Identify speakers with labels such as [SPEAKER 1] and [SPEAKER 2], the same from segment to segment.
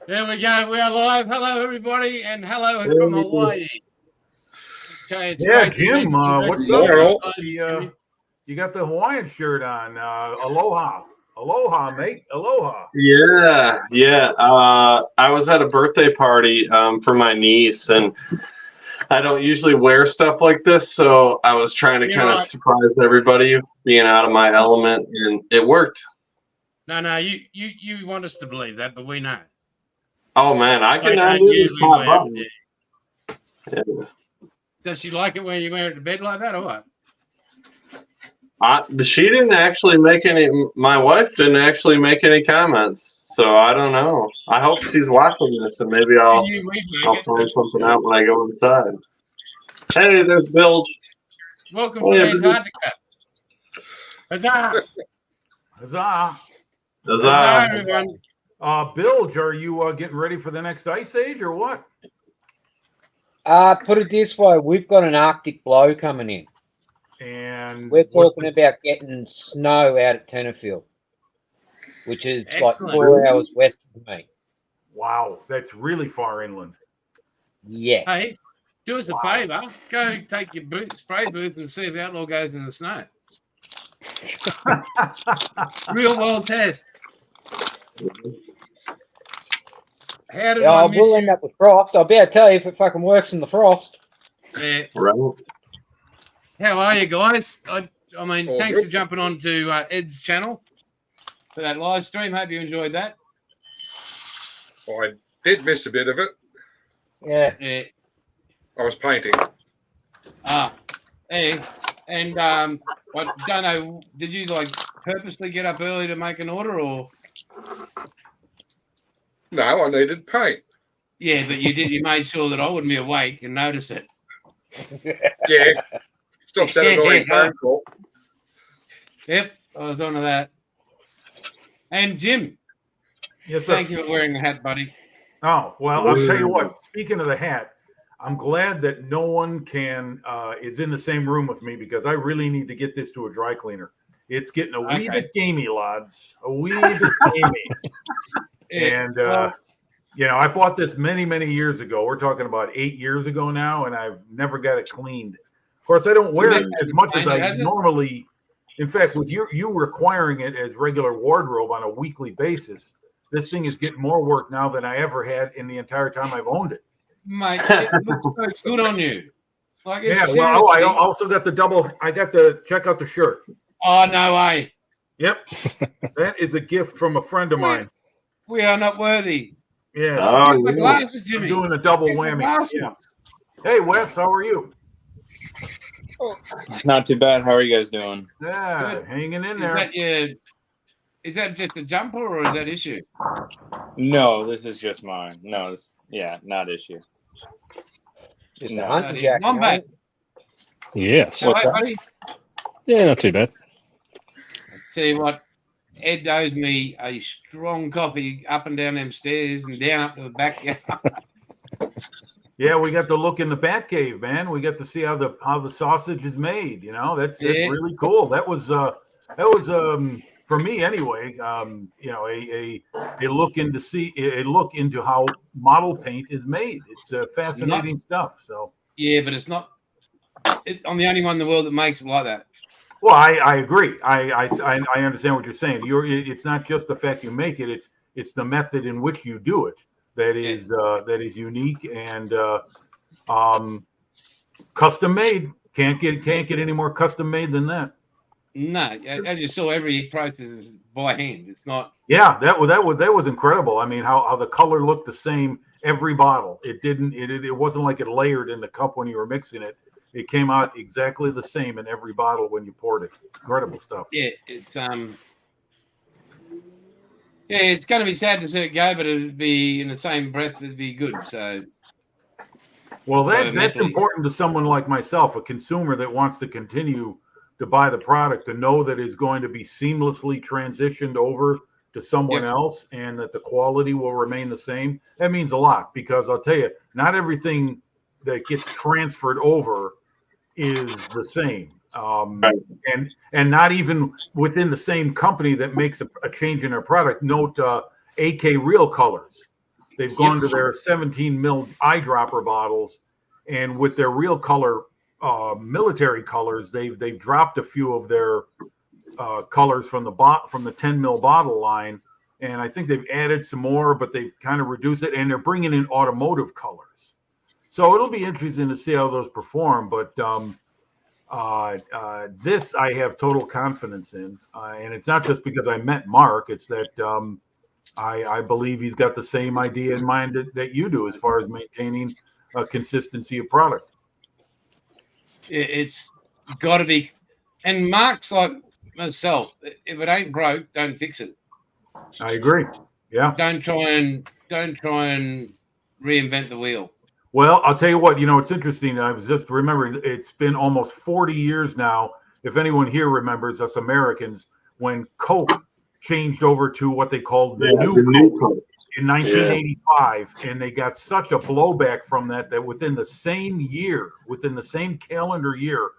[SPEAKER 1] There we go. We are live. Hello, everybody, and hello from Hawaii.
[SPEAKER 2] Okay, it's great Jim, what's up? You got the Hawaiian shirt on. Aloha. Aloha, mate. Aloha.
[SPEAKER 3] Yeah. I was at a birthday party for my niece, and I don't usually wear stuff like this, so I was trying to kind of surprise everybody being out of my element, and it worked.
[SPEAKER 1] No, you want us to believe that, but we know.
[SPEAKER 3] Oh man, I can do this top button.
[SPEAKER 1] Yeah. Does she like it when you wear it to bed like that, or what?
[SPEAKER 3] She didn't actually make any. My wife didn't actually make any comments, so I don't know. I hope she's watching this, and maybe I'll find something out when I go inside. Hey, there's Bilge.
[SPEAKER 1] Welcome to Antarctica. Huzzah!
[SPEAKER 2] Huzzah!
[SPEAKER 3] Huzzah,
[SPEAKER 1] everyone.
[SPEAKER 2] Bilge, are you getting ready for the next ice age or what?
[SPEAKER 4] Put it this way, we've got an Arctic blow coming in.
[SPEAKER 2] And
[SPEAKER 4] we're talking about getting snow out at Tenterfield, which is like 4 hours west of me.
[SPEAKER 2] Wow, that's really far inland.
[SPEAKER 4] Yeah.
[SPEAKER 1] Hey, do us a favour. Go take your spray booth and see if Outlaw goes in the snow. Real world test. How did I miss
[SPEAKER 4] we'll end up with frost. I'll be able to tell you if it fucking works in the frost.
[SPEAKER 1] Yeah.
[SPEAKER 3] Right.
[SPEAKER 1] How are you guys? I mean, thanks for jumping on to Ed's channel for that live stream. Hope you enjoyed that.
[SPEAKER 5] I did miss a bit of it.
[SPEAKER 1] Yeah.
[SPEAKER 5] I was painting.
[SPEAKER 1] Hey. And I don't know, did you like purposely get up early to make an order, or?
[SPEAKER 5] No, I needed paint.
[SPEAKER 1] Yeah, but you did. You made sure that I wouldn't be awake and notice it.
[SPEAKER 5] Yeah. Stop that annoying phone call.
[SPEAKER 1] Yep, I was on to that. And Jim,
[SPEAKER 2] yes,
[SPEAKER 1] thank you for wearing the hat, buddy.
[SPEAKER 2] Oh, well, I'll tell you what, speaking of the hat, I'm glad that no one is in the same room with me, because I really need to get this to a dry cleaner. It's getting a wee bit gamey, lads. A wee bit gamey. And, I bought this many, many years ago. We're talking about 8 years ago now, and I've never got it cleaned. Of course, I don't wear it as much as I normally. In fact, with you requiring it as regular wardrobe on a weekly basis, this thing is getting more work now than I ever had in the entire time I've owned it.
[SPEAKER 1] Mate, it looks so good on you. Like,
[SPEAKER 2] I also got the double. I got to check out the shirt.
[SPEAKER 1] Oh, no way.
[SPEAKER 2] Yep. That is a gift from a friend of mine.
[SPEAKER 1] We are not worthy.
[SPEAKER 2] Yes.
[SPEAKER 1] Oh, the glasses, Jimmy.
[SPEAKER 2] I'm doing a double whammy. Yeah. Hey, Wes, how are you?
[SPEAKER 6] Not too bad. How are you guys doing?
[SPEAKER 2] Yeah, good. Hanging in there.
[SPEAKER 1] Is that just a jumper, or is that issue?
[SPEAKER 6] No, this is just mine. No, not issue.
[SPEAKER 4] Just a hunter jacket.
[SPEAKER 1] Wombat.
[SPEAKER 7] Yes.
[SPEAKER 1] What's that? Buddy?
[SPEAKER 7] Yeah, not too bad.
[SPEAKER 1] Tell you what, Ed owes me a strong coffee up and down them stairs and down up to the backyard.
[SPEAKER 2] Yeah, we got to look in the bat cave, man. We got to see how the sausage is made. That's really cool. That was for me anyway. A look into how model paint is made. It's fascinating stuff. So
[SPEAKER 1] yeah, but it's not. I'm the only one in the world that makes it like that.
[SPEAKER 2] Well, I agree. I understand what you're saying. It's not just the fact you make it; it's the method in which you do it that is unique and custom made. Can't get any more custom made than that.
[SPEAKER 1] No, as you saw, every process is by hand. It's not.
[SPEAKER 2] Yeah, that was incredible. I mean, how the color looked the same every bottle. It wasn't like it layered in the cup when you were mixing it. It came out exactly the same in every bottle when you poured it. It's incredible stuff.
[SPEAKER 1] Yeah, it's going to be sad to see it go, but it'd be in the same breath. It'd be good. So,
[SPEAKER 2] well, that's important to someone like myself, a consumer that wants to continue to buy the product, to know that it's going to be seamlessly transitioned over to someone else, and that the quality will remain the same. That means a lot, because I'll tell you, not everything that gets transferred over is the same. And not even within the same company that makes a change in their product. Note AK Real Colors. They've gone to their 17 mil eyedropper bottles, and with their real color, military colors, they've dropped a few of their colors from the 10 mil bottle line, and I think they've added some more, but they've kind of reduced it, and they're bringing in automotive colors. So it'll be interesting to see how those perform, but this I have total confidence in, and it's not just because I met Mark. It's that I believe he's got the same idea in mind that you do as far as maintaining a consistency of product.
[SPEAKER 1] It's got to be, and Mark's like myself. If it ain't broke, don't fix it.
[SPEAKER 2] I agree. Yeah.
[SPEAKER 1] Don't try and reinvent the wheel.
[SPEAKER 2] Well, I'll tell you what, it's interesting. I was just remembering it's been almost 40 years now. If anyone here remembers, us Americans, when Coke changed over to what they called the new Coke in 1985, and they got such a blowback from that within the same calendar year,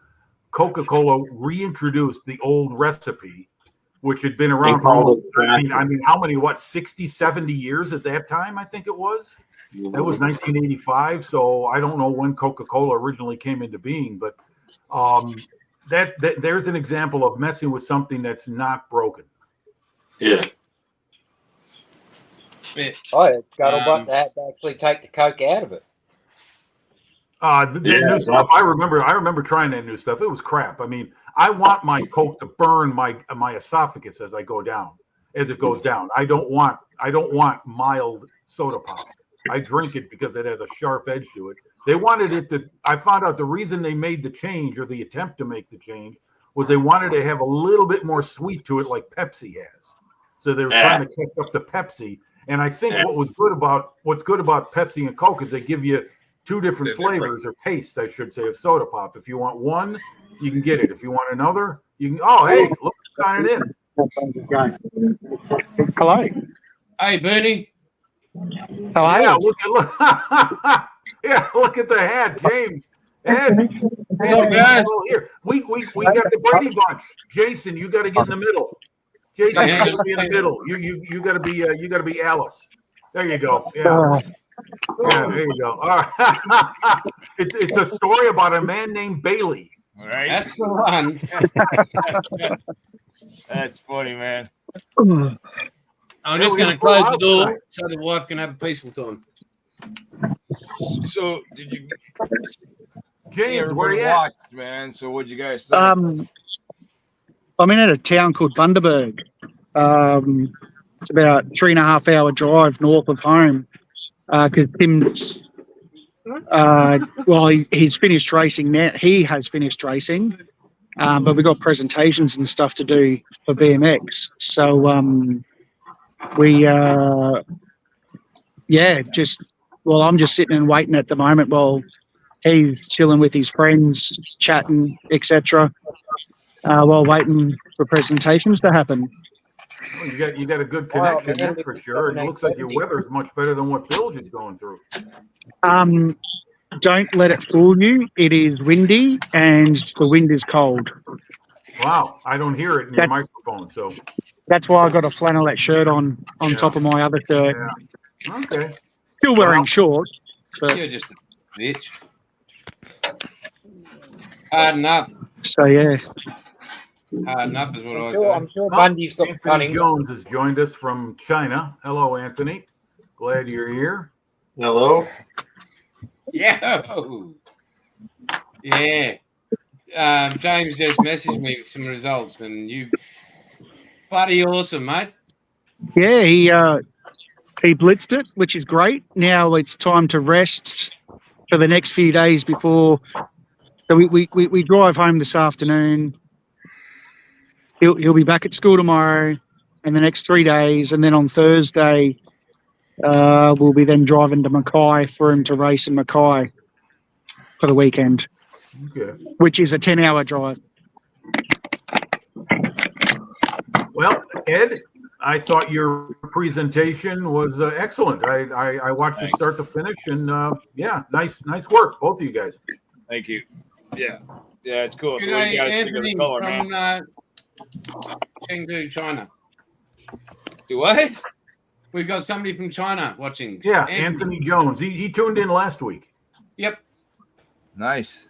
[SPEAKER 2] Coca-Cola reintroduced the old recipe, which had been around for, I mean, how many, 60, 70 years at that time, I think it was? That was 1985, so I don't know when Coca-Cola originally came into being, but that there's an example of messing with something that's not broken.
[SPEAKER 3] Yeah.
[SPEAKER 4] Oh, it's scuttlebutt to actually take the Coke out of it.
[SPEAKER 2] The new stuff. I remember trying that new stuff. It was crap. I mean, I want my Coke to burn my esophagus as it goes down. I don't want mild soda pop. I drink it because it has a sharp edge to it. They wanted it to. I found out the reason they made the change, or the attempt to make the change, was they wanted to have a little bit more sweet to it, like Pepsi has. So they were trying to catch up to Pepsi. And I think what's good about Pepsi and Coke is they give you two different flavors or tastes, I should say, of soda pop. If you want one, you can get it. If you want another, you can. Oh, hey, look, sign it in.
[SPEAKER 7] Hello.
[SPEAKER 1] Hey, Bernie.
[SPEAKER 7] How are
[SPEAKER 2] Yeah,
[SPEAKER 7] you?
[SPEAKER 2] look at the hat, James. Ed,
[SPEAKER 1] What's up, guys?
[SPEAKER 2] Here. We got the Brady Bunch. Jason, you got to get in the middle. Jason, you got to be in the middle. You got to be Alice. There you go. Yeah. Yeah, there you go. All right. It's a story about a man named Bailey.
[SPEAKER 6] Right?
[SPEAKER 1] That's the one.
[SPEAKER 6] That's funny, man.
[SPEAKER 1] I'm just going to close the door so the wife can have a peaceful time.
[SPEAKER 6] So, did you,
[SPEAKER 2] James, where are you at?
[SPEAKER 6] Man, so what'd you guys think?
[SPEAKER 8] I'm in a town called Bundaberg. It's about 3.5 hour drive north of home. Because Tim's, he's finished racing now. He has finished racing, but we've got presentations and stuff to do for BMX. So I'm just sitting and waiting at the moment while he's chilling with his friends, chatting, etc. While waiting for presentations to happen.
[SPEAKER 2] Well, you got a good connection, that's for sure. It looks like your weather is much better than what Bilge is going through.
[SPEAKER 8] Don't let it fool you. It is windy and the wind is cold.
[SPEAKER 2] Wow, I don't hear it in your microphone, so
[SPEAKER 8] that's why I got a flannelette shirt on top of my other shirt.
[SPEAKER 2] Yeah. Okay.
[SPEAKER 8] Still wearing shorts. But
[SPEAKER 1] You're just a bitch. Harden up.
[SPEAKER 8] So yeah.
[SPEAKER 1] Harden up is what I say.
[SPEAKER 4] I'm sure Bundy's got
[SPEAKER 2] Anthony
[SPEAKER 4] funny.
[SPEAKER 2] Jones has joined us from China. Hello, Anthony. Glad you're here.
[SPEAKER 3] Hello.
[SPEAKER 1] Yeah. Yeah. James just messaged me with some results, and you bloody awesome, mate.
[SPEAKER 8] Yeah, he blitzed it, which is great. Now it's time to rest for the next few days before. So we drive home this afternoon. He'll be back at school tomorrow and the next 3 days, and then on Thursday we'll be then driving to Mackay for him to race in Mackay for the weekend.
[SPEAKER 2] Okay.
[SPEAKER 8] Which is a 10-hour drive.
[SPEAKER 2] Well, Ed, I thought your presentation was excellent. I watched it start to finish, and nice work, both of you guys.
[SPEAKER 6] Thank you. Yeah, it's cool.
[SPEAKER 1] Good
[SPEAKER 6] So what do
[SPEAKER 1] day,
[SPEAKER 6] you guys think of
[SPEAKER 1] Anthony
[SPEAKER 6] the color,
[SPEAKER 1] from
[SPEAKER 6] man?
[SPEAKER 1] Chengdu, China. Do what? we've got somebody from China watching.
[SPEAKER 2] Yeah, Anthony Jones. He tuned in last week.
[SPEAKER 1] Yep.
[SPEAKER 9] Nice.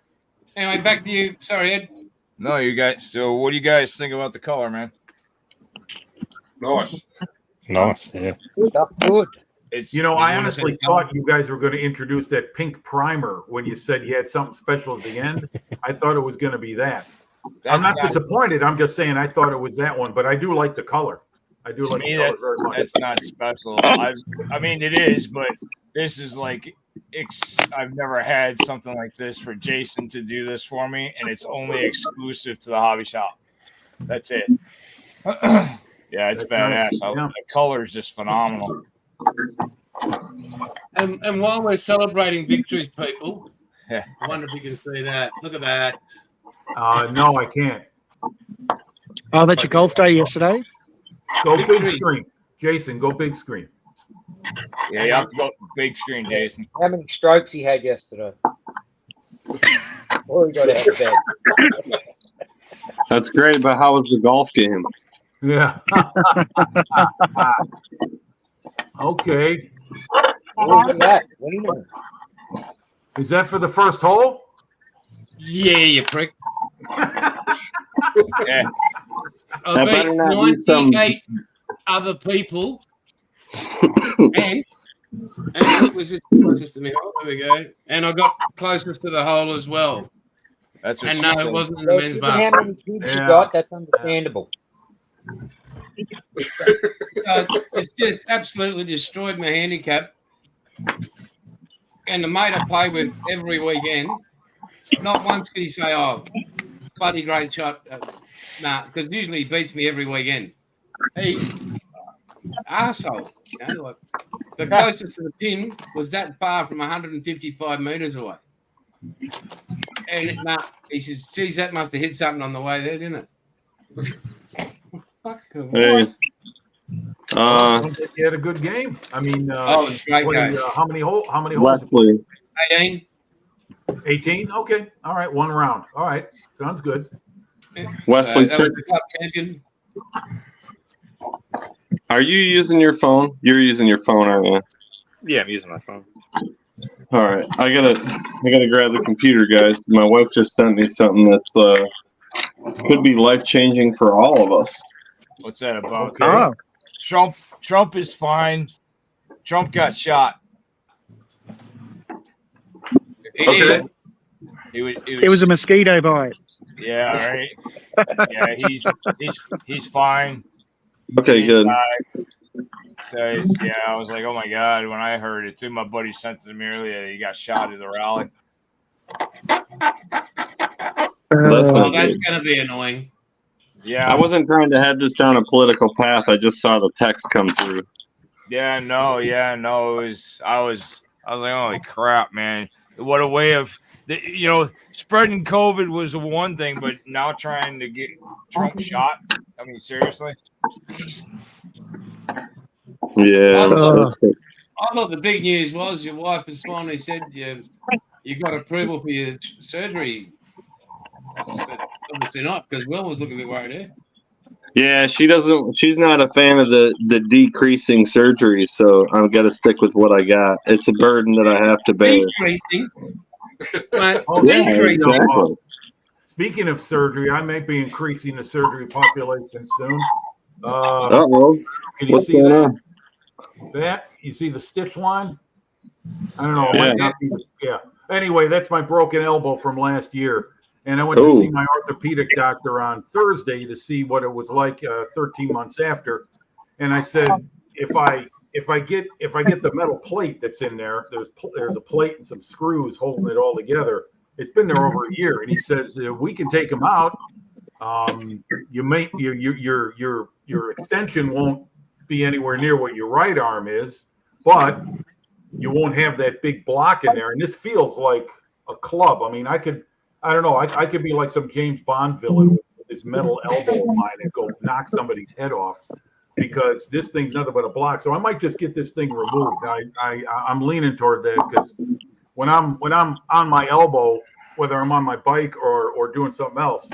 [SPEAKER 1] Anyway, back to you. Sorry, Ed.
[SPEAKER 9] No, you guys. So, what do you guys think about the color, man?
[SPEAKER 5] Nice.
[SPEAKER 7] Nice. Yeah.
[SPEAKER 4] Stuff good.
[SPEAKER 9] It's
[SPEAKER 2] I honestly thought you guys were going to introduce that pink primer when you said you had something special at the end. I thought it was going to be that. I'm not disappointed. I'm just saying I thought it was that one, but I do like the color. I do like the color very much.
[SPEAKER 9] That's not special. I mean, it is, but this is like I've never had something like this for Jason to do this for me, and it's only exclusive to the hobby shop. That's it. Yeah, it's badass.
[SPEAKER 2] Nice.
[SPEAKER 9] The color is just phenomenal.
[SPEAKER 1] And while we're celebrating victories, people,
[SPEAKER 9] Yeah.
[SPEAKER 1] I wonder if you can see that. Look at that.
[SPEAKER 2] No, I can't.
[SPEAKER 8] Oh, that's your golf day yesterday?
[SPEAKER 2] Go big screen. Jason, go big screen.
[SPEAKER 9] Yeah, you have to go big screen, Jason.
[SPEAKER 4] How many strokes he had yesterday? Or he got out of bed.
[SPEAKER 3] That's great, but how was the golf game?
[SPEAKER 2] Yeah. Okay.
[SPEAKER 4] Look at that. Winner.
[SPEAKER 2] Is that for the first hole?
[SPEAKER 1] Yeah, you prick.
[SPEAKER 9] Yeah.
[SPEAKER 1] I beat
[SPEAKER 3] better not be some-
[SPEAKER 1] 98 other people. and it was just a minute. Oh, there we go. And I got closest to the hole as well.
[SPEAKER 9] That's what
[SPEAKER 1] And
[SPEAKER 9] she
[SPEAKER 1] no,
[SPEAKER 9] said.
[SPEAKER 1] it wasn't in the men's
[SPEAKER 4] Given
[SPEAKER 1] bar.
[SPEAKER 4] how many kids you got, that's understandable.
[SPEAKER 1] It's just absolutely destroyed my handicap. And the mate I play with every weekend, not once could he say, "Oh, bloody great shot." Nah, because usually he beats me every weekend. He arsehole. Like, the closest to the pin was that far from 155 metres away. And he says, "Geez, that must have hit something on the way there, didn't it?" Fuck.
[SPEAKER 3] Hey.
[SPEAKER 2] You had a good game. I mean,
[SPEAKER 1] it was a great game.
[SPEAKER 2] how many holes?
[SPEAKER 3] Wesley.
[SPEAKER 1] 18.
[SPEAKER 2] 18? Okay. All right. One round. All right. Sounds good.
[SPEAKER 3] Wesley,
[SPEAKER 1] That was the club champion.
[SPEAKER 3] are you using your phone? You're using your phone, aren't you?
[SPEAKER 6] Yeah, I'm using my phone.
[SPEAKER 3] All right, I gotta grab the computer, guys. My wife just sent me something that's could be life changing for all of us.
[SPEAKER 9] What's that about?
[SPEAKER 2] Okay.
[SPEAKER 8] Oh,
[SPEAKER 9] Trump is fine. Trump got shot.
[SPEAKER 3] Okay.
[SPEAKER 8] it was a mosquito bite.
[SPEAKER 9] Yeah, right. Yeah, he's fine.
[SPEAKER 3] Okay, good.
[SPEAKER 9] So yeah, I was like, oh my god, when I heard it too. My buddy sent it to me earlier. He got shot at the rally.
[SPEAKER 1] Oh, that's going to be annoying.
[SPEAKER 9] Yeah,
[SPEAKER 3] I wasn't trying to head this down a political path. I just saw the text come through.
[SPEAKER 9] Yeah, no. It was. I was like, holy crap, man! What a way of, spreading COVID was one thing, but now trying to get Trump shot. I mean, seriously.
[SPEAKER 3] Yeah.
[SPEAKER 1] I thought the big news was your wife has finally said you got approval for your surgery. But obviously not, because Will was looking a bit worried there.
[SPEAKER 3] Yeah, she's not a fan of the decreasing surgeries, so I've got to stick with what I got. It's a burden that I have to bear.
[SPEAKER 1] Decreasing. But
[SPEAKER 3] Yeah,
[SPEAKER 1] decreasing.
[SPEAKER 3] exactly.
[SPEAKER 2] Speaking of surgery, I may be increasing the surgery population soon.
[SPEAKER 3] Uh-oh.
[SPEAKER 2] Can you
[SPEAKER 3] What's
[SPEAKER 2] see
[SPEAKER 3] going
[SPEAKER 2] that?
[SPEAKER 3] on?
[SPEAKER 2] That? You see the stitch line? I don't know. It
[SPEAKER 3] Yeah.
[SPEAKER 2] might not be, yeah. Anyway, that's my broken elbow from last year. And I went to
[SPEAKER 3] Ooh.
[SPEAKER 2] see my orthopedic doctor on Thursday to see what it was like 13 months after. And I said, if I get the metal plate that's in there, there's a plate and some screws holding it all together. It's been there over a year. And he says, we can take them out. Your extension won't be anywhere near what your right arm is, but you won't have that big block in there. And this feels like a club. I mean, I could be like some James Bond villain with this metal elbow of mine and go knock somebody's head off, because this thing's nothing but a block. So I might just get this thing removed. I'm leaning toward that, because when I'm on my elbow, whether I'm on my bike or doing something else,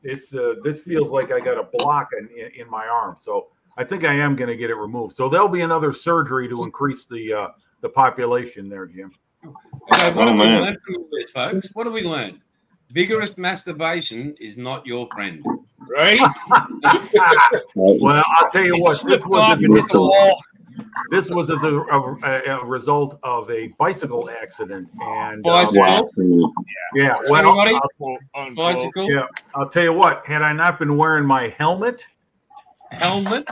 [SPEAKER 2] this feels like I got a block in my arm. So I think I am going to get it removed. So there'll be another surgery to increase the population there, Jim.
[SPEAKER 1] So what have we learned from all this, folks? What have we learned? Vigorous masturbation is not your friend.
[SPEAKER 9] Right?
[SPEAKER 2] Well, I'll tell you what. This was as a result of a bicycle accident, and
[SPEAKER 1] bicycle.
[SPEAKER 2] Yeah. Well,
[SPEAKER 1] bicycle.
[SPEAKER 2] Yeah. I'll tell you what. Had I not been wearing my helmet, the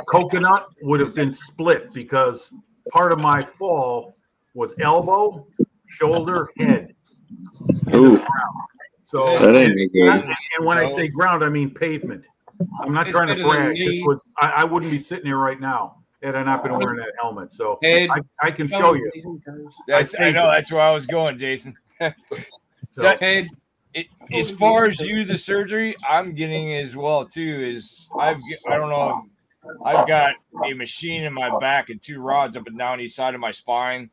[SPEAKER 2] coconut would have been split because part of my fall was elbow, shoulder, head.
[SPEAKER 6] Ooh.
[SPEAKER 2] So,
[SPEAKER 6] that ain't good.
[SPEAKER 2] And when I say ground, I mean pavement. I'm not trying to brag. I wouldn't be sitting here right now had I not been wearing that helmet. So I can show you.
[SPEAKER 9] I know that's where I was going, Jason.
[SPEAKER 2] So,
[SPEAKER 9] as far as the surgery, I'm getting as well too. I've got a machine in my back and 2 rods up and down each side of my spine,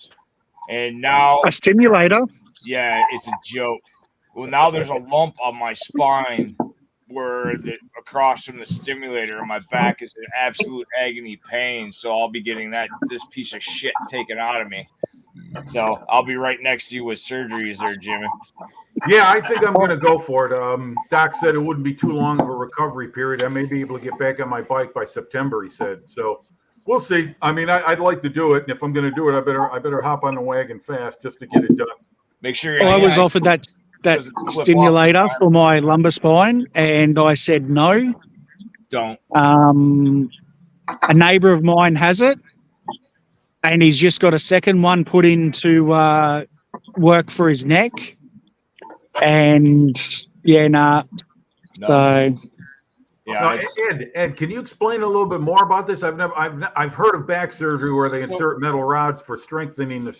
[SPEAKER 9] and now
[SPEAKER 8] a stimulator.
[SPEAKER 9] Yeah, it's a joke. Well, now there's a lump on my spine across from the stimulator, and my back is in absolute agony pain. So I'll be getting this piece of shit taken out of me. So I'll be right next to you with surgeries there, Jimmy.
[SPEAKER 2] Yeah, I think I'm going to go for it. Doc said it wouldn't be too long of a recovery period. I may be able to get back on my bike by September, he said. So we'll see. I mean, I'd like to do it, and if I'm going to do it, I better hop on the wagon fast just to get it done.
[SPEAKER 9] Make sure.
[SPEAKER 8] I was offered that stimulator for my lumbar spine, and I said no.
[SPEAKER 9] Don't.
[SPEAKER 8] A neighbour of mine has it, and he's just got a second one put in to work for his neck. And yeah, nah.
[SPEAKER 9] No.
[SPEAKER 8] So
[SPEAKER 2] yeah, Ed, can you explain a little bit more about this? I've heard of back surgery where they insert metal rods for straightening the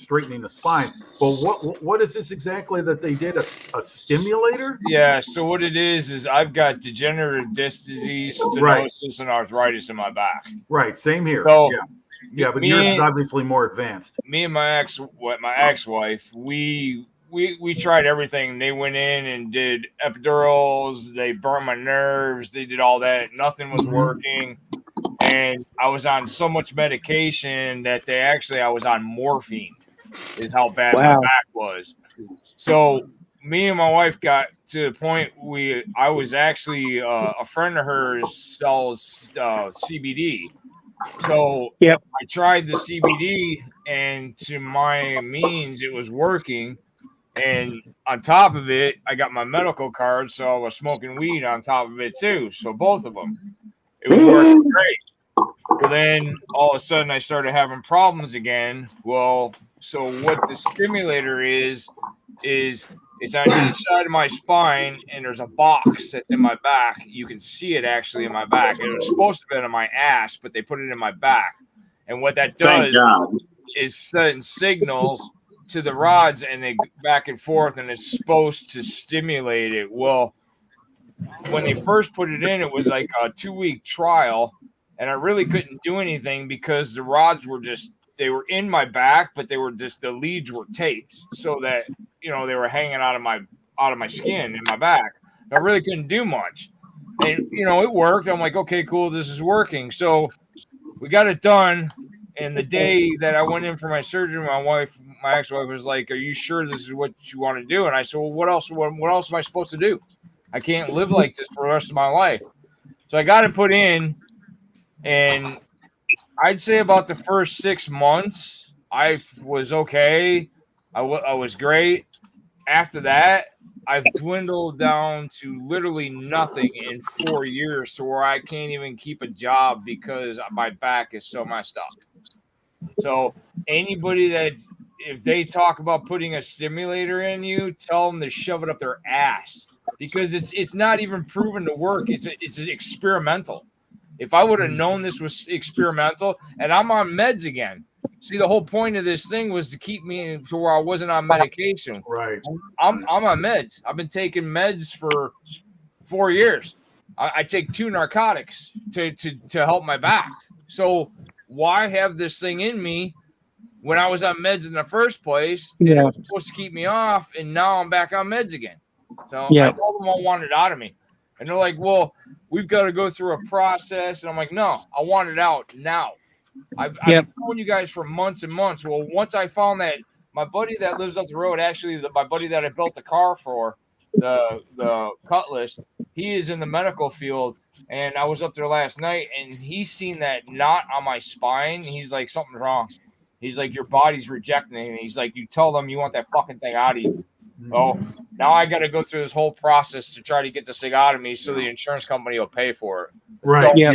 [SPEAKER 2] spine. But what is this exactly that they did? A stimulator?
[SPEAKER 9] Yeah. So what it is I've got degenerative disc disease, stenosis, and arthritis in my back.
[SPEAKER 2] Right. Same here.
[SPEAKER 9] So,
[SPEAKER 2] yeah, but yours is obviously more advanced.
[SPEAKER 9] Me and my ex-wife, we tried everything. They went in and did epidurals. They burned my nerves. They did all that. Nothing was working. And I was on so much medication that I was on morphine is how bad my back was. So me and my wife got to the point I was actually a friend of hers sells CBD. So I tried the CBD, and to my means, it was working. And on top of it, I got my medical card, so I was smoking weed on top of it too. So both of them, it was working great. Well, then all of a sudden I started having problems again. Well, so what the stimulator is it's on each side of my spine, and there's a box that's in my back. You can see it actually in my back. It was supposed to be in my ass, but they put it in my back. And what that does is send signals to the rods, and they go back and forth, and it's supposed to stimulate it. Well, when they first put it in, it was like a 2-week trial, and I really couldn't do anything because the rods were they were in my back, but they were the leads were taped so that, they were hanging out of my skin in my back. I really couldn't do much. And, it worked. I'm like, okay, cool. This is working. So we got it done. And the day that I went in for my surgery, my ex-wife was like, "Are you sure this is what you want to do?" And I said, "Well, what else am I supposed to do? I can't live like this for the rest of my life." So I got it put in, and I'd say about the first 6 months, I was okay. I was great. After that, I've dwindled down to literally nothing in 4 years, to where I can't even keep a job because my back is so messed up. So anybody if they talk about putting a stimulator in you, tell them to shove it up their ass, because it's not even proven to work. It's experimental. If I would have known this was experimental, and I'm on meds again. See, the whole point of this thing was to keep me to where I wasn't on medication.
[SPEAKER 2] Right.
[SPEAKER 9] I'm on meds. I've been taking meds for 4 years. I take 2 narcotics to help my back. So why have this thing in me when I was on meds in the first place? And it was supposed to keep me off, and now I'm back on meds again. So I told them I wanted it out of me. And they're like, "Well, we've got to go through a process. And I'm like, no, I want it out now. I've been telling you guys for months and months. Well, once I found that my buddy that lives up the road, actually, my buddy that I built the car for, the Cutlass, he is in the medical field. And I was up there last night, and he's seen that knot on my spine. He's like, something's wrong. He's like, your body's rejecting it. And he's like, you tell them you want that fucking thing out of you. Oh, now I got to go through this whole process to try to get this thing out of me so the insurance company will pay for it.
[SPEAKER 2] Right. Yeah.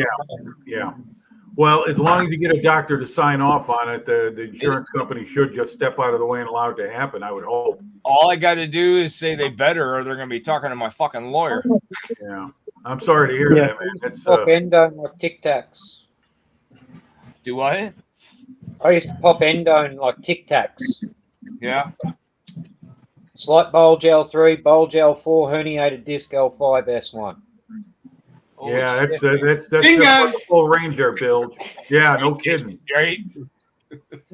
[SPEAKER 2] Well, as long as you get a doctor to sign off on it, the insurance company should just step out of the way and allow it to happen, I would hope.
[SPEAKER 9] All I got to do is say they better, or they're going to be talking to my fucking lawyer.
[SPEAKER 2] Yeah. I'm sorry to hear that, man. That's
[SPEAKER 4] pop endone like Tic Tacs.
[SPEAKER 9] Do what?
[SPEAKER 4] I used to pop endone like Tic Tacs.
[SPEAKER 9] Yeah.
[SPEAKER 4] Slight bulge L3, bulge L4, herniated disc L5 S1.
[SPEAKER 2] Yeah, that's just like the full range there, Bilge. Yeah, no kidding.
[SPEAKER 9] Right?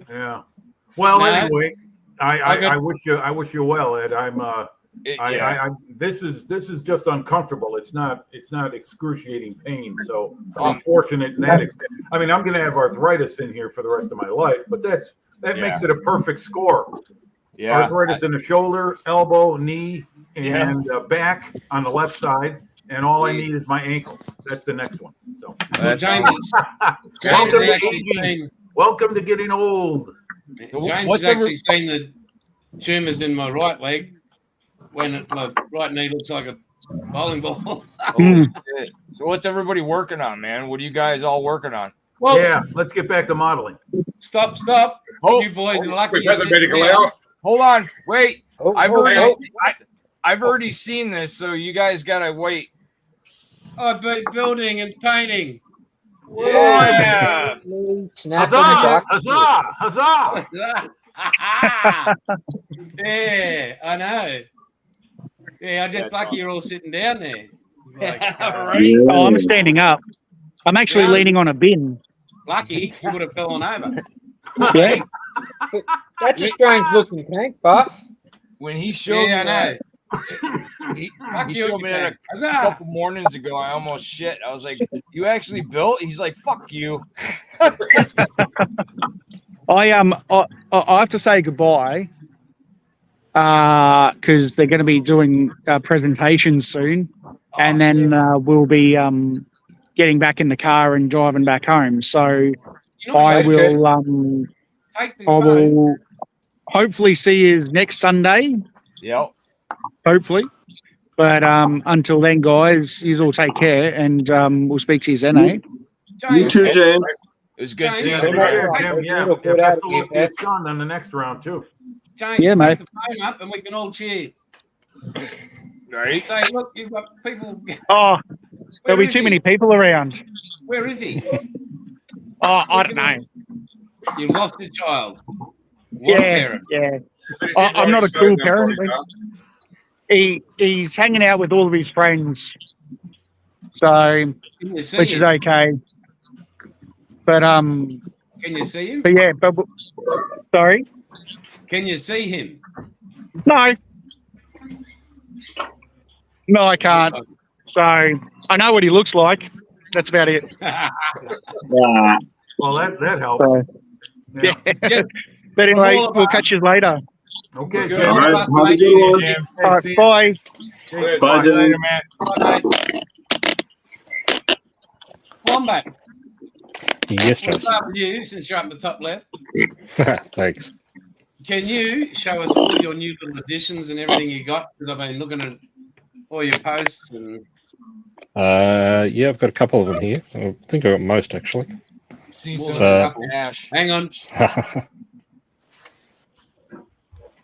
[SPEAKER 2] Yeah. Well, anyway, I wish you well, Ed. This is just uncomfortable. It's not excruciating pain. So I'm fortunate in that extent. I mean, I'm going to have arthritis in here for the rest of my life, but that makes it a perfect score.
[SPEAKER 9] Yeah.
[SPEAKER 2] Arthritis in the shoulder, elbow, knee, and back on the left side. And all I need is my ankle. That's the next one. So, welcome to getting old.
[SPEAKER 1] James has actually seen the tumours in my right leg when my right knee looks like a bowling ball.
[SPEAKER 9] So what's everybody working on, man? What are you guys all working on?
[SPEAKER 2] Well, yeah, let's get back to modeling.
[SPEAKER 1] Stop. You boys are lucky.
[SPEAKER 5] We've had the medical hour.
[SPEAKER 9] Hold on. Wait. I've already seen this, so you guys got to wait.
[SPEAKER 1] I've been building and painting.
[SPEAKER 9] Yeah.
[SPEAKER 2] Huzzah! Huzzah! Huzzah!
[SPEAKER 1] Yeah, I know. Yeah, I'm just lucky you're all sitting down there. Like,
[SPEAKER 8] Oh, I'm standing up. I'm actually leaning on a bin.
[SPEAKER 1] Lucky, you would have fallen over.
[SPEAKER 8] Yeah.
[SPEAKER 4] That's a strange looking tank, Buff.
[SPEAKER 9] When he showed me that, he showed me that a couple mornings ago. I almost shit. I was like, "You actually built?" He's like, "Fuck you."
[SPEAKER 8] I have to say goodbye because they're going to be doing presentations soon, and then we'll be getting back in the car and driving back home. So I will hopefully see you next Sunday.
[SPEAKER 9] Yep.
[SPEAKER 8] Hopefully. But until then, guys, you all take care, and we'll speak to you then, eh?
[SPEAKER 3] You too, James.
[SPEAKER 9] It was good seeing you.
[SPEAKER 2] Yeah, best of luck to your son on the next round, too.
[SPEAKER 1] James,
[SPEAKER 8] yeah, mate.
[SPEAKER 1] take the phone up and we can all cheer.
[SPEAKER 9] Right?
[SPEAKER 1] Say, look, you've got people.
[SPEAKER 8] Oh, there'll be too many people around.
[SPEAKER 1] Where is he?
[SPEAKER 8] Oh, I don't know.
[SPEAKER 1] You lost a child.
[SPEAKER 8] Yeah. I'm not a cool parent. He's hanging out with all of his friends, so which is okay. But
[SPEAKER 1] can you see him?
[SPEAKER 8] But yeah, sorry.
[SPEAKER 1] Can you see him?
[SPEAKER 8] No, I can't. So I know what he looks like. That's about it.
[SPEAKER 2] Well, that helps.
[SPEAKER 8] So, yeah. But anyway, we'll catch you later.
[SPEAKER 2] Okay.
[SPEAKER 3] All right. Have a good one.
[SPEAKER 8] All right, bye.
[SPEAKER 3] Bye,
[SPEAKER 9] Later, man.
[SPEAKER 1] Wombat.
[SPEAKER 10] Yes,
[SPEAKER 1] We'll
[SPEAKER 10] Jason.
[SPEAKER 1] start with you since you're up in the top left.
[SPEAKER 10] Thanks.
[SPEAKER 1] Can you show us all your new little additions and everything you got? Because I've been looking at all your posts and.
[SPEAKER 10] Yeah, I've got a couple of them here. I think I've got most actually.
[SPEAKER 9] Seen some Ash.
[SPEAKER 1] Hang on.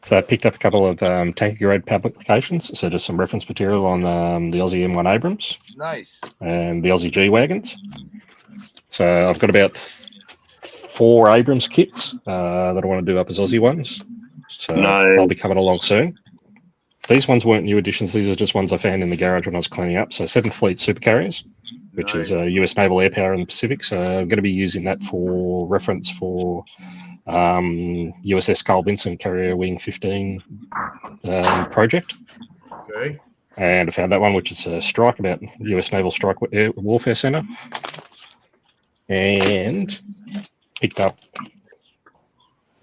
[SPEAKER 10] So I picked up a couple of tank grade publications. So just some reference material on the Aussie M1 Abrams.
[SPEAKER 9] Nice.
[SPEAKER 10] And the Aussie G Wagons. So I've got about 4 Abrams kits that I want to do up as Aussie ones. So they'll be coming along soon. These ones weren't new additions. These are just ones I found in the garage when I was cleaning up. So 7th Fleet Supercarriers, which is US Naval Air Power in the Pacific. So I'm going to be using that for reference for USS Carl Vinson Carrier Wing 15 project.
[SPEAKER 2] Okay.
[SPEAKER 10] and I found that one, which is a strike about US Naval Strike Warfare Center, and picked up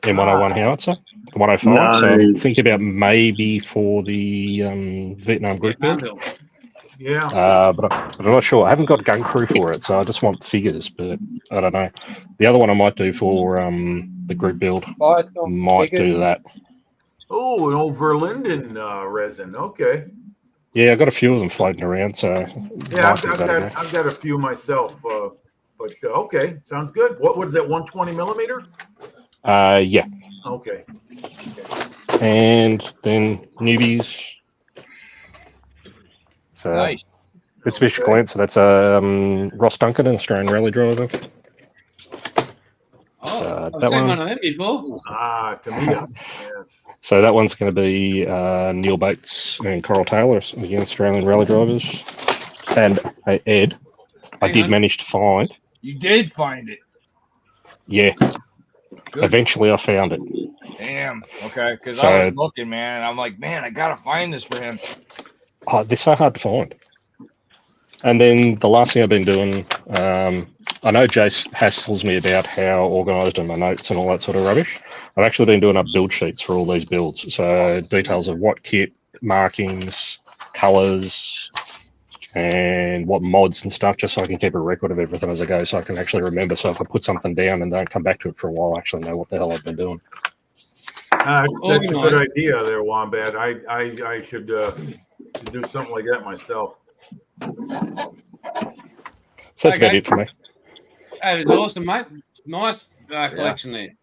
[SPEAKER 10] M101 howitzer, the 105.
[SPEAKER 3] Nice.
[SPEAKER 10] So I'm thinking about maybe for the Vietnam group build.
[SPEAKER 2] Yeah.
[SPEAKER 10] But I'm not sure. I haven't got gun crew for it, so I just want figures. But I don't know. The other one I might do for the group build. Might do that.
[SPEAKER 2] Oh, an old Verlinden resin. Okay.
[SPEAKER 10] Yeah, I've got a few of them floating around. So
[SPEAKER 2] yeah, I've got a few myself. But okay, sounds good. What was that? 120 millimeter?
[SPEAKER 10] Yeah.
[SPEAKER 2] Okay.
[SPEAKER 10] And then newbies. So
[SPEAKER 9] Nice.
[SPEAKER 10] Mitsubishi Glance. So that's Ross Duncan, an Australian rally driver.
[SPEAKER 1] Oh, I've
[SPEAKER 10] that
[SPEAKER 1] seen
[SPEAKER 10] one.
[SPEAKER 1] one of them before.
[SPEAKER 2] Tamia. Yes.
[SPEAKER 10] So that one's going to be Neil Bates and Coral Taylor, again, Australian rally drivers. And Ed, I did manage to find.
[SPEAKER 9] You did find it.
[SPEAKER 10] Yeah.
[SPEAKER 9] Good.
[SPEAKER 10] Eventually I found it.
[SPEAKER 9] Damn. Okay. Because
[SPEAKER 10] So-
[SPEAKER 9] I was looking, man. And I'm like, man, I got to find this for him.
[SPEAKER 10] Oh, they're so hard to find. And then the last thing I've been doing, I know Jace hassles me about how organised are my notes and all that sort of rubbish. I've actually been doing up build sheets for all these builds. So details of what kit, markings, colours, and what mods and stuff, just so I can keep a record of everything as I go, so I can actually remember. So if I put something down and don't come back to it for a while, I actually know what the hell I've been doing.
[SPEAKER 2] That's a good idea there, Wombat. I should do something like that myself.
[SPEAKER 10] So that's about it for me.
[SPEAKER 1] That is awesome, mate. Nice collection there.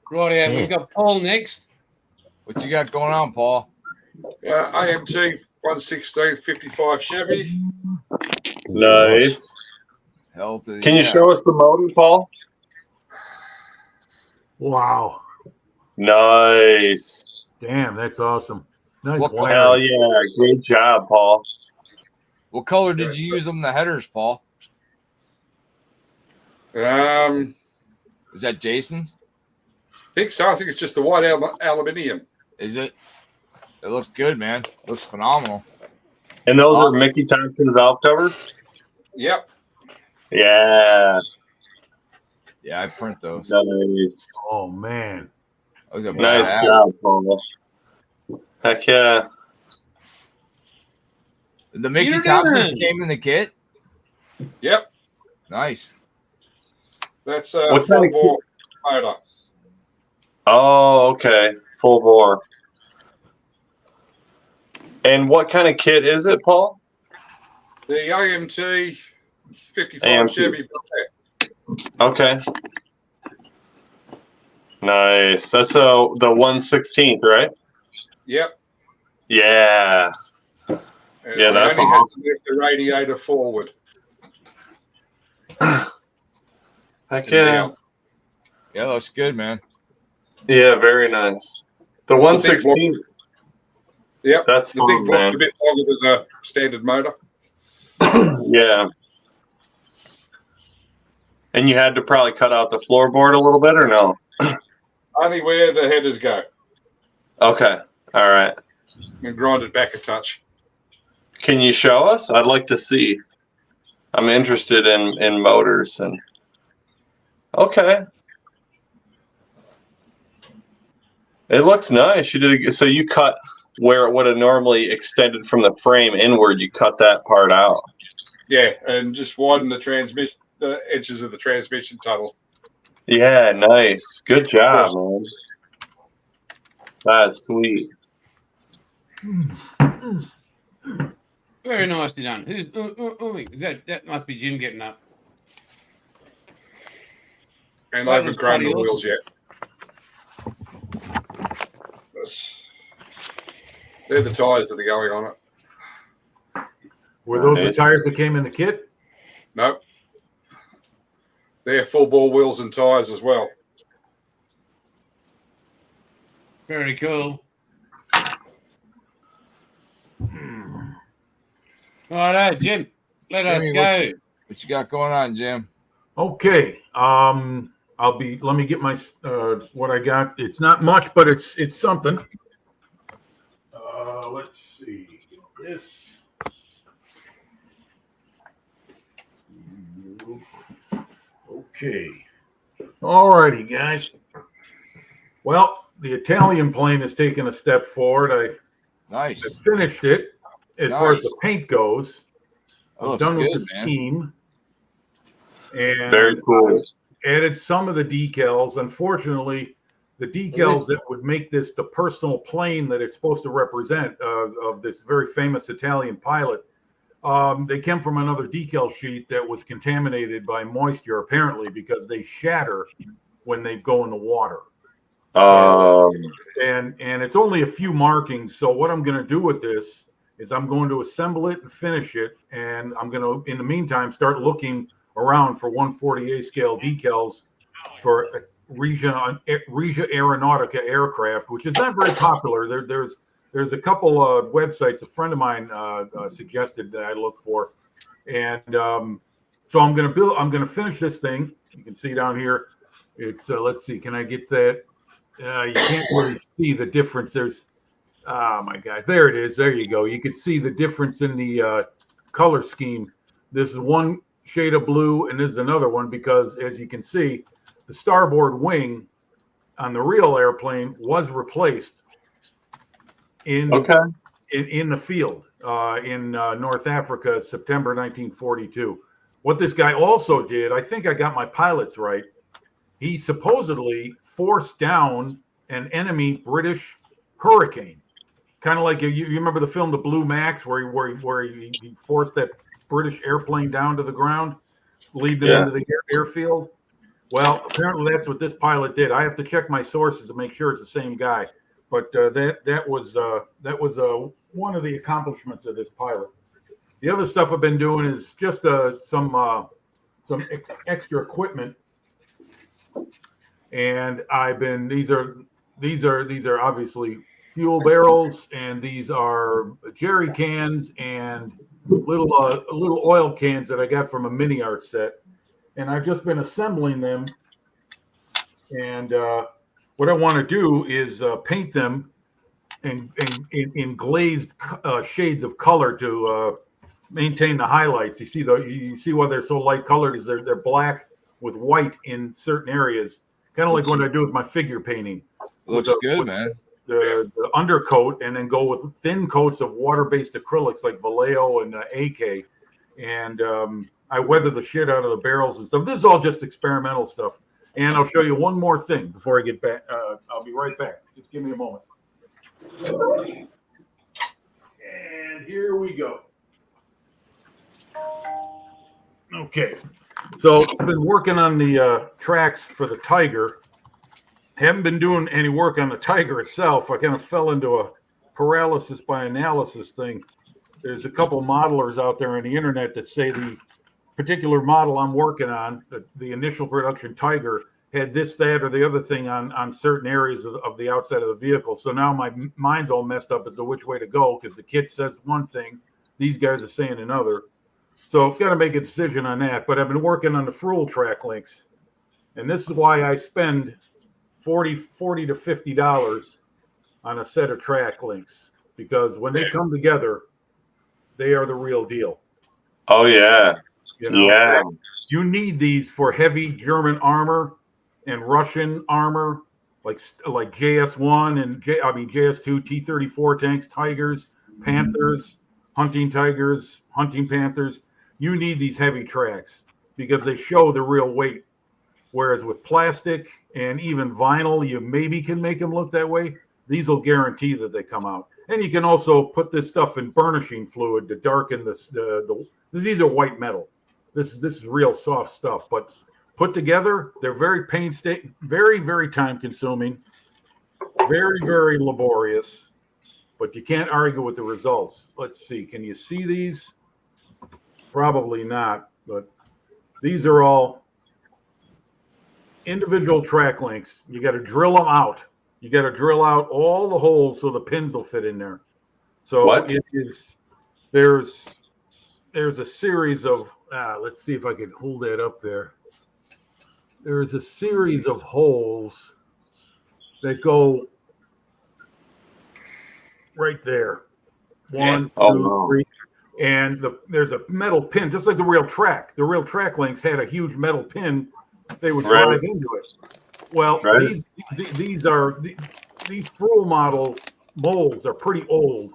[SPEAKER 1] Right, we've got Paul next.
[SPEAKER 9] What you got going on, Paul?
[SPEAKER 5] AMT 116 55 Chevy.
[SPEAKER 3] Nice.
[SPEAKER 9] Healthy.
[SPEAKER 3] Can you show us the motor, Paul?
[SPEAKER 2] Wow.
[SPEAKER 3] Nice.
[SPEAKER 2] Damn, that's awesome. Nice.
[SPEAKER 3] Hell yeah. Great job, Paul.
[SPEAKER 9] What color did you use on the headers, Paul? Is that Jason's?
[SPEAKER 5] I think so. I think it's just the white aluminium.
[SPEAKER 9] Is it? It looks good, man. It looks phenomenal.
[SPEAKER 3] And those are Mickey Thompson valve covers?
[SPEAKER 5] Yep.
[SPEAKER 3] Yeah.
[SPEAKER 9] Yeah, I print those.
[SPEAKER 3] Nice.
[SPEAKER 2] Oh, man.
[SPEAKER 3] Nice job, Paul. Heck yeah.
[SPEAKER 9] The Mickey Thompsons came in the kit?
[SPEAKER 5] Yep.
[SPEAKER 9] Nice.
[SPEAKER 5] That's a full bore motor.
[SPEAKER 3] Oh, okay. Full bore. And what kind of kit is it, Paul?
[SPEAKER 5] The AMT 55
[SPEAKER 3] AMT.
[SPEAKER 5] Chevy.
[SPEAKER 3] Okay. Nice. That's the 1/16th, right?
[SPEAKER 5] Yep.
[SPEAKER 3] Yeah.
[SPEAKER 5] And
[SPEAKER 3] Yeah, that's
[SPEAKER 5] only had
[SPEAKER 3] awesome.
[SPEAKER 5] to lift the radiator forward.
[SPEAKER 3] Heck yeah.
[SPEAKER 9] Yeah, looks good, man.
[SPEAKER 3] Yeah, very nice. The 1/16th.
[SPEAKER 5] Yep.
[SPEAKER 3] That's
[SPEAKER 5] the
[SPEAKER 3] fun,
[SPEAKER 5] big block's
[SPEAKER 3] man.
[SPEAKER 5] a bit longer than the standard motor.
[SPEAKER 3] Yeah. And you had to probably cut out the floorboard a little bit, or no?
[SPEAKER 5] Only where the headers go.
[SPEAKER 3] Okay. All right.
[SPEAKER 5] And grind it back a touch.
[SPEAKER 3] Can you show us? I'd like to see. I'm interested in motors and. Okay. It looks nice. You did so. You cut where it would have normally extended from the frame inward. You cut that part out.
[SPEAKER 5] Yeah, and just widen the transmission, the edges of the transmission tunnel.
[SPEAKER 3] Yeah, nice. Good job, man. That's sweet.
[SPEAKER 1] Very nicely done. Who's that must be Jim getting up.
[SPEAKER 5] And
[SPEAKER 1] That
[SPEAKER 5] I haven't
[SPEAKER 1] was
[SPEAKER 5] grown the
[SPEAKER 1] bloody
[SPEAKER 5] wheels
[SPEAKER 1] awesome.
[SPEAKER 5] yet. They're the tyres that are going on it.
[SPEAKER 2] Were those the tires that came in the kit?
[SPEAKER 5] Nope. They're full bore wheels and tyres as well.
[SPEAKER 1] Very cool. All right, Jim. Let us
[SPEAKER 9] Jimmy,
[SPEAKER 1] go.
[SPEAKER 9] What you got going on, Jim?
[SPEAKER 2] Okay. Let me get my what I got. It's not much, but it's something. Let's see. This Okay. All righty, guys. Well, the Italian plane has taken a step forward. I finished it as far as the paint goes. I'm done with the scheme. And
[SPEAKER 3] very cool.
[SPEAKER 2] Added some of the decals. Unfortunately, the decals that would make this the personal plane that it's supposed to represent of this very famous Italian pilot, they came from another decal sheet that was contaminated by moisture, apparently, because they shatter when they go in the water. And it's only a few markings. So what I'm going to do with this is I'm going to assemble it and finish it. And I'm going to, in the meantime, start looking around for 140A scale decals for Regia Aeronautica aircraft, which is not very popular. There's a couple of websites a friend of mine suggested that I look for, and so I'm going to finish this thing. You can see down here. It's let's see, can I get that? You can't really see the difference. There's oh my God, there it is. There you go. You can see the difference in the color scheme. This is one shade of blue, and this is another one because, as you can see, the starboard wing on the real airplane was replaced in the field in North Africa, September 1942. What this guy also did, I think I got my pilots right. He supposedly forced down an enemy British Hurricane, kind of like you remember the film The Blue Max, where he forced that British airplane down to the ground, lead them into the airfield. Well, apparently that's what this pilot did. I have to check my sources to make sure it's the same guy. But that was one of the accomplishments of this pilot. The other stuff I've been doing is just some extra equipment, and I've been these are obviously fuel barrels, and these are jerry cans and little oil cans that I got from a mini art set, and I've just been assembling them. And what I want to do is paint them in glazed shades of color to maintain the highlights. You see why they're so light colored is they're black with white in certain areas, kind of like what I do with my figure painting.
[SPEAKER 9] Looks good, man.
[SPEAKER 2] The undercoat, and then go with thin coats of water-based acrylics like Vallejo and AK, and I weather the shit out of the barrels and stuff. This is all just experimental stuff. And I'll show you one more thing before I get back. I'll be right back. Just give me a moment. And here we go. Okay. So I've been working on the tracks for the Tiger. Haven't been doing any work on the Tiger itself. I kind of fell into a paralysis by analysis thing. There's a couple modelers out there on the internet that say the particular model I'm working on, the initial production Tiger, had this, that, or the other thing on certain areas of the outside of the vehicle. So now my mind's all messed up as to which way to go, because the kit says one thing, these guys are saying another. So I've got to make a decision on that. But I've been working on the Fruel track links, and this is why I spend $40 to $50 on a set of track links, because when they come together, they are the real deal.
[SPEAKER 3] Oh yeah.
[SPEAKER 2] You need these for heavy German armor and Russian armor, like JS1 and JS2, T-34 tanks, Tigers, Panthers, hunting Tigers, hunting Panthers. You need these heavy tracks because they show the real weight. Whereas with plastic and even vinyl, you maybe can make them look that way. These will guarantee that they come out. And you can also put this stuff in burnishing fluid to darken these are white metal. This is real soft stuff, but put together, they're very painstaking, very, very time consuming, very, very laborious, but you can't argue with the results. Let's see. Can you see these? Probably not, but these are all individual track links. You got to drill them out. You got to drill out all the holes so the pins will fit in there. So it is, there's a series of, let's see if I can hold that up there. There's a series of holes that go right there. One, two, three. and there's a metal pin, just like the real track. The real track links had a huge metal pin. They would drive into it. Well, these Frool model molds are pretty old.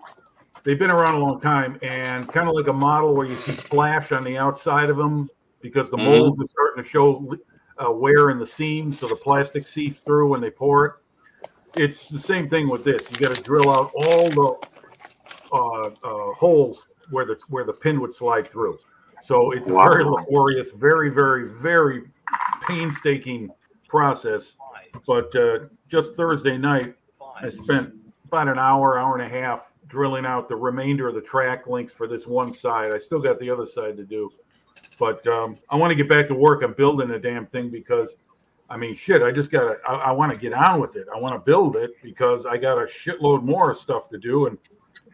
[SPEAKER 2] They've been around a long time, and kind of like a model where you see flash on the outside of them because the molds are starting to show wear in the seams, so the plastic seeps through when they pour it. It's the same thing with this. You got to drill out all the holes where the pin would slide through. So it's a very laborious, very, very, very painstaking process. But just Thursday night, I spent about an hour and a half drilling out the remainder of the track links for this one side. I still got the other side to do. But I want to get back to work on building the damn thing because, I mean, shit, I want to get on with it. I want to build it because I got a shitload more stuff to do. And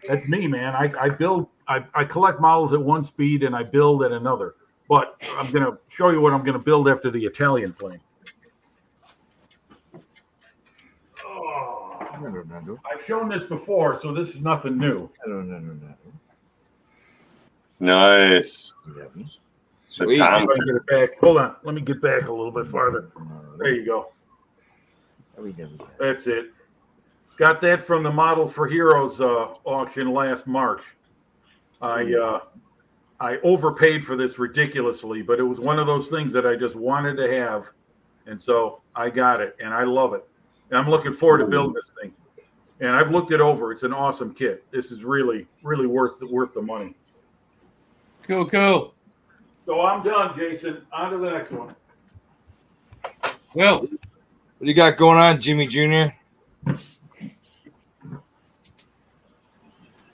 [SPEAKER 2] that's me, man. I collect models at one speed and I build at another. But I'm going to show you what I'm going to build after the Italian plane. I've shown this before, so this is nothing new.
[SPEAKER 3] Nice.
[SPEAKER 2] So easy. Get it back. Hold on. Let me get back a little bit farther. There you go. That's it. Got that from the Models for Heroes auction last March. I overpaid for this ridiculously, but it was one of those things that I just wanted to have, and so I got it, and I love it. And I'm looking forward to building this thing. And I've looked it over. It's an awesome kit. This is really, really worth the money.
[SPEAKER 1] Cool, cool.
[SPEAKER 2] So I'm done, Jason. On to the next one.
[SPEAKER 1] Well,
[SPEAKER 9] what do you got going on, Jimmy Jr.?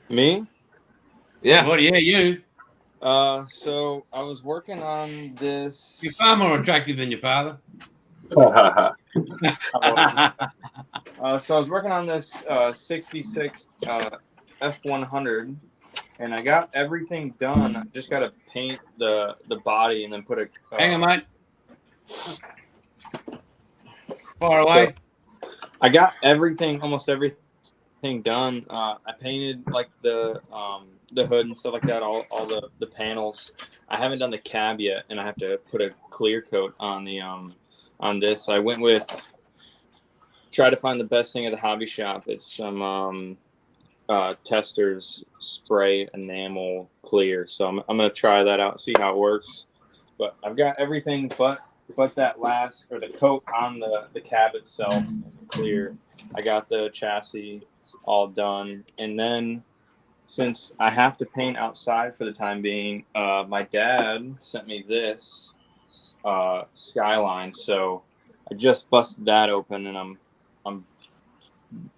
[SPEAKER 9] Me? Yeah.
[SPEAKER 1] What? Yeah, you.
[SPEAKER 6] So I was working on this.
[SPEAKER 1] You're far more attractive than your father.
[SPEAKER 6] So I was working on this 66 F100, and I got everything done. I just got to paint the body and then put a.
[SPEAKER 1] Hang on, mate. Far away.
[SPEAKER 6] So I got almost everything done. I painted like the hood and stuff like that, all the panels. I haven't done the cab yet, and I have to put a clear coat on the on this. I went with try to find the best thing at the hobby shop. It's some Testers spray enamel clear. So I'm gonna try that out, see how it works. But I've got everything but that last, or the coat on the cab itself clear. I got the chassis all done, and then since I have to paint outside for the time being, my dad sent me this Skyline, so I just busted that open, and I'm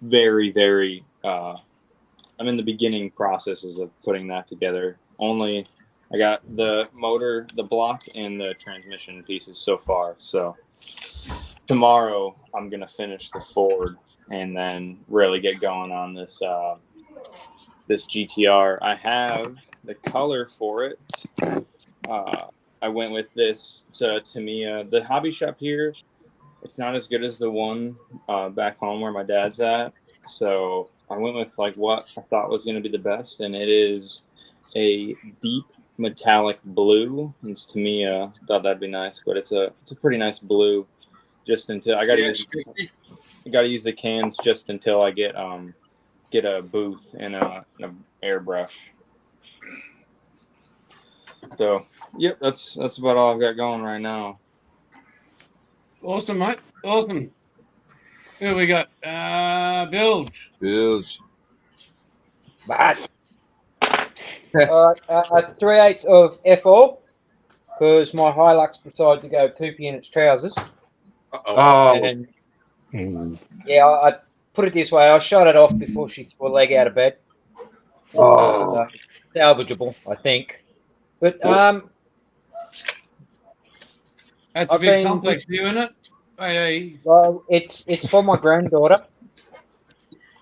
[SPEAKER 6] very, very I'm in the beginning processes of putting that together. Only I got the motor, the block, and the transmission pieces so far. So tomorrow I'm gonna finish the Ford and then really get going on this this GTR. I have the color for it. I went with this Tamiya. The hobby shop here, it's not as good as the one back home where my dad's at. So I went with like what I thought was going to be the best, and it is a deep metallic blue. It's Tamiya. Thought that'd be nice, but it's a pretty nice blue. Just until I got to use the cans just until I get a booth and an airbrush. So, yep, that's about all I've got going right now.
[SPEAKER 1] Awesome, mate. Awesome. Who we got? Bilge.
[SPEAKER 4] But 3/8 of F4 because my Hilux decided to go poopy in its trousers. And yeah, I put it this way: I shot it off before she threw a leg out of bed. So salvageable, I think. But
[SPEAKER 1] that's a bit complex for you, isn't it? Hey.
[SPEAKER 4] Well, it's for my granddaughter.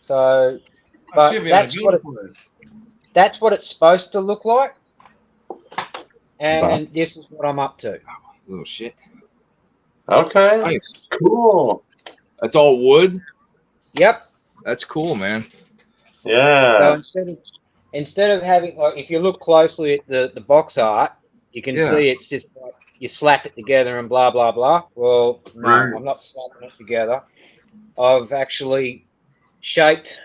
[SPEAKER 4] So, but that's what it's supposed to look like. And this is what I'm up to.
[SPEAKER 9] Little shit.
[SPEAKER 3] Okay.
[SPEAKER 9] Nice.
[SPEAKER 3] Cool.
[SPEAKER 9] That's all wood?
[SPEAKER 4] Yep.
[SPEAKER 9] That's cool, man.
[SPEAKER 3] Yeah.
[SPEAKER 4] So instead of having, like, if you look closely at the box art, you can see it's just like you slap it together and blah blah blah. Well, no,
[SPEAKER 3] Right.
[SPEAKER 4] I'm not slapping it together. I've actually shaped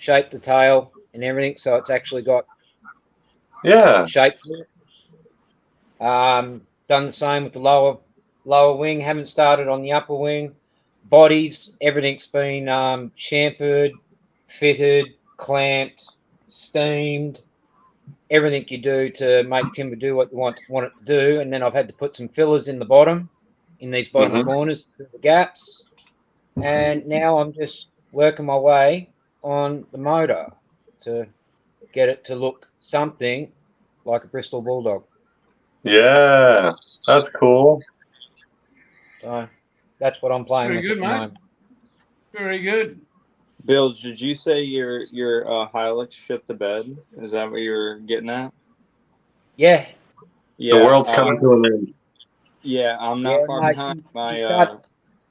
[SPEAKER 4] the tail and everything, so it's actually got shape to it. Done the same with the lower wing. Haven't started on the upper wing. Bodies, everything's been shampooed, fitted, clamped, steamed. Everything you do to make timber do what you want it to do, and then I've had to put some fillers in the bottom, in these bottom corners through the gaps, and now I'm just working my way on the motor to get it to look something like a Bristol Bulldog.
[SPEAKER 3] Yeah, that's cool.
[SPEAKER 4] So that's what I'm playing
[SPEAKER 1] Very
[SPEAKER 4] with
[SPEAKER 1] good,
[SPEAKER 4] at the
[SPEAKER 1] mate.
[SPEAKER 4] moment.
[SPEAKER 1] Very good.
[SPEAKER 6] Bill, did you say your Hilux shit the bed? Is that what you're getting at?
[SPEAKER 4] Yeah.
[SPEAKER 6] Yeah.
[SPEAKER 3] The world's coming to an end.
[SPEAKER 6] Yeah, I'm not far
[SPEAKER 4] mate,
[SPEAKER 6] behind.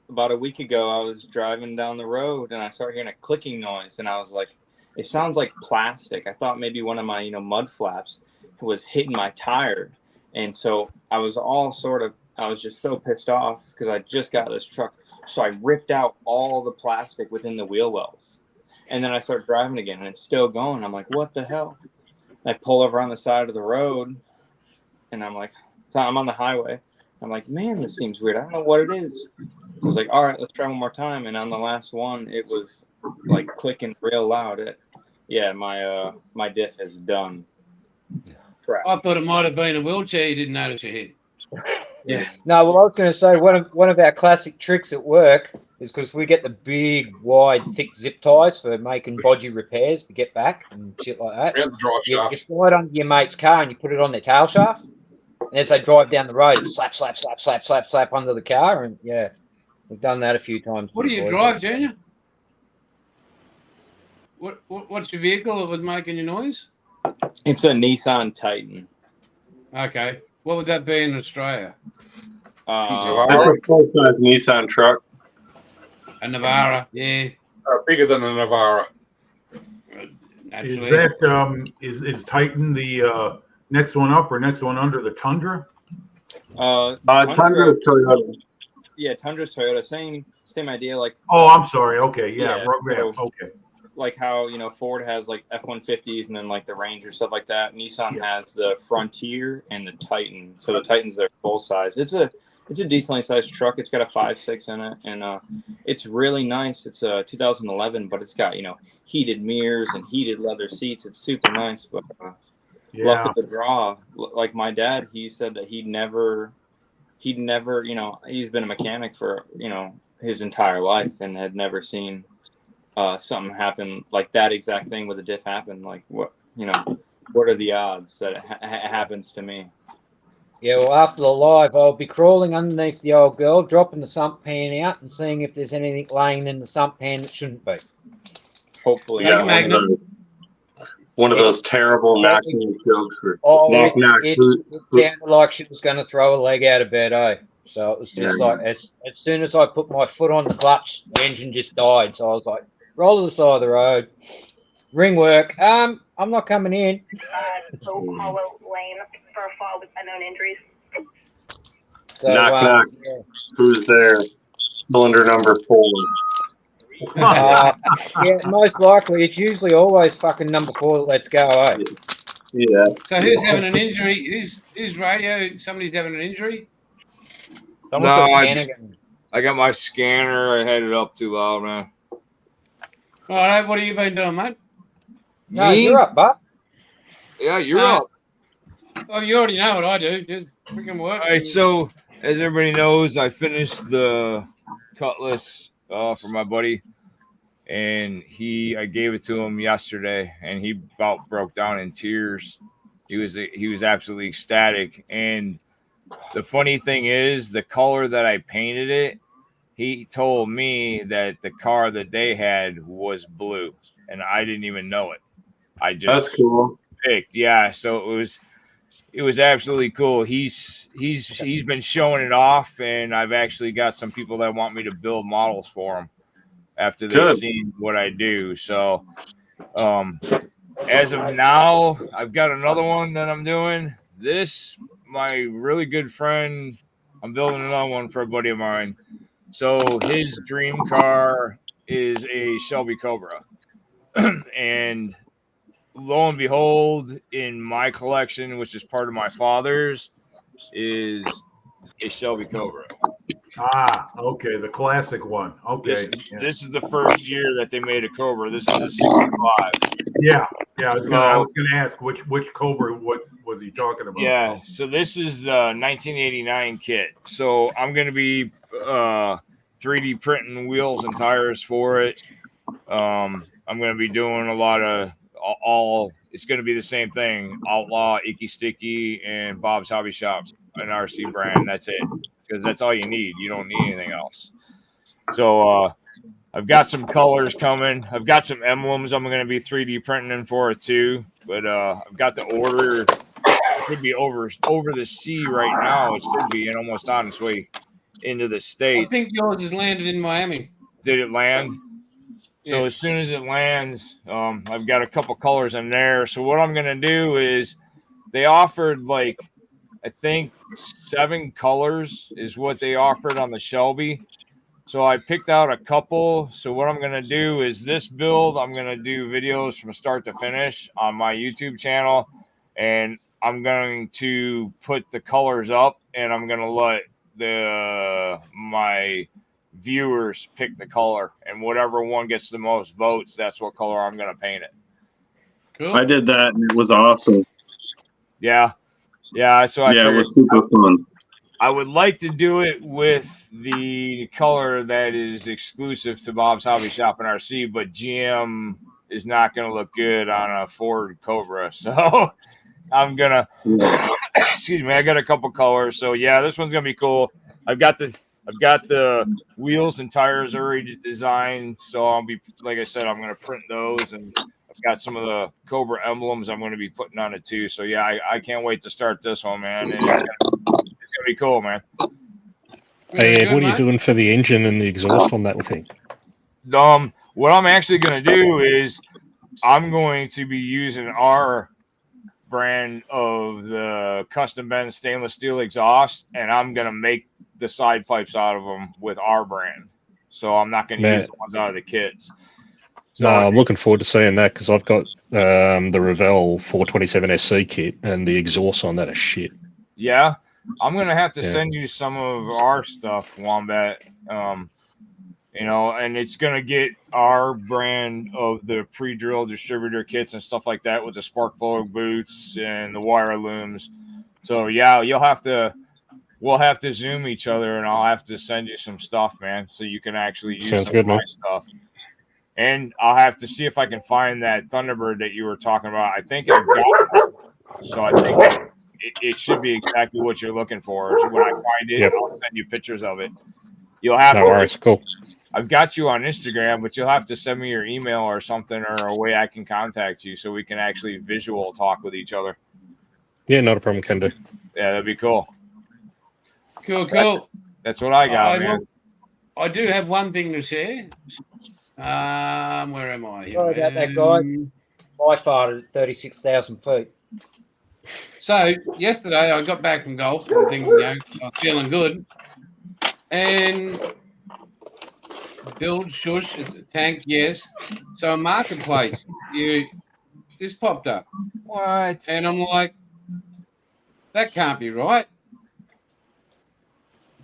[SPEAKER 6] About a week ago, I was driving down the road and I started hearing a clicking noise, and I was like, "It sounds like plastic." I thought maybe one of my mud flaps was hitting my tire, and so I was just so pissed off because I just got this truck. So I ripped out all the plastic within the wheel wells. And then I start driving again, and it's still going. I'm like, what the hell? I pull over on the side of the road, and I'm like, so I'm on the highway. I'm like, man, this seems weird. I don't know what it is. I was like, all right, let's try one more time. And on the last one, it was like clicking real loud. My diff is done. Crap.
[SPEAKER 1] I thought it might have been a wheelchair you didn't notice you hit.
[SPEAKER 6] Yeah.
[SPEAKER 4] No, well, I was going to say one of our classic tricks at work is because we get the big, wide, thick zip ties for making bodgy repairs to get back and shit like that.
[SPEAKER 5] Around the drive shaft.
[SPEAKER 4] You slide under your mate's car and you put it on their tail shaft, and as they drive down the road, slap, slap, slap, slap, slap, slap under the car, and yeah, we've done that a few times.
[SPEAKER 1] What do you drive, Junior? What's your vehicle that was making your noise?
[SPEAKER 6] It's a Nissan Titan.
[SPEAKER 1] Okay. What would that be in Australia?
[SPEAKER 3] It's a full-size Nissan truck.
[SPEAKER 1] A Navara, yeah.
[SPEAKER 5] Bigger than a Navara.
[SPEAKER 2] Is that is Titan the next one up or next one under the Tundra?
[SPEAKER 6] Tundra
[SPEAKER 3] is Toyota.
[SPEAKER 6] Yeah, Tundra's Toyota. Same idea. Like.
[SPEAKER 2] Oh, I'm sorry. Okay, yeah,
[SPEAKER 6] so,
[SPEAKER 2] okay.
[SPEAKER 6] Like how Ford has like F-150s and then like the Ranger, stuff like that. Nissan has the Frontier and the Titan. So the Titan's their full size. It's a decently sized truck. It's got a 5.6 in it, and it's really nice. It's a 2011, but it's got heated mirrors and heated leather seats. It's super nice. But luck of the draw. Like my dad, he said that he'd never he's been a mechanic for his entire life and had never seen something happen like that exact thing with a diff happen. Like what are the odds that it happens to me?
[SPEAKER 4] Yeah, well, after the live, I'll be crawling underneath the old girl, dropping the sump pan out and seeing if there's anything laying in the sump pan that shouldn't be.
[SPEAKER 6] Hopefully.
[SPEAKER 3] Yeah, one of those terrible knocking jokes.
[SPEAKER 4] It sounded like she was going to throw a leg out of bed, eh? So it was just like, as soon as I put my foot on the clutch, the engine just died. So I was like, roll to the side of the road. Ring work. I'm not coming in.
[SPEAKER 11] Hollow Lane for a fall with unknown injuries.
[SPEAKER 3] So, knock. Yeah. Who's there? Cylinder number 4.
[SPEAKER 4] Yeah, most likely. It's usually always fucking number 4 that lets go, eh?
[SPEAKER 3] Yeah.
[SPEAKER 1] So who's having an injury? Who's radio? Somebody's having an injury?
[SPEAKER 9] I got my scanner. I had it up too loud, man.
[SPEAKER 1] All right, what have you been doing, mate?
[SPEAKER 4] No, you're up, bud.
[SPEAKER 9] Yeah, you're up.
[SPEAKER 1] Oh, you already know what I do. Just freaking work.
[SPEAKER 9] All right, so as everybody knows, I finished the Cutlass for my buddy, and I gave it to him yesterday, and he about broke down in tears. He was absolutely ecstatic, and the funny thing is, the color that I painted it, he told me that the car that they had was blue, and I didn't even know it.
[SPEAKER 3] That's cool.
[SPEAKER 9] Picked, yeah. So it was absolutely cool. He's been showing it off, and I've actually got some people that want me to build models for him after they've seen what I do. So as of now, I've got another one that I'm doing. This, my really good friend, I'm building another one for a buddy of mine. So his dream car is a Shelby Cobra. And lo and behold, in my collection, which is part of my father's, is a Shelby Cobra.
[SPEAKER 2] Ah, okay, the classic one. Okay.
[SPEAKER 9] This is the first year that they made a Cobra. This is a 65.
[SPEAKER 2] Yeah. I was gonna ask which Cobra was he talking about?
[SPEAKER 9] Yeah, so this is the 1989 kit. So I'm gonna be 3D printing wheels and tires for it. I'm gonna be doing a lot of all. It's gonna be the same thing: Outlaw, Icky Sticky, and Bob's Hobby Shop, an RC brand. That's it, because that's all you need. You don't need anything else. So I've got some colors coming. I've got some emblems I'm going to be 3D printing for it too. But I've got the order. It could be over the sea right now. It should be almost on its way into the States.
[SPEAKER 1] I think yours has landed in Miami.
[SPEAKER 9] Did it land?
[SPEAKER 1] Yeah.
[SPEAKER 9] So as soon as it lands, I've got a couple colors in there. So what I'm going to do is they offered I think 7 colors is what they offered on the Shelby. So I picked out a couple. So what I'm going to do is this build, I'm going to do videos from start to finish on my YouTube channel. And I'm going to put the colors up, and I'm going to let my viewers pick the color. And whatever one gets the most votes, that's what color I'm going to paint it.
[SPEAKER 1] Cool.
[SPEAKER 3] I did that, and it was awesome.
[SPEAKER 9] Yeah. So I
[SPEAKER 3] it was super fun.
[SPEAKER 9] I would like to do it with the color that is exclusive to Bob's Hobby Shop and RC, but GM is not going to look good on a Ford Cobra. So I'm going to, excuse me, I got a couple colors. So yeah, this one's going to be cool. I've got the wheels and tires already designed. So I'll be, like I said, I'm going to print those, and I've got some of the Cobra emblems I'm going to be putting on it too. So yeah, I can't wait to start this one, man. And it's gonna be cool, man.
[SPEAKER 10] Hey, Ed, what are you doing for the engine and the exhaust on that thing?
[SPEAKER 9] What I'm actually gonna do is I'm going to be using our brand of the custom bend stainless steel exhaust, and I'm gonna make the side pipes out of them with our brand. So I'm not gonna use the ones out of the kits. So
[SPEAKER 10] no, I'm looking forward to seeing that, because I've got the Revell 427 SC kit, and the exhaust on that is shit.
[SPEAKER 9] Yeah. I'm gonna have to send you some of our stuff, Wombat. And it's gonna get our brand of the pre-drill distributor kits and stuff like that with the spark plug boots and the wire looms. So yeah, we'll have to Zoom each other, and I'll have to send you some stuff, man, so you can actually use some of my stuff. And I'll have to see if I can find that Thunderbird that you were talking about. I think I've got it. So I think it should be exactly what you're looking for. So when I find it, I'll send you pictures of it. You'll have to.
[SPEAKER 10] Worries. Cool.
[SPEAKER 9] I've got you on Instagram, but you'll have to send me your email or something, or a way I can contact you so we can actually visual talk with each other.
[SPEAKER 10] Yeah, not a problem. Can do.
[SPEAKER 9] Yeah, that'd be cool.
[SPEAKER 1] Cool.
[SPEAKER 9] That's what I got, man.
[SPEAKER 1] I do have one thing to share. Where am I?
[SPEAKER 4] Sorry about that, guys. I farted at 36,000 feet.
[SPEAKER 1] So yesterday I got back from golf and thinking, I was feeling good. And build shush, it's a tank, yes. So a marketplace, you just popped up.
[SPEAKER 9] What?
[SPEAKER 1] And I'm like, that can't be right.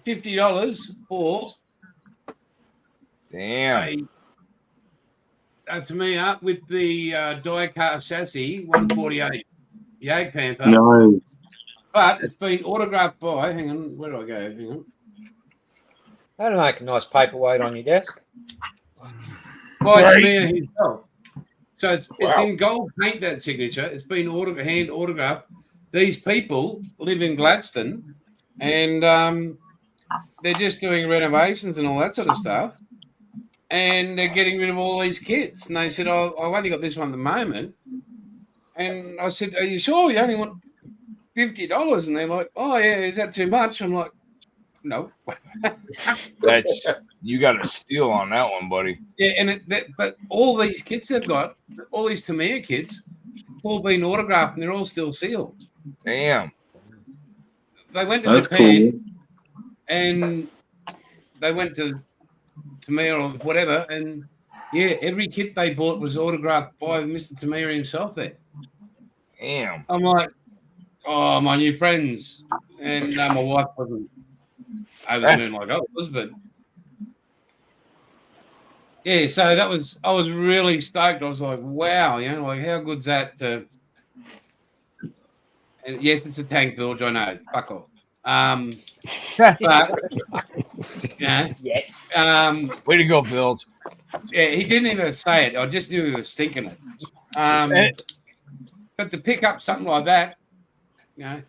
[SPEAKER 1] $50 for
[SPEAKER 9] damn.
[SPEAKER 1] To me up with the die-cast chassis, 148. Yay, Panther.
[SPEAKER 3] Nice.
[SPEAKER 1] But it's been autographed by, hang on, where do I go? Hang on.
[SPEAKER 4] That'll make a nice paperweight on your desk.
[SPEAKER 1] By Tamir himself. So it's in gold paint, that signature. It's been hand autographed. These people live in Gladstone, and they're just doing renovations and all that sort of stuff. And they're getting rid of all these kits. And they said, I've only got this one at the moment. And I said, are you sure you only want $50? And they're like, oh, yeah, is that too much? I'm like, no.
[SPEAKER 9] That's you got a steal on that one, buddy.
[SPEAKER 1] Yeah, but all these kits they've got, all these Tamiya kits, all been autographed and they're all still sealed.
[SPEAKER 9] Damn.
[SPEAKER 1] They went to
[SPEAKER 3] That's
[SPEAKER 1] Japan
[SPEAKER 3] cool.
[SPEAKER 1] and they went to Tamir or whatever, and yeah, every kit they bought was autographed by Mr. Tamir himself there.
[SPEAKER 9] Damn.
[SPEAKER 1] I'm like, oh, my new friends. And my wife wasn't over the moon like I was, but yeah, so I was really stoked. I was like, wow, you know, like how good's that? And yes, it's a tank, Bilge, I know. Fuck off. But yeah,
[SPEAKER 9] way to go, Bilge.
[SPEAKER 1] Yeah, he didn't even say it. I just knew he was thinking it. But to pick up something like that, you know,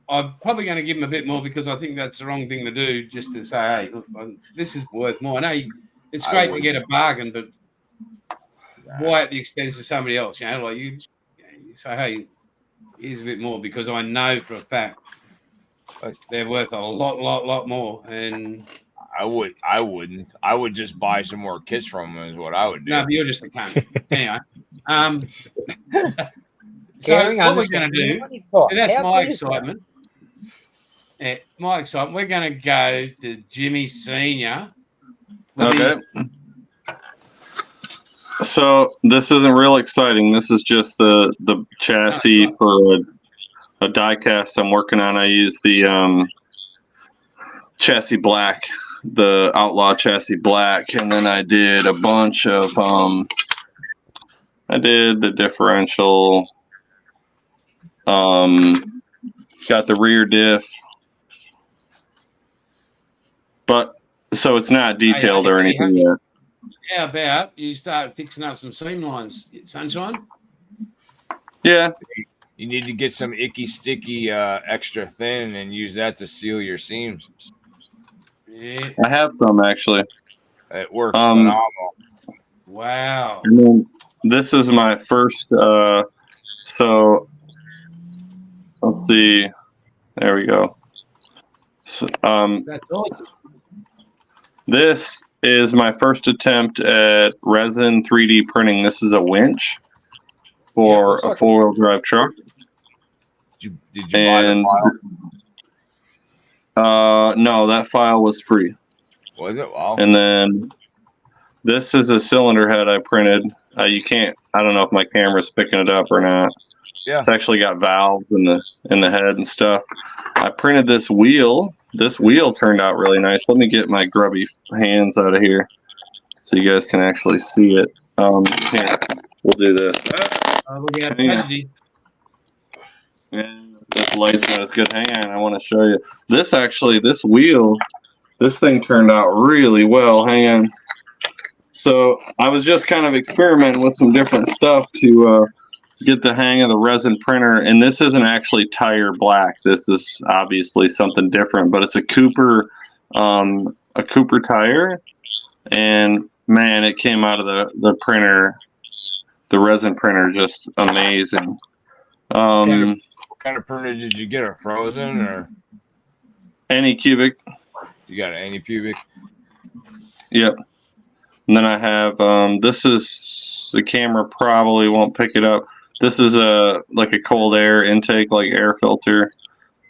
[SPEAKER 1] I'm probably going to give him a bit more because I think that's the wrong thing to do. Just to say, hey, look, this is worth more. I know it's great to get a bargain, but why at the expense of somebody else? You know, like you say, hey, here's a bit more because I know for a fact they're worth a lot more. And
[SPEAKER 9] I wouldn't. I would just buy some more kits from them is what I would do.
[SPEAKER 1] No, but you're just a cunt. Anyway. So what we're going to do, that's my excitement. Yeah, my excitement. We're going to go to Jimmy Senior.
[SPEAKER 3] Okay. So this isn't real exciting. This is just the chassis for a die cast I'm working on. I use the chassis black, the Outlaw chassis black, and then I did a bunch of I did the differential, got the rear diff, but so it's not detailed or anything yet.
[SPEAKER 1] How about you start fixing up some seam lines, Sunshine?
[SPEAKER 3] Yeah.
[SPEAKER 9] You need to get some icky sticky extra thin and use that to seal your seams.
[SPEAKER 1] Yeah.
[SPEAKER 3] I have some actually.
[SPEAKER 9] It works phenomenal.
[SPEAKER 1] Wow.
[SPEAKER 3] And then this is my first. So let's see. There we go. So,
[SPEAKER 1] that's awesome.
[SPEAKER 3] This is my first attempt at resin 3D printing. This is a winch for a 4-wheel drive truck.
[SPEAKER 9] Did you buy the file?
[SPEAKER 3] No, that file was free.
[SPEAKER 9] Was it? Wow.
[SPEAKER 3] And then this is a cylinder head I printed. You can't. I don't know if my camera's picking it up or not.
[SPEAKER 9] Yeah.
[SPEAKER 3] It's actually got valves in the head and stuff. I printed this wheel. This wheel turned out really nice. Let me get my grubby hands out of here so you guys can actually see it. Here, we'll do this.
[SPEAKER 1] We got tragedy.
[SPEAKER 3] And this light's not as good. Hang on, I want to show you. This wheel, this thing turned out really well. Hang on. So I was just kind of experimenting with some different stuff to get the hang of the resin printer, and this isn't actually tire black. This is obviously something different, but it's a Cooper tire, and man, it came out of the printer, the resin printer, just amazing.
[SPEAKER 9] What kind of printer did you get? A frozen or
[SPEAKER 3] any cubic?
[SPEAKER 9] You got an Anycubic?
[SPEAKER 3] Yep. And then I have this is the camera probably won't pick it up. This is like a cold air intake, like air filter.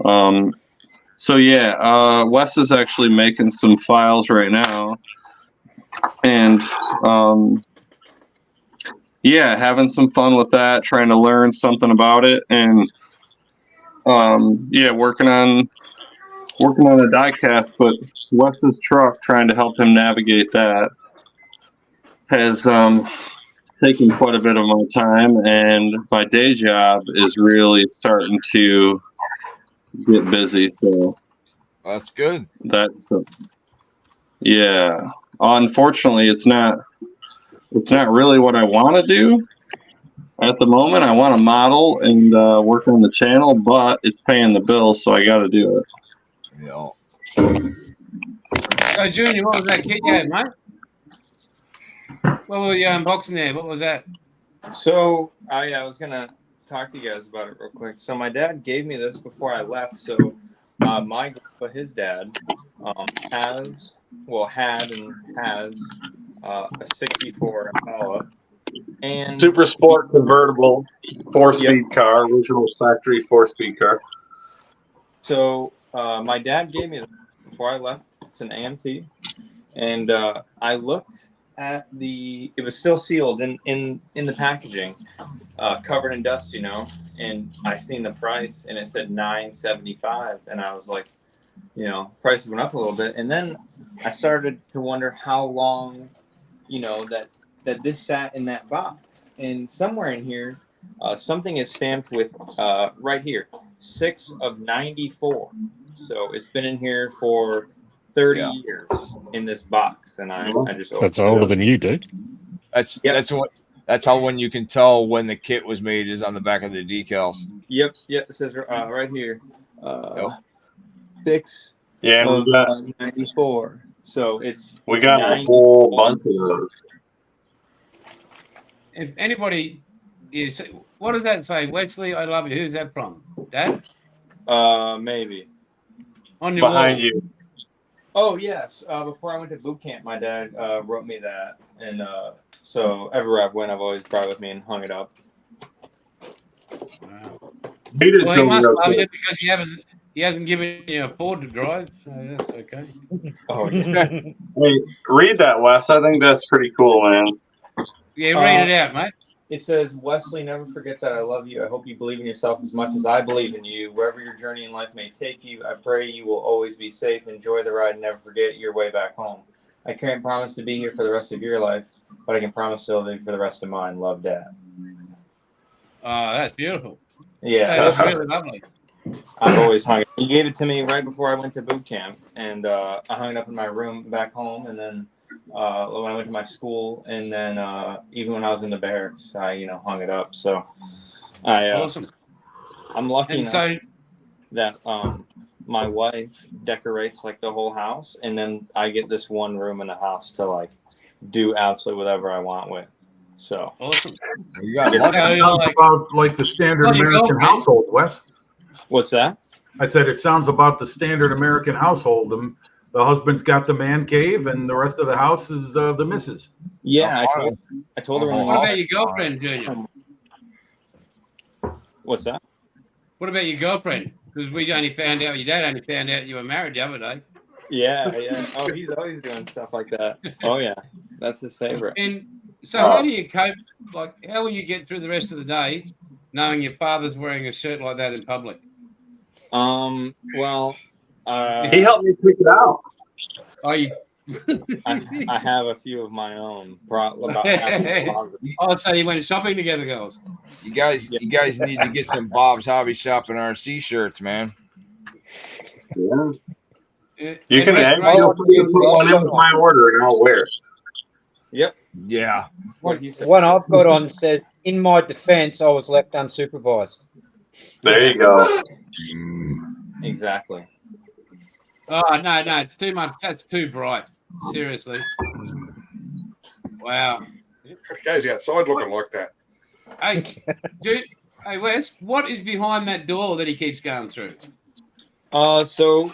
[SPEAKER 3] So yeah, Wes is actually making some files right now, and yeah, having some fun with that, trying to learn something about it, and yeah, working on a die cast. But Wes's truck, trying to help him navigate that, has taken quite a bit of my time, and my day job is really starting to get busy. So
[SPEAKER 9] that's good.
[SPEAKER 3] That's yeah. Unfortunately, it's not really what I want to do at the moment. I want to model and work on the channel, but it's paying the bills, so I got to do it.
[SPEAKER 9] Yeah.
[SPEAKER 1] So, Junior, what was that kit you had, mate? What were you unboxing there? What was that?
[SPEAKER 6] So I was gonna talk to you guys about it real quick. So my dad gave me this before I left. So my grandpa, his dad, had and has a '64 Impala and
[SPEAKER 3] Super Sport convertible. 4-speed car, original factory 4-speed car.
[SPEAKER 6] So my dad gave me before I left. It's an AMT, and I looked at it was still sealed in the packaging, covered in dust, you know. And I seen the price, and it said $975, and I was like, you know, prices went up a little bit, and then I started to wonder how long, you know, that this sat in that box, and somewhere in here, something is stamped with right here, 6 of 94. So it's been in here for 30 years in this box, and I just
[SPEAKER 10] that's older than you, dude.
[SPEAKER 9] That's how when you can tell when the kit was made is on the back of the decals.
[SPEAKER 6] Yep. It says right here, 6
[SPEAKER 3] of
[SPEAKER 6] 94. So
[SPEAKER 3] we got a whole bunch of those.
[SPEAKER 1] If anybody is, what does that say? Wesley, I love you. Who's that from? Dad?
[SPEAKER 6] Maybe.
[SPEAKER 1] On your
[SPEAKER 3] Behind
[SPEAKER 1] wall.
[SPEAKER 3] you.
[SPEAKER 6] Oh yes. Before I went to boot camp, my dad wrote me that, and so everywhere I've went, I've always brought it with me and hung it up.
[SPEAKER 1] Wow.
[SPEAKER 3] Well,
[SPEAKER 1] he must love you because he hasn't given you a Ford to drive, so that's okay.
[SPEAKER 6] Oh yeah.
[SPEAKER 3] Hey, read that, Wes. I think that's pretty cool, man.
[SPEAKER 1] Yeah, read it out, mate.
[SPEAKER 6] It says, Wesley, never forget that I love you. I hope you believe in yourself as much as I believe in you. Wherever your journey in life may take you, I pray you will always be safe. Enjoy the ride and never forget your way back home. I can't promise to be here for the rest of your life, but I can promise to live for the rest of mine. Love, Dad.
[SPEAKER 1] Oh, that's beautiful.
[SPEAKER 6] Yeah.
[SPEAKER 1] That's really lovely.
[SPEAKER 6] I've always hung it. He gave it to me right before I went to boot camp, and I hung it up in my room back home, and then when I went to my school, and then even when I was in the barracks, I hung it up. So
[SPEAKER 1] Awesome.
[SPEAKER 6] I'm lucky
[SPEAKER 1] And
[SPEAKER 6] enough that my wife decorates like the whole house, and then I get this one room in the house to like do absolutely whatever I want with. So
[SPEAKER 1] awesome.
[SPEAKER 2] You got about like the standard American household, Wes.
[SPEAKER 6] What's that?
[SPEAKER 2] I said it sounds about the standard American household. The husband's got the man cave, and the rest of the house is the missus.
[SPEAKER 6] Yeah, I told her.
[SPEAKER 1] What about your girlfriend, Junior?
[SPEAKER 6] What's that?
[SPEAKER 1] What about your girlfriend? Because your dad only found out you were married the other day.
[SPEAKER 6] Yeah. Oh, he's always doing stuff like that. Oh yeah, that's his favorite.
[SPEAKER 1] And so, how do you cope? Like, how will you get through the rest of the day, knowing your father's wearing a shirt like that in public?
[SPEAKER 6] Well,
[SPEAKER 3] he helped me pick it out.
[SPEAKER 1] Oh,
[SPEAKER 6] I have a few of my own.
[SPEAKER 1] Oh, so you went shopping together, girls.
[SPEAKER 9] You guys need to get some Bob's Hobby Shop and RC shirts, man.
[SPEAKER 3] Yeah. You can put one in with my order, and I'll wear it.
[SPEAKER 6] Yep.
[SPEAKER 9] Yeah.
[SPEAKER 6] What he said.
[SPEAKER 4] One I've got on says, "In my defense, I was left unsupervised."
[SPEAKER 3] There you go.
[SPEAKER 6] Exactly.
[SPEAKER 1] Oh no, it's too much. That's too bright. Seriously. Wow.
[SPEAKER 5] Guys outside looking like that.
[SPEAKER 1] Hey, hey, Wes, what is behind that door that he keeps going through?
[SPEAKER 6] So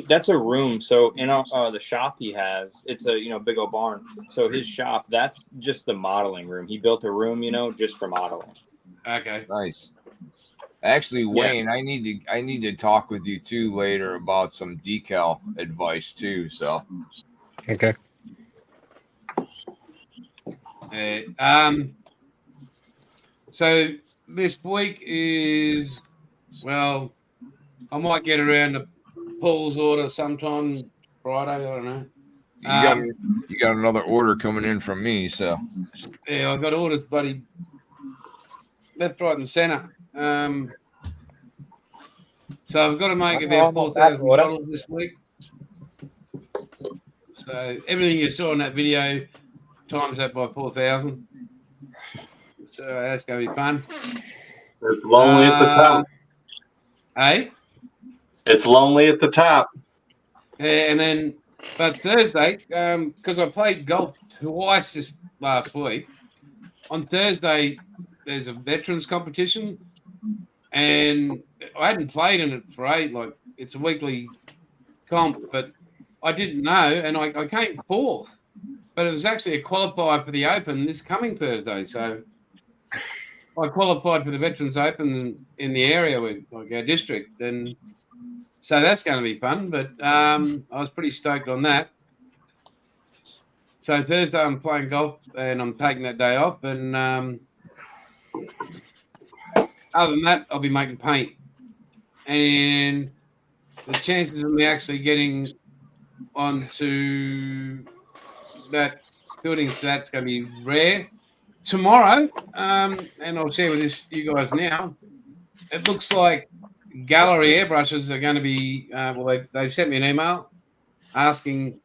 [SPEAKER 6] that's a room. So in the shop he has, it's a big old barn. So his shop, that's just the modeling room. He built a room, just for modeling.
[SPEAKER 1] Okay.
[SPEAKER 9] Nice. Actually, Wayne, I need to talk with you too later about some decal advice too. So.
[SPEAKER 10] Okay.
[SPEAKER 1] So this week is, well, I might get around to Paul's order sometime Friday. I don't know.
[SPEAKER 9] You got another order coming in from me, so.
[SPEAKER 1] Yeah, I got orders, buddy. Left, right, and centre. So I've got to make about 4,000 models this week. So everything you saw in that video, times that by 4,000. So that's going to be fun.
[SPEAKER 3] It's lonely at the top.
[SPEAKER 1] Hey?
[SPEAKER 3] It's lonely at the top.
[SPEAKER 1] And then, but Thursday, because I played golf twice this last week, on Thursday, there's a veterans competition, and I hadn't played in it for it's a weekly comp, but I didn't know, and I came fourth, but it was actually a qualifier for the Open this coming Thursday, so I qualified for the Veterans Open in the area with like our district, and so that's going to be fun. But I was pretty stoked on that. So Thursday I'm playing golf, and I'm taking that day off. And other than that, I'll be making paint. And the chances of me actually getting onto that building stats going to be rare. Tomorrow, and I'll share with this you guys now, it looks like gallery airbrushes are going to be, they've sent me an email asking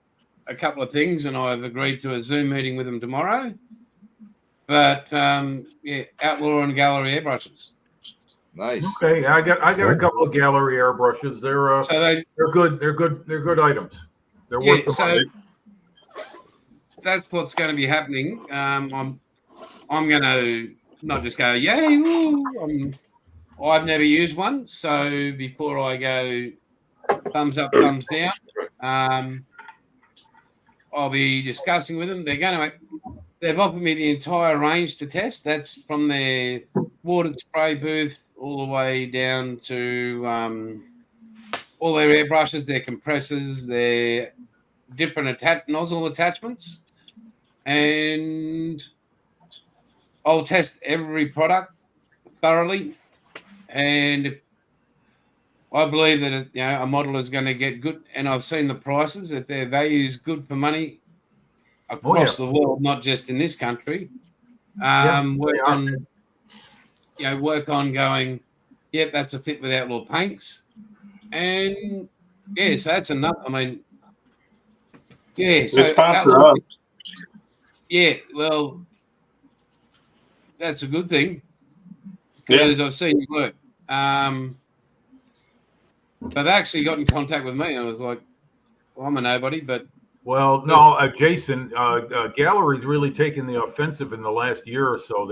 [SPEAKER 1] a couple of things, and I've agreed to a Zoom meeting with them tomorrow. But, yeah, outlaw on gallery airbrushes.
[SPEAKER 5] Nice.
[SPEAKER 2] Okay, I got a couple of gallery airbrushes. They're good. They're good items. They're worth the money.
[SPEAKER 1] That's what's going to be happening. I'm going to not just go, yay, woo. I've never used one, so before I go thumbs up, thumbs down, I'll be discussing with them. They've offered me the entire range to test. That's from their watered spray booth all the way down to all their airbrushes, their compressors, their different nozzle attachments, and I'll test every product thoroughly, and I believe that a model is going to get good. And I've seen the prices; that their value is good for money across the world, not just in this country. Work on going. Yep, that's a fit with outlaw paints, and so that's enough. I mean, so outlaw, well. That's a good thing because I've seen you work. They've actually got in contact with me. I was like, well, I'm a nobody, but
[SPEAKER 2] Jason, Gallery's really taken the offensive in the last year or so.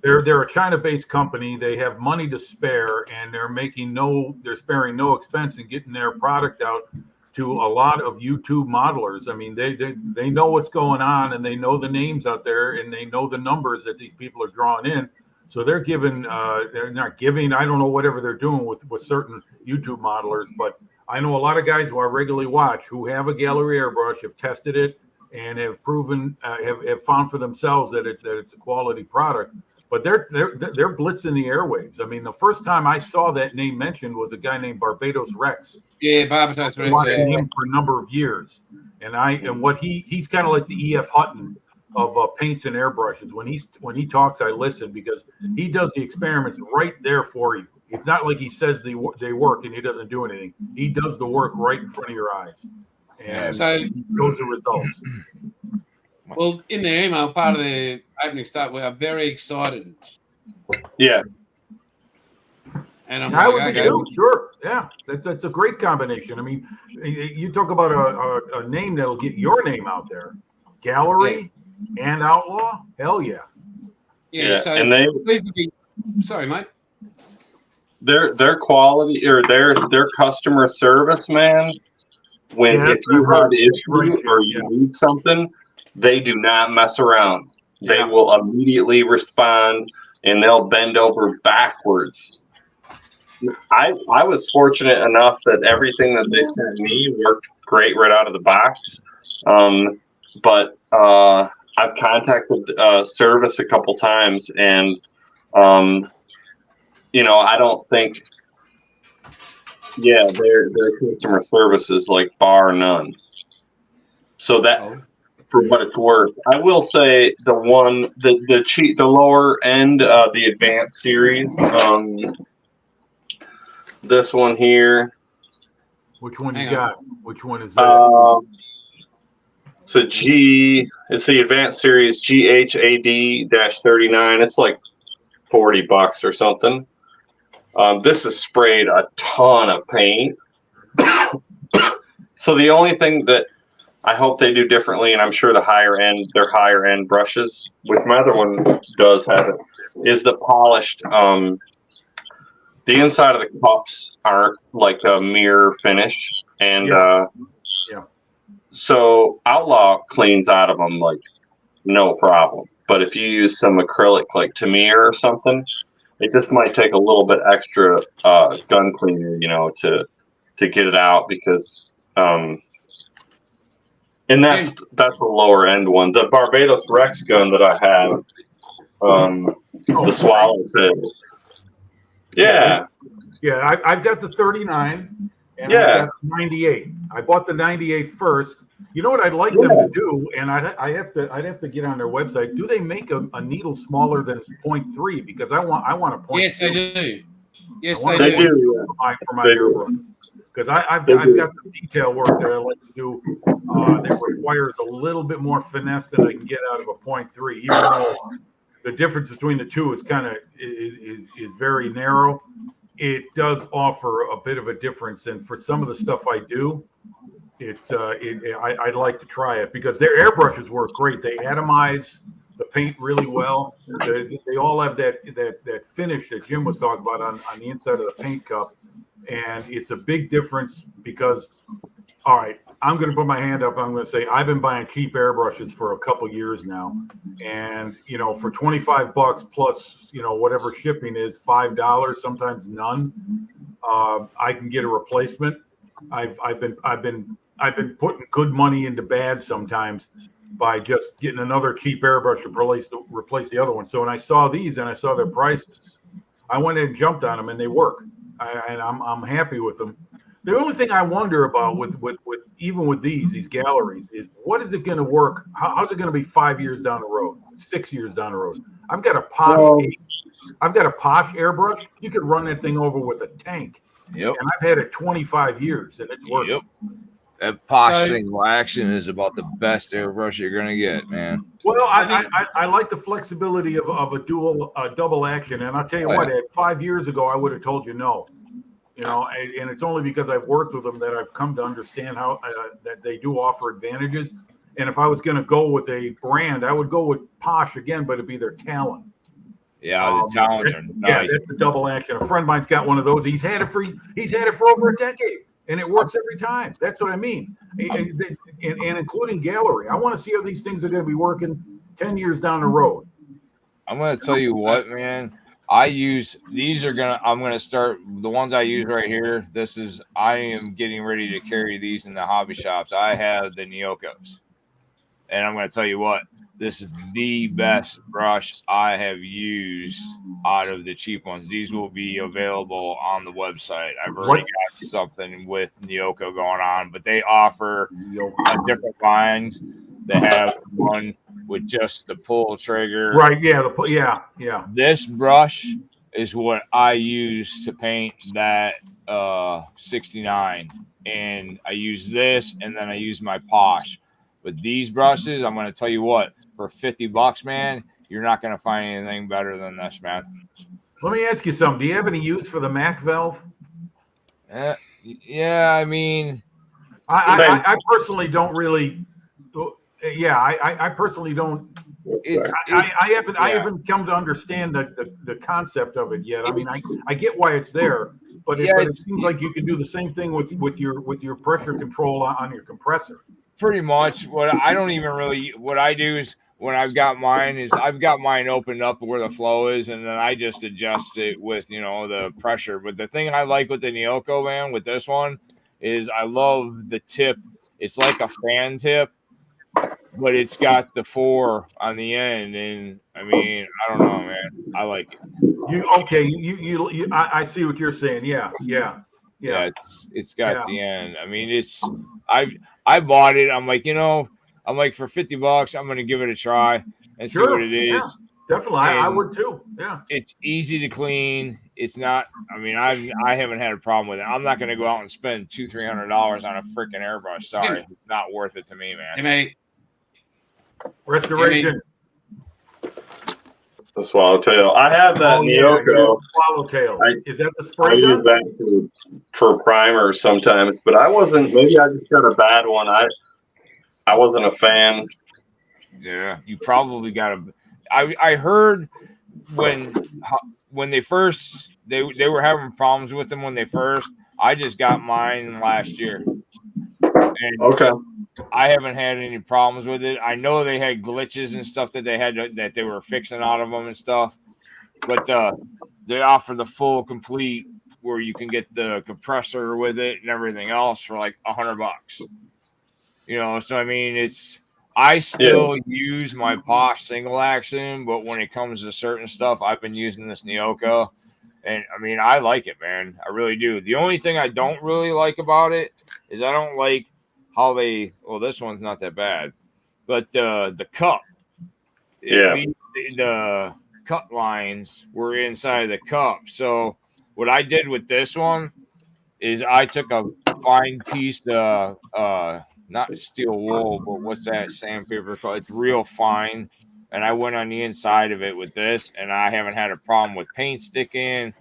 [SPEAKER 2] They're a China-based company. They have money to spare, and they're sparing no expense in getting their product out to a lot of YouTube modelers. I mean, they know what's going on, and they know the names out there, and they know the numbers that these people are drawing in. So they're not giving, I don't know, whatever they're doing with certain YouTube modelers, but I know a lot of guys who I regularly watch who have a gallery airbrush, have tested it, and have proven, have found for themselves that it's a quality product. But they're blitzing the airwaves. I mean, the first time I saw that name mentioned was a guy named Barbados Rex.
[SPEAKER 1] Yeah, Barbados Rex.
[SPEAKER 2] I've watched him for a number of years, and what he's kind of like the E.F. Hutton of paints and airbrushes. When he talks, I listen because he does the experiments right there for you. It's not like he says they work and he doesn't do anything. He does the work right in front of your eyes, and he shows the results.
[SPEAKER 1] Well, in their email, part of their opening statement, we are very excited.
[SPEAKER 3] Yeah.
[SPEAKER 1] And I'm
[SPEAKER 2] I
[SPEAKER 1] like,
[SPEAKER 2] would be too, sure. Yeah, that's a great combination. I mean, you talk about a name that'll get your name out there. Gallery and Outlaw? Hell yeah.
[SPEAKER 1] Yeah, so
[SPEAKER 3] and
[SPEAKER 1] sorry, mate.
[SPEAKER 3] Their quality or their customer service, man, if you have issues or you need something, they do not mess around. They will immediately respond, and they'll bend over backwards. I was fortunate enough that everything that they sent me worked great right out of the box. But I've contacted service a couple times, and I don't think, their customer service is like bar none. So that. For what it's worth, I will say the lower end, the advanced series. This one here.
[SPEAKER 2] Which one you got? Which one is that?
[SPEAKER 3] It's the advanced series GHAD-39. It's like $40 or something. This is sprayed a ton of paint. So the only thing that I hope they do differently, and I'm sure their higher end brushes, which my other one does have it, is the polished. The inside of the cups aren't like a mirror finish, and so Outlaw cleans out of them like no problem. But if you use some acrylic like Tamiya or something, it just might take a little bit extra gun cleaner, you know, to get it out because and that's a lower end one. The Barbados Rex gun that I have, the Swallowtail. Yeah.
[SPEAKER 2] Yeah, I've got the 39 and
[SPEAKER 3] Yeah.
[SPEAKER 2] I've got the 98. I bought the 98 first. You know what I'd like them to do, and I'd have to get on their website. Do they make a needle smaller than 0.3? Because I want a 0.2.
[SPEAKER 1] Yes, they do. Yes,
[SPEAKER 2] I
[SPEAKER 1] they
[SPEAKER 2] want a
[SPEAKER 1] do.
[SPEAKER 2] 0.2 for my airbrush. Because I've got some detail work that I like to do that requires a little bit more finesse than I can get out of a 0.3, even though the difference between the two is kind of is very narrow. It does offer a bit of a difference, and for some of the stuff I do, I'd like to try it because their airbrushes work great. They atomize the paint really well. They all have that finish that Jim was talking about on the inside of the paint cup, and it's a big difference because, all right, I'm going to put my hand up. I'm going to say I've been buying cheap airbrushes for a couple years now, and you know, for $25 plus, you know, whatever shipping is, $5, sometimes none, I can get a replacement. I've been putting good money into bad sometimes by just getting another cheap airbrush to replace the other one. So when I saw these and I saw their prices, I went in and jumped on them, and they work, and I'm happy with them. The only thing I wonder about with even with these galleries is what is it going to work? How's it going to be 5 years down the road, 6 years down the road? I've got a Posh airbrush. You could run that thing over with a tank.
[SPEAKER 9] Yep.
[SPEAKER 2] And I've had it 25 years, and it's working.
[SPEAKER 9] Yep. That Posh single action is about the best airbrush you're gonna get, man.
[SPEAKER 2] Well, I like the flexibility of a double action, and I'll tell you what, 5 years ago I would have told you no. You know, and it's only because I've worked with them that I've come to understand how that they do offer advantages. And if I was going to go with a brand, I would go with Posh again, but it'd be their Talon.
[SPEAKER 9] Yeah, the Talons are nice.
[SPEAKER 2] Yeah, that's the double action. A friend of mine's got one of those. He's had it for over a decade, and it works every time. That's what I mean. And including gallery. I want to see how these things are going to be working 10 years down the road.
[SPEAKER 9] I'm going to tell you what, man. I'm going to start the ones I use right here. I am getting ready to carry these in the hobby shops. I have the Nyokos. And I'm going to tell you what, this is the best brush I have used out of the cheap ones. These will be available on the website. I've already got something with Nyoko going on, but they offer different lines. They have one with just the pull trigger.
[SPEAKER 2] Right, yeah.
[SPEAKER 9] This brush is what I use to paint that 69. And I use this, and then I use my Posh. But these brushes, I'm going to tell you what, for $50, man, you're not going to find anything better than this, man.
[SPEAKER 2] Let me ask you something. Do you have any use for the Mac valve?
[SPEAKER 9] Yeah, I mean,
[SPEAKER 2] I personally don't really. Yeah, I personally don't. I haven't come to understand the concept of it yet. I mean, I get why it's there, but it seems like you can do the same thing with your pressure control on your compressor.
[SPEAKER 9] Pretty much. What I do is when I've got mine opened up where the flow is, and then I just adjust it with the pressure. But the thing I like with the Nyoko, man, with this one is I love the tip. It's like a fan tip, but it's got the 4 on the end, and I mean, I don't know, man. I like it.
[SPEAKER 2] I see what you're saying. Yeah.
[SPEAKER 9] It's got the end. I mean, I bought it. I'm like, for $50, I'm gonna give it a try and see what it is.
[SPEAKER 2] Yeah, definitely, I would too. Yeah,
[SPEAKER 9] it's easy to clean. It's not. I mean, I haven't had a problem with it. I'm not gonna go out and spend $200-300 on a freaking airbrush. Sorry, it's not worth it to me, man.
[SPEAKER 1] Hey, mate.
[SPEAKER 2] Restoration.
[SPEAKER 3] The Swallowtail. I have that Nyoko.
[SPEAKER 2] Swallowtail. Is that the spray?
[SPEAKER 3] I use that for primer sometimes, but maybe I just got a bad one. I wasn't a fan.
[SPEAKER 9] Yeah, you probably got I heard when they first they were having problems with them when they first. I just got mine last year. And
[SPEAKER 3] okay.
[SPEAKER 9] I haven't had any problems with it. I know they had glitches and stuff that they were fixing out of them and stuff, but they offer the full complete where you can get the compressor with it and everything else for like $100. You know, so I mean, I still use my Bosch single action, but when it comes to certain stuff, I've been using this Neoka, and I mean, I like it, man. I really do. The only thing I don't really like about it is I don't like how this one's not that bad, but the cup, the cut lines were inside the cup. So what I did with this one is I took a fine piece of not steel wool, but what's that sandpaper called? It's real fine. And I went on the inside of it with this, and I haven't had a problem with paint sticking.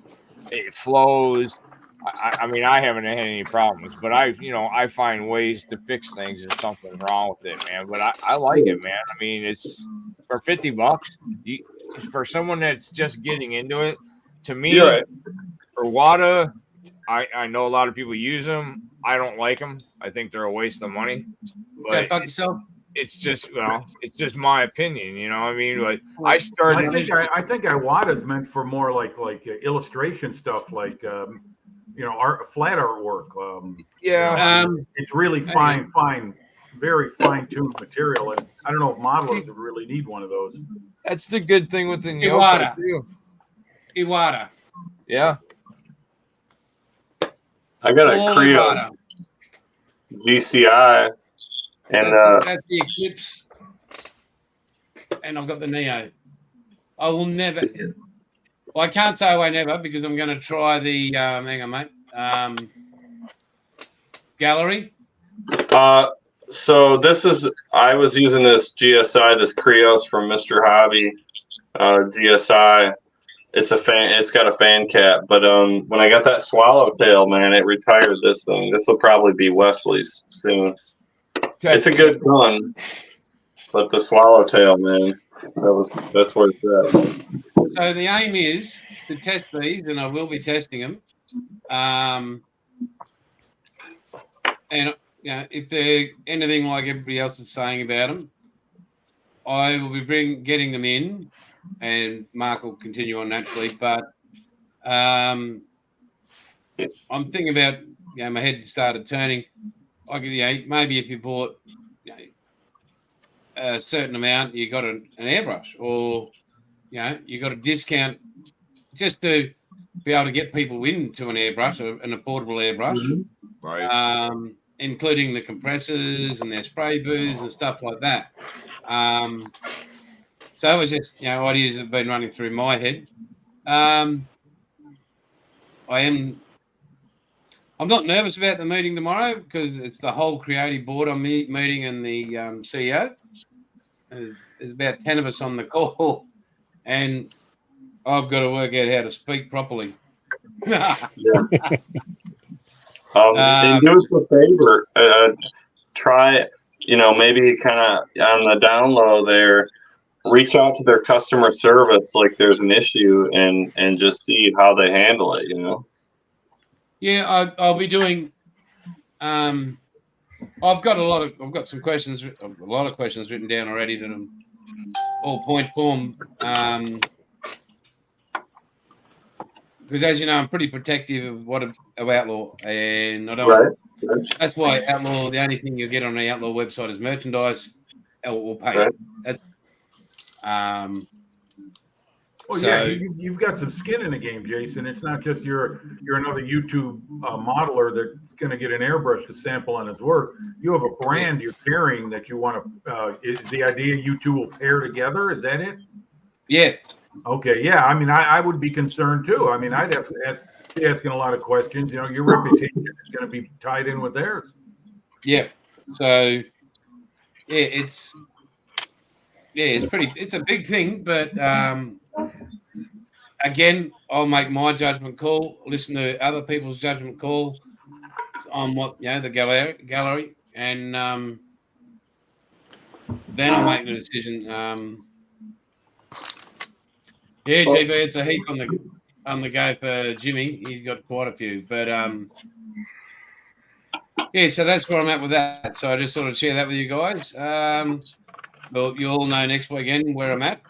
[SPEAKER 9] It flows. I mean, I haven't had any problems, but I find ways to fix things if something's wrong with it, man. But I like it, man. I mean, it's for $50. For someone that's just getting into it, to me, for WADA, I know a lot of people use them. I don't like them. I think they're a waste of money. But it's just my opinion, you know what I mean? Like I
[SPEAKER 2] think Iwata's meant for more like illustration stuff, like flat artwork. It's really fine, very fine-tuned material, and I don't know if modelers would really need one of those.
[SPEAKER 9] That's the good thing with the Neoka too.
[SPEAKER 1] Iwata.
[SPEAKER 9] Yeah.
[SPEAKER 3] I got a Creo GCI, and
[SPEAKER 1] that's the Eclipse, and I've got the Neo. I will never. Well, I can't say I won't never because I'm going to try the. Hang on, mate. Gallery.
[SPEAKER 3] So this is. I was using this GSI, this Creos from Mr. Hobby, GSI. It's got a fan cap, but when I got that swallowtail, man, it retired this thing. This will probably be Wesley's soon. It's a good gun, but the swallowtail, man, that's where it's at.
[SPEAKER 1] So the aim is to test these, and I will be testing them. And if they're anything like everybody else is saying about them, I will be getting them in. And Mark will continue on naturally, but I'm thinking about, my head started turning. I could, maybe if you bought a certain amount, you got an airbrush, or you got a discount just to be able to get people into an airbrush, an affordable airbrush,
[SPEAKER 9] right?
[SPEAKER 1] Including the compressors and their spray booths and stuff like that. So it was just, ideas have been running through my head. I'm not nervous about the meeting tomorrow because it's the whole creative board I'm meeting and the CEO. There's about 10 of us on the call, and I've got to work out how to speak properly.
[SPEAKER 3] And do us a favor. Try, maybe kind of on the down low there, reach out to their customer service like there's an issue and just see how they handle it,
[SPEAKER 1] Yeah, I'll be doing. I've got a lot of questions written down already that I'm all point form. Because as you know, I'm pretty protective of Outlaw, and I don't. Right. That's why Outlaw. The only thing you'll get on the Outlaw website is merchandise or paint. Right.
[SPEAKER 2] You've got some skin in the game, Jason. It's not just you're another YouTube modeler that's going to get an airbrush to sample on his work. You have a brand you're carrying that you want to. Is the idea you two will pair together? Is that it?
[SPEAKER 1] Yeah.
[SPEAKER 2] Okay. Yeah. I mean, I would be concerned too. I mean, I'd have to be asking a lot of questions. Your reputation is going to be tied in with theirs.
[SPEAKER 1] Yeah. So, it's a big thing, but again, I'll make my judgment call, listen to other people's judgment call on what, the gallery, and then I'll make the decision. GB, it's a heap on the go for Jimmy. He's got quite a few, but Yeah, so that's where I'm at with that. So I just sort of share that with you guys. Well, you all know next weekend where I'm at.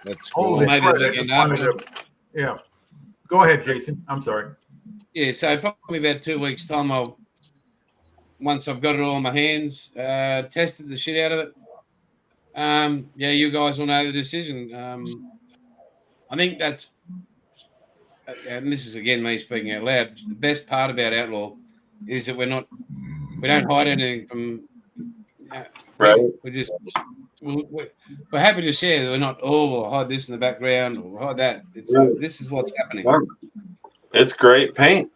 [SPEAKER 9] That's
[SPEAKER 2] cool.
[SPEAKER 1] Or maybe the
[SPEAKER 2] I just
[SPEAKER 1] weekend
[SPEAKER 2] wanted
[SPEAKER 1] after.
[SPEAKER 2] yeah. Go ahead, Jason. I'm sorry.
[SPEAKER 1] Yeah, so probably about 2 weeks' time, once I've got it all in my hands, tested the shit out of it. Yeah, you guys will know the decision. I think that's, and this is again me speaking out loud. The best part about Outlaw is that we don't hide anything from.
[SPEAKER 3] Right.
[SPEAKER 1] We're happy to share that we're not. Oh, we'll hide this in the background or hide that. This is what's happening.
[SPEAKER 3] It's great paint.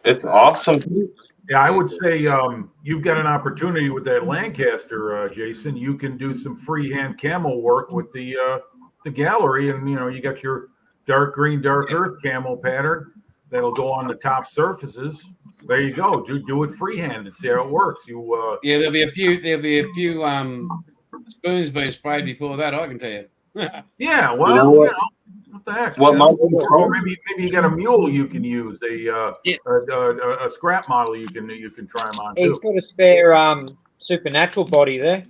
[SPEAKER 3] It's awesome.
[SPEAKER 2] Yeah, I would say you've got an opportunity with that Lancaster, Jason. You can do some freehand camo work with the gallery, and you got your dark green, dark earth camo pattern that'll go on the top surfaces. There you go. Do it freehand and see how it works.
[SPEAKER 1] Yeah, there'll be a few spoons being sprayed before that. I can tell you.
[SPEAKER 2] Yeah, well, what the heck?
[SPEAKER 3] What
[SPEAKER 2] maybe you got a mule you can use, a scrap model you can try them on too.
[SPEAKER 4] He's got a spare supernatural body there.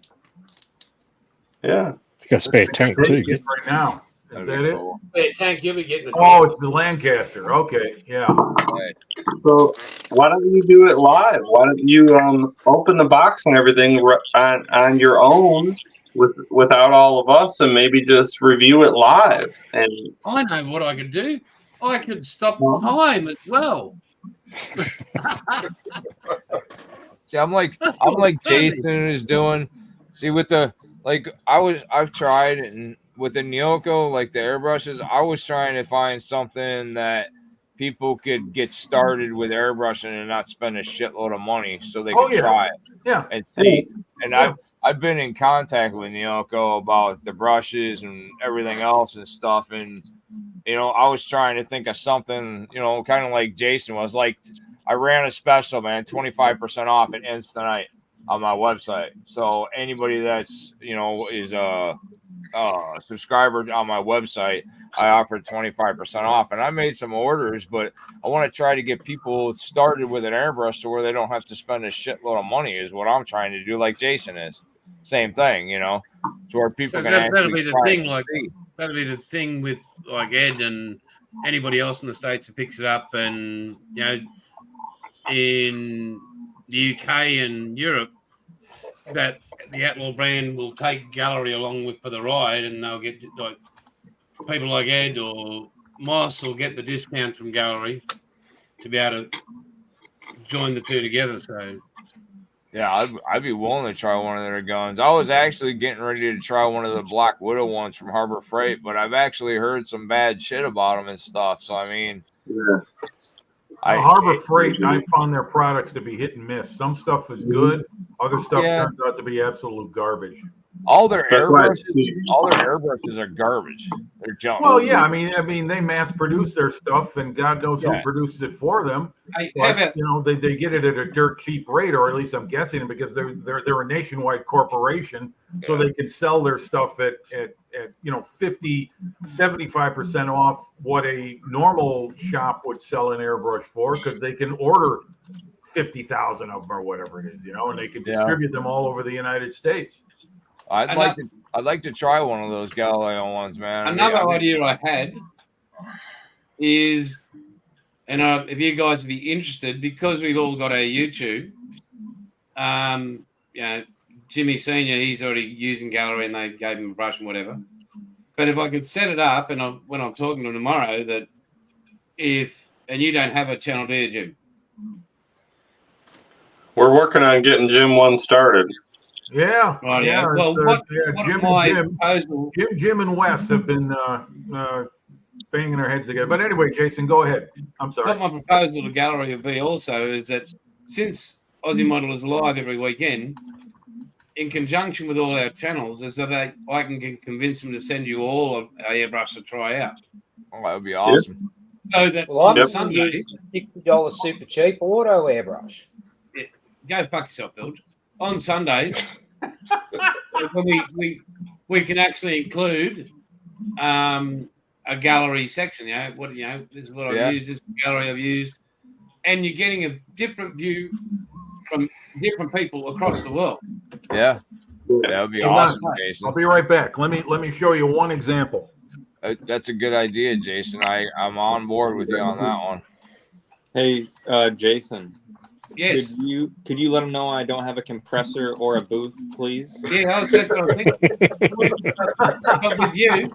[SPEAKER 3] Yeah,
[SPEAKER 10] you got a spare tank too.
[SPEAKER 2] Right now, is that it?
[SPEAKER 1] Yeah, tank, you'll be getting it.
[SPEAKER 2] Oh, it's the Lancaster. Okay, yeah.
[SPEAKER 3] So why don't you do it live? Why don't you open the box and everything on your own without all of us, and maybe just review it live? And
[SPEAKER 1] I know what I could do. I could stop time as well.
[SPEAKER 9] See, I'm like Jason is doing. See, with the I've tried, and with the Nyoko, like the airbrushes, I was trying to find something that people could get started with airbrushing and not spend a shitload of money, so they could try it.
[SPEAKER 2] Yeah,
[SPEAKER 9] and see. And I've been in contact with Nyoko about the brushes and everything else and stuff, and I was trying to think of something, kind of like Jason was. Like, I ran a special, man, 25% off. It ends tonight on my website. So anybody that's is a subscriber on my website, I offered 25% off, and I made some orders. But I want to try to get people started with an airbrush to where they don't have to spend a shitload of money. Is what I'm trying to do, like Jason is. Same thing, to where people can.
[SPEAKER 1] That'll be the thing. That'll be the thing with like Ed and anybody else in the States who picks it up, and in the UK and Europe, that the Outlaw brand will take gallery along with for the ride, and they'll get like people like Ed or Moss will get the discount from gallery to be able to join the two together. So
[SPEAKER 9] yeah, I'd be willing to try one of their guns. I was actually getting ready to try one of the Black Widow ones from Harbor Freight, but I've actually heard some bad shit about them and stuff. So I mean,
[SPEAKER 2] Harbor Freight, I found their products to be hit and miss. Some stuff is good, other stuff turns out to be absolute garbage.
[SPEAKER 9] All their airbrushes are garbage. They're junk.
[SPEAKER 2] Well, yeah, I mean, they mass produce their stuff, and God knows who produces it for them. But, they get it at a dirt cheap rate, or at least I'm guessing, because they're a nationwide corporation, so they can sell their stuff at 50, 75% off what a normal shop would sell an airbrush for, because they can order 50,000 of them or whatever it is, and they can distribute them all over the United States.
[SPEAKER 9] I'd like to try one of those Galileo ones, man.
[SPEAKER 1] Another idea I had is, and if you guys would be interested, because we've all got our YouTube, Jimmy Senior, he's already using gallery, and they gave him a brush and whatever. But if I could set it up, and when I'm talking to him tomorrow, that and you don't have a channel, do you, Jim?
[SPEAKER 3] We're working on getting Jim one started.
[SPEAKER 2] Yeah.
[SPEAKER 1] Right,
[SPEAKER 2] yeah.
[SPEAKER 1] Well,
[SPEAKER 2] Jim and Wes have been banging their heads together. But anyway, Jason, go ahead. I'm sorry.
[SPEAKER 1] What my proposal to gallery would be also is that since Aussie Model is live every weekend, in conjunction with all our channels, is that I can convince them to send you all an airbrush to try out.
[SPEAKER 9] Oh, that would be awesome.
[SPEAKER 1] So that
[SPEAKER 4] on
[SPEAKER 1] Sunday,
[SPEAKER 4] $60 super cheap auto airbrush.
[SPEAKER 1] Go fuck yourself, Bilge. On Sundays, when we can actually include a gallery section. This is what I've used. This is the gallery I've used, and you're getting a different view from different people across the world.
[SPEAKER 9] Yeah, that would be
[SPEAKER 2] Hold
[SPEAKER 9] awesome,
[SPEAKER 2] on.
[SPEAKER 9] Jason.
[SPEAKER 2] I'll be right back. Let me show you one example.
[SPEAKER 9] That's a good idea, Jason. I'm on board with you on that one.
[SPEAKER 6] Hey, Jason.
[SPEAKER 1] Yes.
[SPEAKER 6] Could you let them know I don't have a compressor or a booth, please?
[SPEAKER 1] Yeah, that's what I think. But with you,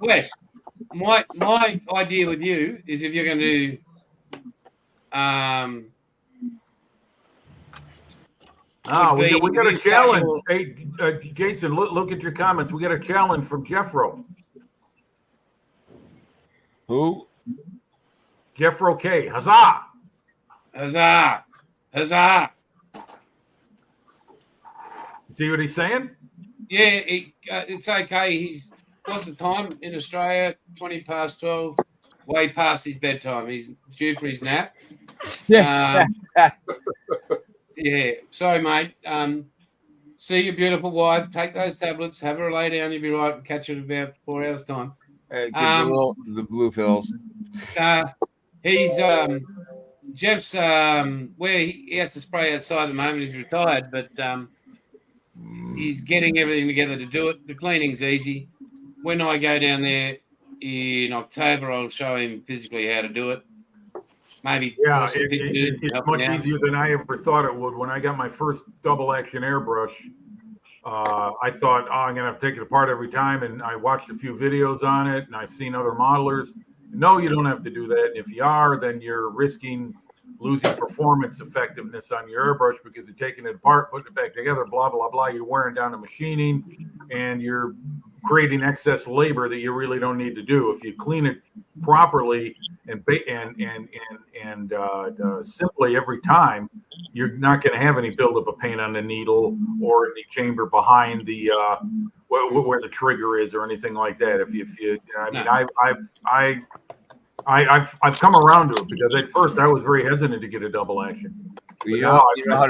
[SPEAKER 1] Wes, my idea with you is if you're going to
[SPEAKER 2] we got a challenge. Hey, Jason, look at your comments. We got a challenge from Jeffro.
[SPEAKER 9] Who?
[SPEAKER 2] Jeffro K. Huzzah!
[SPEAKER 1] Huzzah! Huzzah!
[SPEAKER 2] See what he's saying?
[SPEAKER 1] Yeah, it's okay. He's what's the time in Australia? 20 past 12. Way past his bedtime. He's due for his nap. Yeah. Sorry, mate. See your beautiful wife. Take those tablets. Have her lay down. You'll be right. And catch it in about 4 hours' time.
[SPEAKER 9] The blue pills.
[SPEAKER 1] He's Jeff's where he has to spray outside at the moment. He's retired, but he's getting everything together to do it. The cleaning's easy. When I go down there in October, I'll show him physically how to do it. Maybe
[SPEAKER 2] it's much easier than I ever thought it would. When I got my first double action airbrush, I thought, I'm gonna have to take it apart every time, and I watched a few videos on it, and I've seen other modelers. No, you don't have to do that. And if you are, then you're risking losing performance effectiveness on your airbrush because you're taking it apart, putting it back together, blah, blah, blah. You're wearing down the machining and you're creating excess labor that you really don't need to do. If you clean it properly and simply every time, you're not going to have any buildup of paint on the needle or in the chamber behind the where the trigger is or anything like that. I've come around to it because at first I was very hesitant to get a double action.
[SPEAKER 9] You know how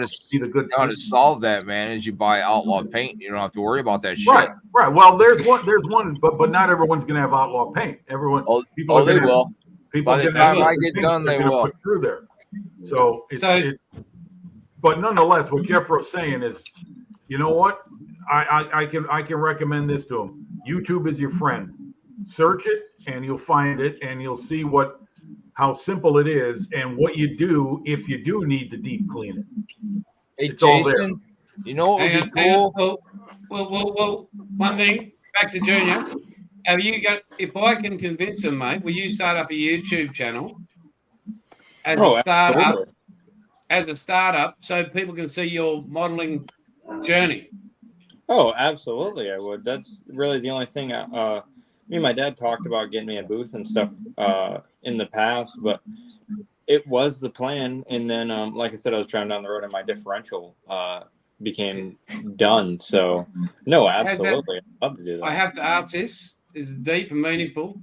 [SPEAKER 9] to solve that, man, is you buy outlaw paint. You don't have to worry about that shit.
[SPEAKER 2] Right. Well, there's one, but not everyone's going to have outlaw paint. People are by the time I get done, they will put through there. So it's but nonetheless, what Jeffro's saying is, you know what? I can recommend this to him. YouTube is your friend. Search it and you'll find it and you'll see how simple it is and what you do if you do need to deep clean it.
[SPEAKER 9] Hey,
[SPEAKER 2] it's all there.
[SPEAKER 9] Jason, you know what would be cool?
[SPEAKER 1] Well, one thing, back to Junior. Have you got, if I can convince him, mate, will you start up a YouTube channel as a startup so people can see your modeling journey?
[SPEAKER 6] Oh, absolutely, I would. That's really the only thing me and my dad talked about getting me a booth and stuff in the past, but it was the plan. And then, like I said, I was driving down the road and my differential became done. So, no, absolutely. I'd love to do that.
[SPEAKER 1] I have to ask this. This is deep and meaningful.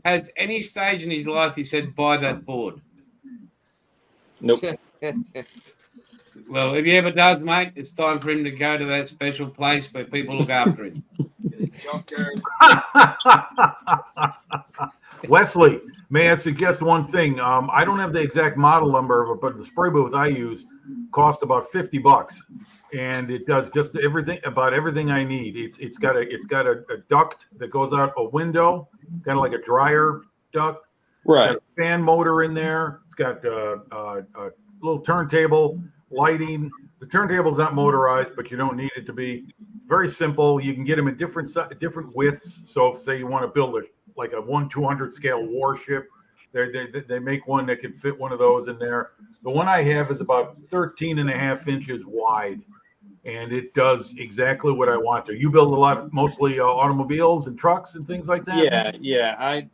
[SPEAKER 1] Has any stage in his life he said, buy that board?
[SPEAKER 6] Nope.
[SPEAKER 1] Well, if he ever does, mate, it's time for him to go to that special place where people look after him.
[SPEAKER 2] Wesley, may I suggest one thing? I don't have the exact model number, but the spray booth I use cost about $50, and it does just everything I need. It's got a duct that goes out a window, kind of like a dryer duct.
[SPEAKER 6] Right.
[SPEAKER 2] It's got a fan motor in there. It's got a little turntable, lighting. The turntable's not motorized, but you don't need it to be. Very simple. You can get them in different widths. So if, say, you want to build a 1/200 scale warship, they make one that can fit one of those in there. The one I have is about 13.5 inches wide, and it does exactly what I want to. You build mostly automobiles and trucks and things like that?
[SPEAKER 6] Yeah. I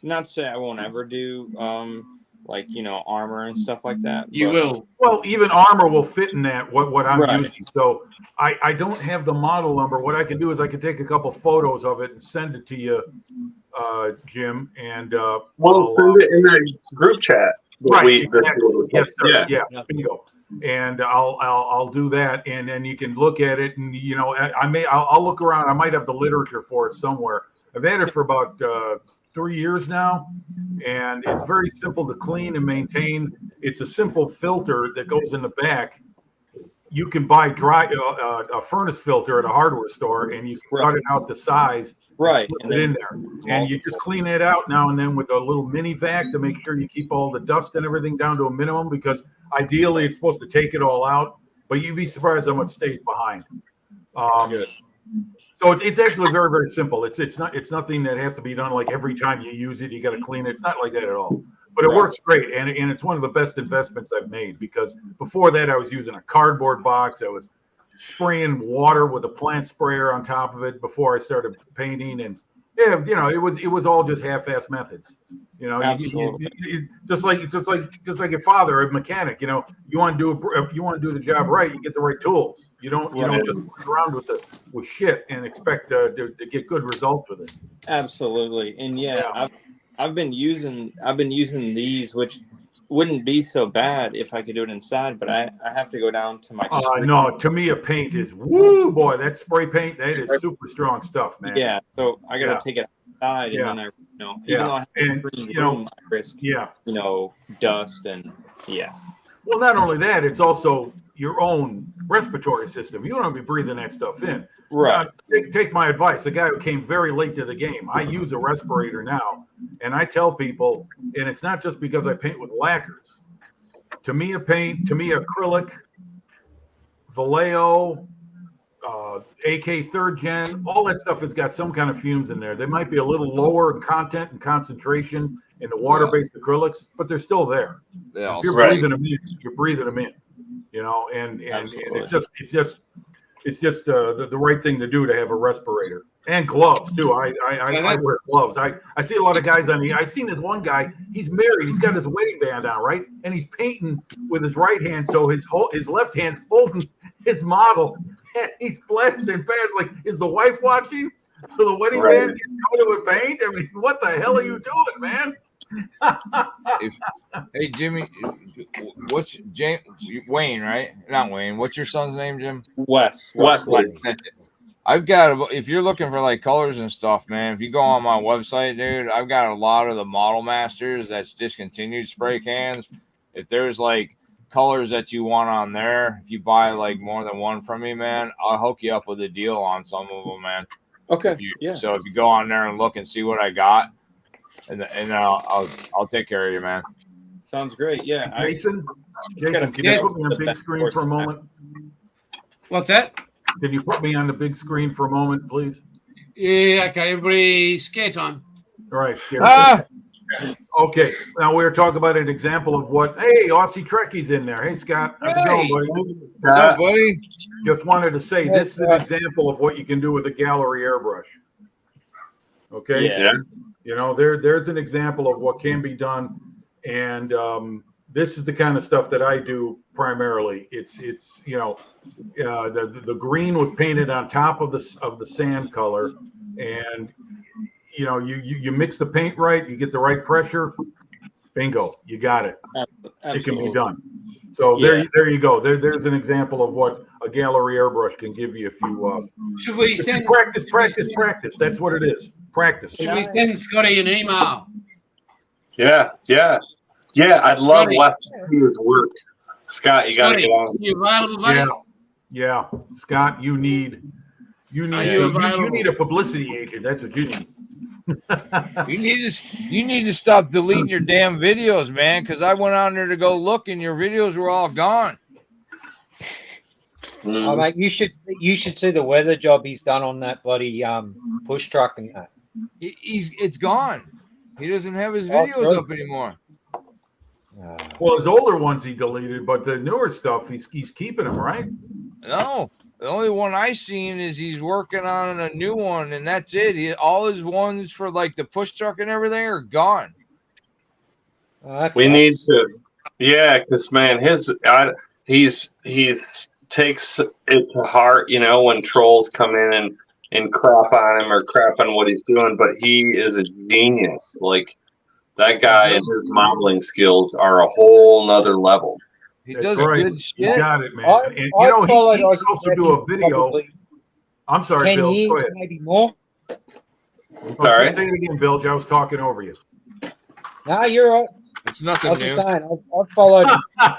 [SPEAKER 6] not to say I won't ever do armor and stuff like that.
[SPEAKER 1] You will.
[SPEAKER 2] Well, even armor will fit in that, what I'm using. So I don't have the model number. What I can do is I can take a couple photos of it and send it to you, Jim. And
[SPEAKER 3] send it in that group chat.
[SPEAKER 2] Right. Exactly. Yes, sir. Yeah. Bingo. And I'll do that, and then you can look at it, and I'll look around. I might have the literature for it somewhere. I've had it for about 3 years now, and it's very simple to clean and maintain. It's a simple filter that goes in the back you can buy a furnace filter at a hardware store, and you can cut it out to size,
[SPEAKER 6] right,
[SPEAKER 2] and slip it in there, and you just clean it out now and then with a little mini vac to make sure you keep all the dust and everything down to a minimum, because ideally it's supposed to take it all out, but you'd be surprised how much stays behind. So it's actually very, very simple. It's nothing that has to be done like every time you use it, you got to clean it. It's not like that at all. But it works great, and it's one of the best investments I've made, because before that I was using a cardboard box. I was spraying water with a plant sprayer on top of it before I started painting, and it was all just half-ass methods. Just like your father, a mechanic. You want to do the job right, you get the right tools. You don't just run around with shit and expect to get good results with it.
[SPEAKER 6] Absolutely, and I've been using these, which wouldn't be so bad if I could do it inside, but I have to go down to my
[SPEAKER 2] no, to me a paint is woo boy, that spray paint, that is super strong stuff, man.
[SPEAKER 6] Yeah, so I gotta take it outside, and then I even though I have to risk dust and
[SPEAKER 2] well, not only that, it's also your own respiratory system. You don't want to be breathing that stuff in.
[SPEAKER 6] Right.
[SPEAKER 2] Take my advice. The guy who came very late to the game. I use a respirator now, and I tell people, and it's not just because I paint with lacquers. To me, acrylic, Vallejo, AK 3rd Gen, all that stuff has got some kind of fumes in there. They might be a little lower in content and concentration in the water-based acrylics, but they're still there.
[SPEAKER 9] Yeah,
[SPEAKER 2] if you're breathing them in, you're breathing them in. And it's just the right thing to do to have a respirator and gloves too. I wear gloves. I see a lot of guys I seen this one guy. He's married. He's got his wedding band on, right, and he's painting with his right hand, so his left hand's holding his model, and he's blasting bad. Like, is the wife watching? So the wedding band gets covered with paint. I mean, what the hell are you doing, man?
[SPEAKER 9] Hey Jimmy, what's Wayne, right? Not Wayne. What's your son's name, Jim?
[SPEAKER 6] Wesley.
[SPEAKER 9] I've got, if you're looking for like colors and stuff, man, if you go on my website, dude, I've got a lot of the Model Masters that's discontinued spray cans. If there's like colors that you want on there, if you buy like more than one from me, man, I'll hook you up with a deal on some of them, man.
[SPEAKER 6] Okay.
[SPEAKER 9] So if you go on there and look and see what I got, and I'll take care of you, man.
[SPEAKER 6] Sounds great. Yeah.
[SPEAKER 2] Jason, can you put me on big screen for a moment?
[SPEAKER 1] What's that?
[SPEAKER 2] Can you put me on the big screen for a moment, please?
[SPEAKER 1] Yeah, okay. Everybody, scare time.
[SPEAKER 2] All right, scare time. Okay, now we're talking about an example of what. Hey, Aussie Trekkie's in there. Hey, Scott. How's it going, buddy?
[SPEAKER 9] What's up, buddy?
[SPEAKER 2] Just wanted to say this is an example of what you can do with a gallery airbrush. Okay?
[SPEAKER 3] Yeah.
[SPEAKER 2] There's an example of what can be done, and this is the kind of stuff that I do primarily. It's the green was painted on top of the sand color, and you mix the paint right, you get the right pressure, bingo, you got it. Absolutely. It can be done. So there you go. There's an example of what a gallery airbrush can give you if you
[SPEAKER 1] should we send
[SPEAKER 2] practice. That's what it is. Practice.
[SPEAKER 1] Should we send Scotty an email?
[SPEAKER 3] Yeah. I'd love Wes to see his work. Scott, you got to get on.
[SPEAKER 1] You available, buddy?
[SPEAKER 2] Yeah. Scott, you need a publicity agent. That's what you need.
[SPEAKER 9] You need to stop deleting your damn videos, man, because I went on there to go look and your videos were all gone.
[SPEAKER 4] Oh, mate, you should see the weather job he's done on that bloody push truck and that.
[SPEAKER 9] It's gone. He doesn't have his videos up anymore.
[SPEAKER 2] Well, his older ones he deleted, but the newer stuff he's keeping them, right?
[SPEAKER 9] No, the only one I seen is he's working on a new one, and that's it. All his ones for like the push truck and everything are gone.
[SPEAKER 3] We need to, because man, he's takes it to heart, when trolls come in and crap on him or crap on what he's doing, but he is a genius. Like, that guy and his modeling skills are a whole nother level.
[SPEAKER 9] He does good shit.
[SPEAKER 2] You got it, man. He can also do a video. I'm sorry,
[SPEAKER 4] 10
[SPEAKER 2] Bill.
[SPEAKER 4] years,
[SPEAKER 2] Go ahead.
[SPEAKER 4] maybe more.
[SPEAKER 2] Say it again, Bilge. I was talking over you.
[SPEAKER 4] No, you're right.
[SPEAKER 9] It's nothing new.
[SPEAKER 4] I've followed.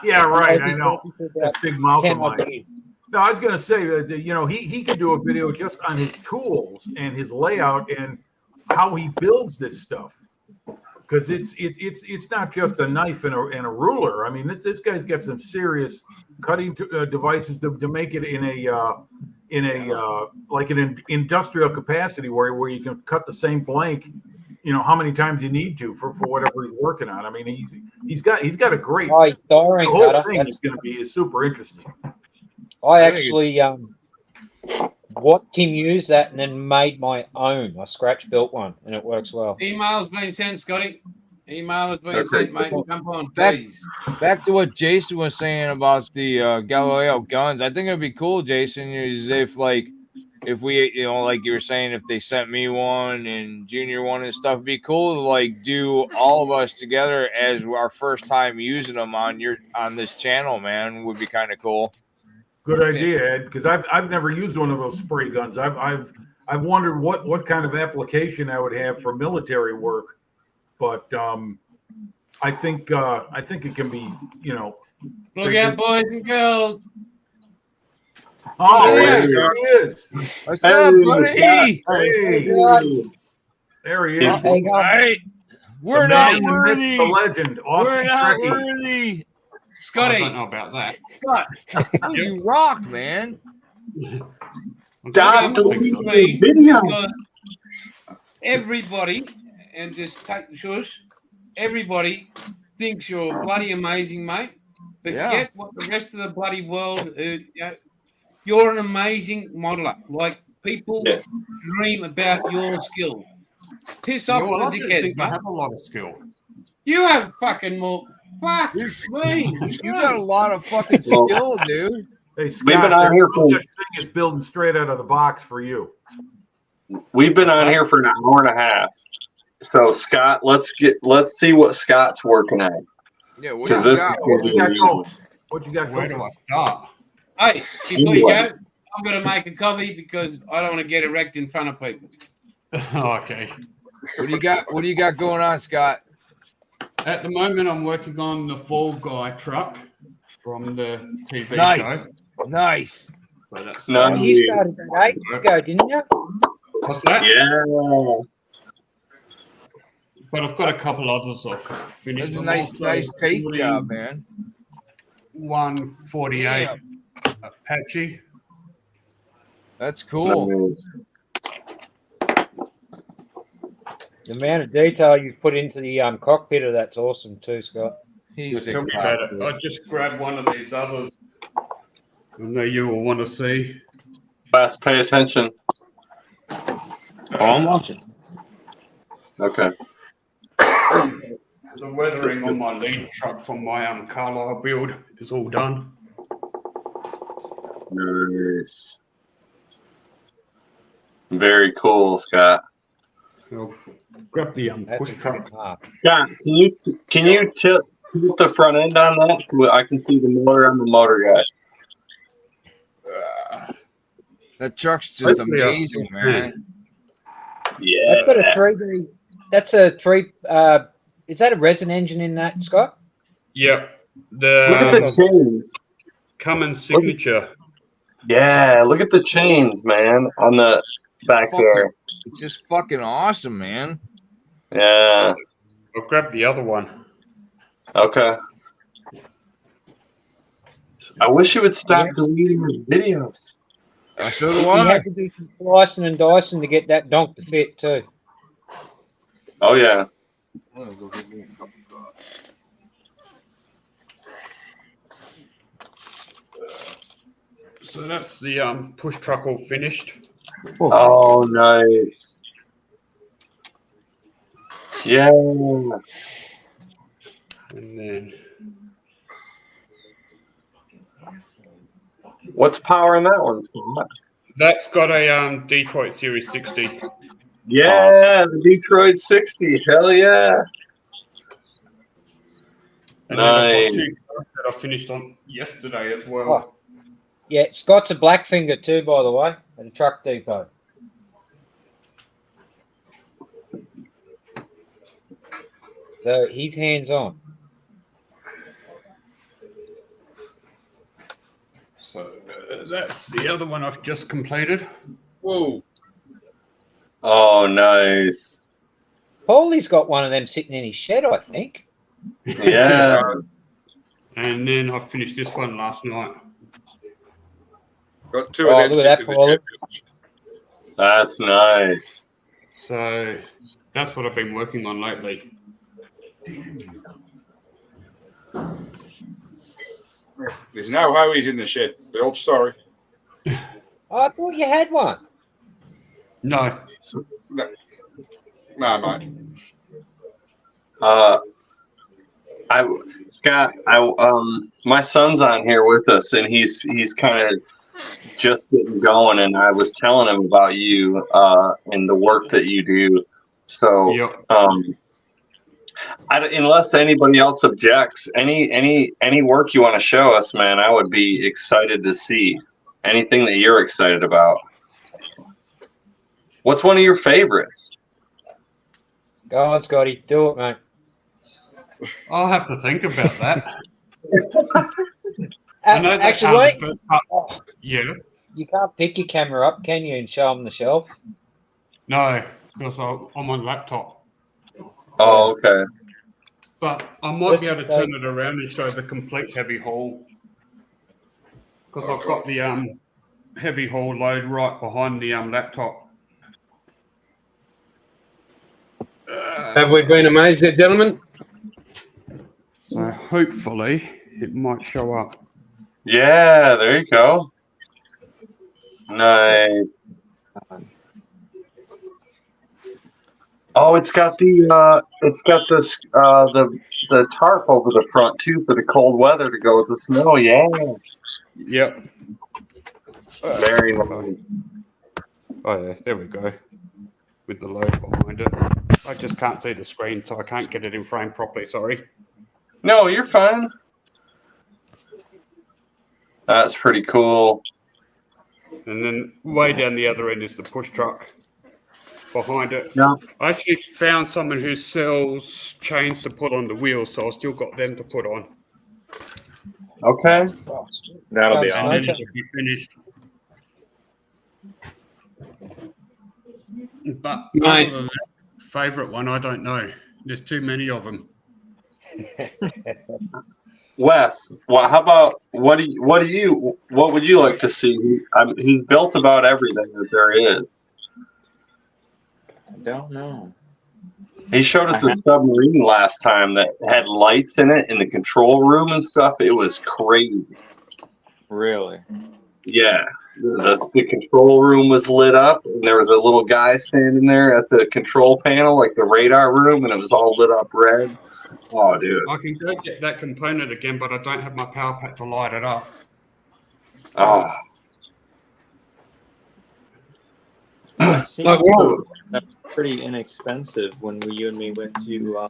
[SPEAKER 2] Yeah, right. I know. That big mouth of mine. No, I was going to say that he could do a video just on his tools and his layout and how he builds this stuff. Because it's not just a knife and a ruler. I mean, this guy's got some serious cutting devices to make it in a like an industrial capacity where you can cut the same blank, how many times you need to for whatever he's working on. I mean, he's got a great
[SPEAKER 4] diring
[SPEAKER 2] the whole
[SPEAKER 4] cutter.
[SPEAKER 2] thing is going to be super interesting.
[SPEAKER 4] I actually watched him use that and then made my own. I scratch built one and it works well.
[SPEAKER 1] Email's been sent, Scotty. Email has been sent, mate. Jump on,
[SPEAKER 9] Back,
[SPEAKER 1] please.
[SPEAKER 9] back to what Jason was saying about the Galileo guns. I think it'd be cool, Jason, is if we, like you were saying, if they sent me one and Junior one and stuff, it'd be cool to like do all of us together as our first time using them on this channel, man. Would be kind of cool.
[SPEAKER 2] Good idea, Ed, because I've never used one of those spray guns. I've wondered what kind of application I would have for military work, but I think it can be,
[SPEAKER 1] Look out, boys and girls.
[SPEAKER 2] Oh, there he is.
[SPEAKER 9] What's up, buddy?
[SPEAKER 2] Hey. There he is.
[SPEAKER 4] Hey,
[SPEAKER 9] Right. We're
[SPEAKER 2] The
[SPEAKER 9] not
[SPEAKER 2] man, the myth,
[SPEAKER 9] worthy.
[SPEAKER 2] the legend, Aussie
[SPEAKER 9] We're not
[SPEAKER 2] Trekkie.
[SPEAKER 9] worthy.
[SPEAKER 1] Scotty.
[SPEAKER 5] I don't know about that.
[SPEAKER 1] Scott.
[SPEAKER 9] You rock, man.
[SPEAKER 3] Stop deleting the videos.
[SPEAKER 1] Everybody, and just take the shush, everybody thinks you're bloody amazing, mate. But get what the rest of the bloody world, you're an amazing modeler. Like, people dream about your skill. Piss off
[SPEAKER 5] Well, I
[SPEAKER 1] the
[SPEAKER 5] don't
[SPEAKER 1] dickheads,
[SPEAKER 5] think I
[SPEAKER 1] mate.
[SPEAKER 5] have a lot of skill.
[SPEAKER 1] You have fucking more. Fuck me.
[SPEAKER 9] You got a lot of fucking skill, dude.
[SPEAKER 2] Hey,
[SPEAKER 3] We've been
[SPEAKER 2] Scott,
[SPEAKER 3] on
[SPEAKER 2] there's
[SPEAKER 3] here
[SPEAKER 2] no
[SPEAKER 3] for
[SPEAKER 2] such thing as building straight out of the box for you.
[SPEAKER 3] we've been on here for an hour and a half. So Scott, let's see what Scott's working at.
[SPEAKER 9] Yeah, what
[SPEAKER 3] Because
[SPEAKER 9] you
[SPEAKER 3] this
[SPEAKER 9] got?
[SPEAKER 3] is
[SPEAKER 2] What you got
[SPEAKER 3] going
[SPEAKER 2] going? What you got
[SPEAKER 5] Where
[SPEAKER 2] going?
[SPEAKER 5] do I start?
[SPEAKER 1] Hey, before you go, I'm going to make a copy because I don't want to get erect in front of people.
[SPEAKER 5] Okay.
[SPEAKER 9] What do you got? What do you got going on, Scott?
[SPEAKER 5] At the moment, I'm working on the Fall Guy truck from the TV
[SPEAKER 9] Nice.
[SPEAKER 5] show.
[SPEAKER 9] Nice.
[SPEAKER 5] So that's
[SPEAKER 3] No.
[SPEAKER 4] You started that ages ago, didn't you?
[SPEAKER 5] What's that?
[SPEAKER 3] Yeah.
[SPEAKER 5] But I've got a couple others I've finished.
[SPEAKER 9] That's a
[SPEAKER 5] I'm
[SPEAKER 9] nice
[SPEAKER 5] also
[SPEAKER 9] tape
[SPEAKER 5] building
[SPEAKER 9] job, man.
[SPEAKER 5] 148 Apache.
[SPEAKER 9] That's cool.
[SPEAKER 4] The amount of detail you've put into the cockpit of that's awesome too, Scott.
[SPEAKER 9] He's
[SPEAKER 5] Tell me about it. I just grabbed one of these others. I know you will want to see.
[SPEAKER 3] Best pay attention.
[SPEAKER 6] Oh, I'm watching.
[SPEAKER 3] Okay.
[SPEAKER 5] The weathering on my lead truck from my Carlisle build is all done.
[SPEAKER 3] Nice. Very cool, Scott.
[SPEAKER 5] I'll grab the push truck.
[SPEAKER 3] Scott, can you tilt the front end on that so I can see the motor on the motor guy?
[SPEAKER 9] That truck's just
[SPEAKER 5] Hopefully I'll
[SPEAKER 9] amazing,
[SPEAKER 5] still
[SPEAKER 9] man.
[SPEAKER 3] Yeah.
[SPEAKER 4] That's got a 3D. That's a three. Is that a resin engine in that, Scott?
[SPEAKER 5] Yep.
[SPEAKER 3] Look at the chains.
[SPEAKER 5] Cummins signature.
[SPEAKER 3] Yeah, look at the chains, man, on the back there.
[SPEAKER 9] It's just fucking awesome, man.
[SPEAKER 3] Yeah.
[SPEAKER 5] I'll grab the other one.
[SPEAKER 3] Okay. I wish you would stop deleting his videos.
[SPEAKER 9] So do
[SPEAKER 4] You
[SPEAKER 9] I.
[SPEAKER 4] had to do some slicing and dicing to get that donk to fit too.
[SPEAKER 3] Oh yeah.
[SPEAKER 5] So that's the push truck all finished.
[SPEAKER 3] Oh, nice. Yeah.
[SPEAKER 5] And then
[SPEAKER 3] What's powering that one, Scott?
[SPEAKER 5] that's got a Detroit Series 60.
[SPEAKER 3] Yeah, the Detroit 60. Hell yeah.
[SPEAKER 5] And then I've
[SPEAKER 3] Nice.
[SPEAKER 5] got two trucks that I finished on yesterday as well.
[SPEAKER 4] Oh. Yeah, Scott's a Blackfinger too, by the way, at a truck depot. So he's hands on.
[SPEAKER 5] So
[SPEAKER 12] That's the other one I've just completed.
[SPEAKER 5] Whoa.
[SPEAKER 3] Oh, nice.
[SPEAKER 4] Paulie's got one of them sitting in his shed, I think.
[SPEAKER 3] Yeah.
[SPEAKER 12] And then I finished this one last night.
[SPEAKER 5] Got two of them
[SPEAKER 4] Look at that,
[SPEAKER 5] sitting in
[SPEAKER 4] Paulie.
[SPEAKER 5] the shed.
[SPEAKER 3] That's nice.
[SPEAKER 12] So that's what I've been working on lately.
[SPEAKER 5] There's no hoies in the shed, Bill. Sorry.
[SPEAKER 4] I thought you had one.
[SPEAKER 12] No.
[SPEAKER 5] No, mate.
[SPEAKER 3] Scott, my son's on here with us, and he's kind of just getting going, and I was telling him about you and the work that you do. So,
[SPEAKER 12] Yep.
[SPEAKER 3] Unless anybody else objects, any work you want to show us, man, I would be excited to see. Anything that you're excited about. What's one of your favorites?
[SPEAKER 4] Go on, Scotty. Do it, mate.
[SPEAKER 12] I'll have to think about that. I know that
[SPEAKER 4] Actually, wait.
[SPEAKER 12] the first part. Yeah.
[SPEAKER 4] You can't pick your camera up, can you, and show them the shelf?
[SPEAKER 12] No, because I'm on laptop.
[SPEAKER 3] Oh, okay.
[SPEAKER 12] But I might be able to turn it around and show the complete heavy haul. Because I've got the heavy haul load right behind the laptop.
[SPEAKER 1] Have we been amazed there, gentlemen?
[SPEAKER 12] So hopefully it might show up.
[SPEAKER 3] Yeah, there you go. Nice. Oh, it's got the tarp over the front too for the cold weather to go with the snow. Yeah.
[SPEAKER 12] Yep.
[SPEAKER 3] Very nice.
[SPEAKER 12] Oh yeah, there we go. With the load behind it. I just can't see the screen, so I can't get it in frame properly, sorry.
[SPEAKER 3] No, you're fine. That's pretty cool.
[SPEAKER 12] And then way down the other end is the push truck behind it.
[SPEAKER 3] Yeah.
[SPEAKER 12] I actually found someone who sells chains to put on the wheels, so I still got them to put on.
[SPEAKER 3] Okay.
[SPEAKER 6] That'll be
[SPEAKER 12] And
[SPEAKER 6] awesome.
[SPEAKER 12] then it'll be finished. But
[SPEAKER 1] Mate.
[SPEAKER 12] other than that, favourite one, I don't know. There's too many of them.
[SPEAKER 3] Wes, how about what would you like to see? He's built about everything that there is.
[SPEAKER 6] I don't know.
[SPEAKER 3] He showed us a submarine last time that had lights in it in the control room and stuff. It was crazy.
[SPEAKER 6] Really?
[SPEAKER 3] Yeah. The control room was lit up, and there was a little guy standing there at the control panel, like the radar room, and it was all lit up red. Oh, dude.
[SPEAKER 12] I can go get that component again, but I don't have my power pack to light it up.
[SPEAKER 3] Oh.
[SPEAKER 6] I see
[SPEAKER 1] Like what?
[SPEAKER 6] that's pretty inexpensive when you and me went to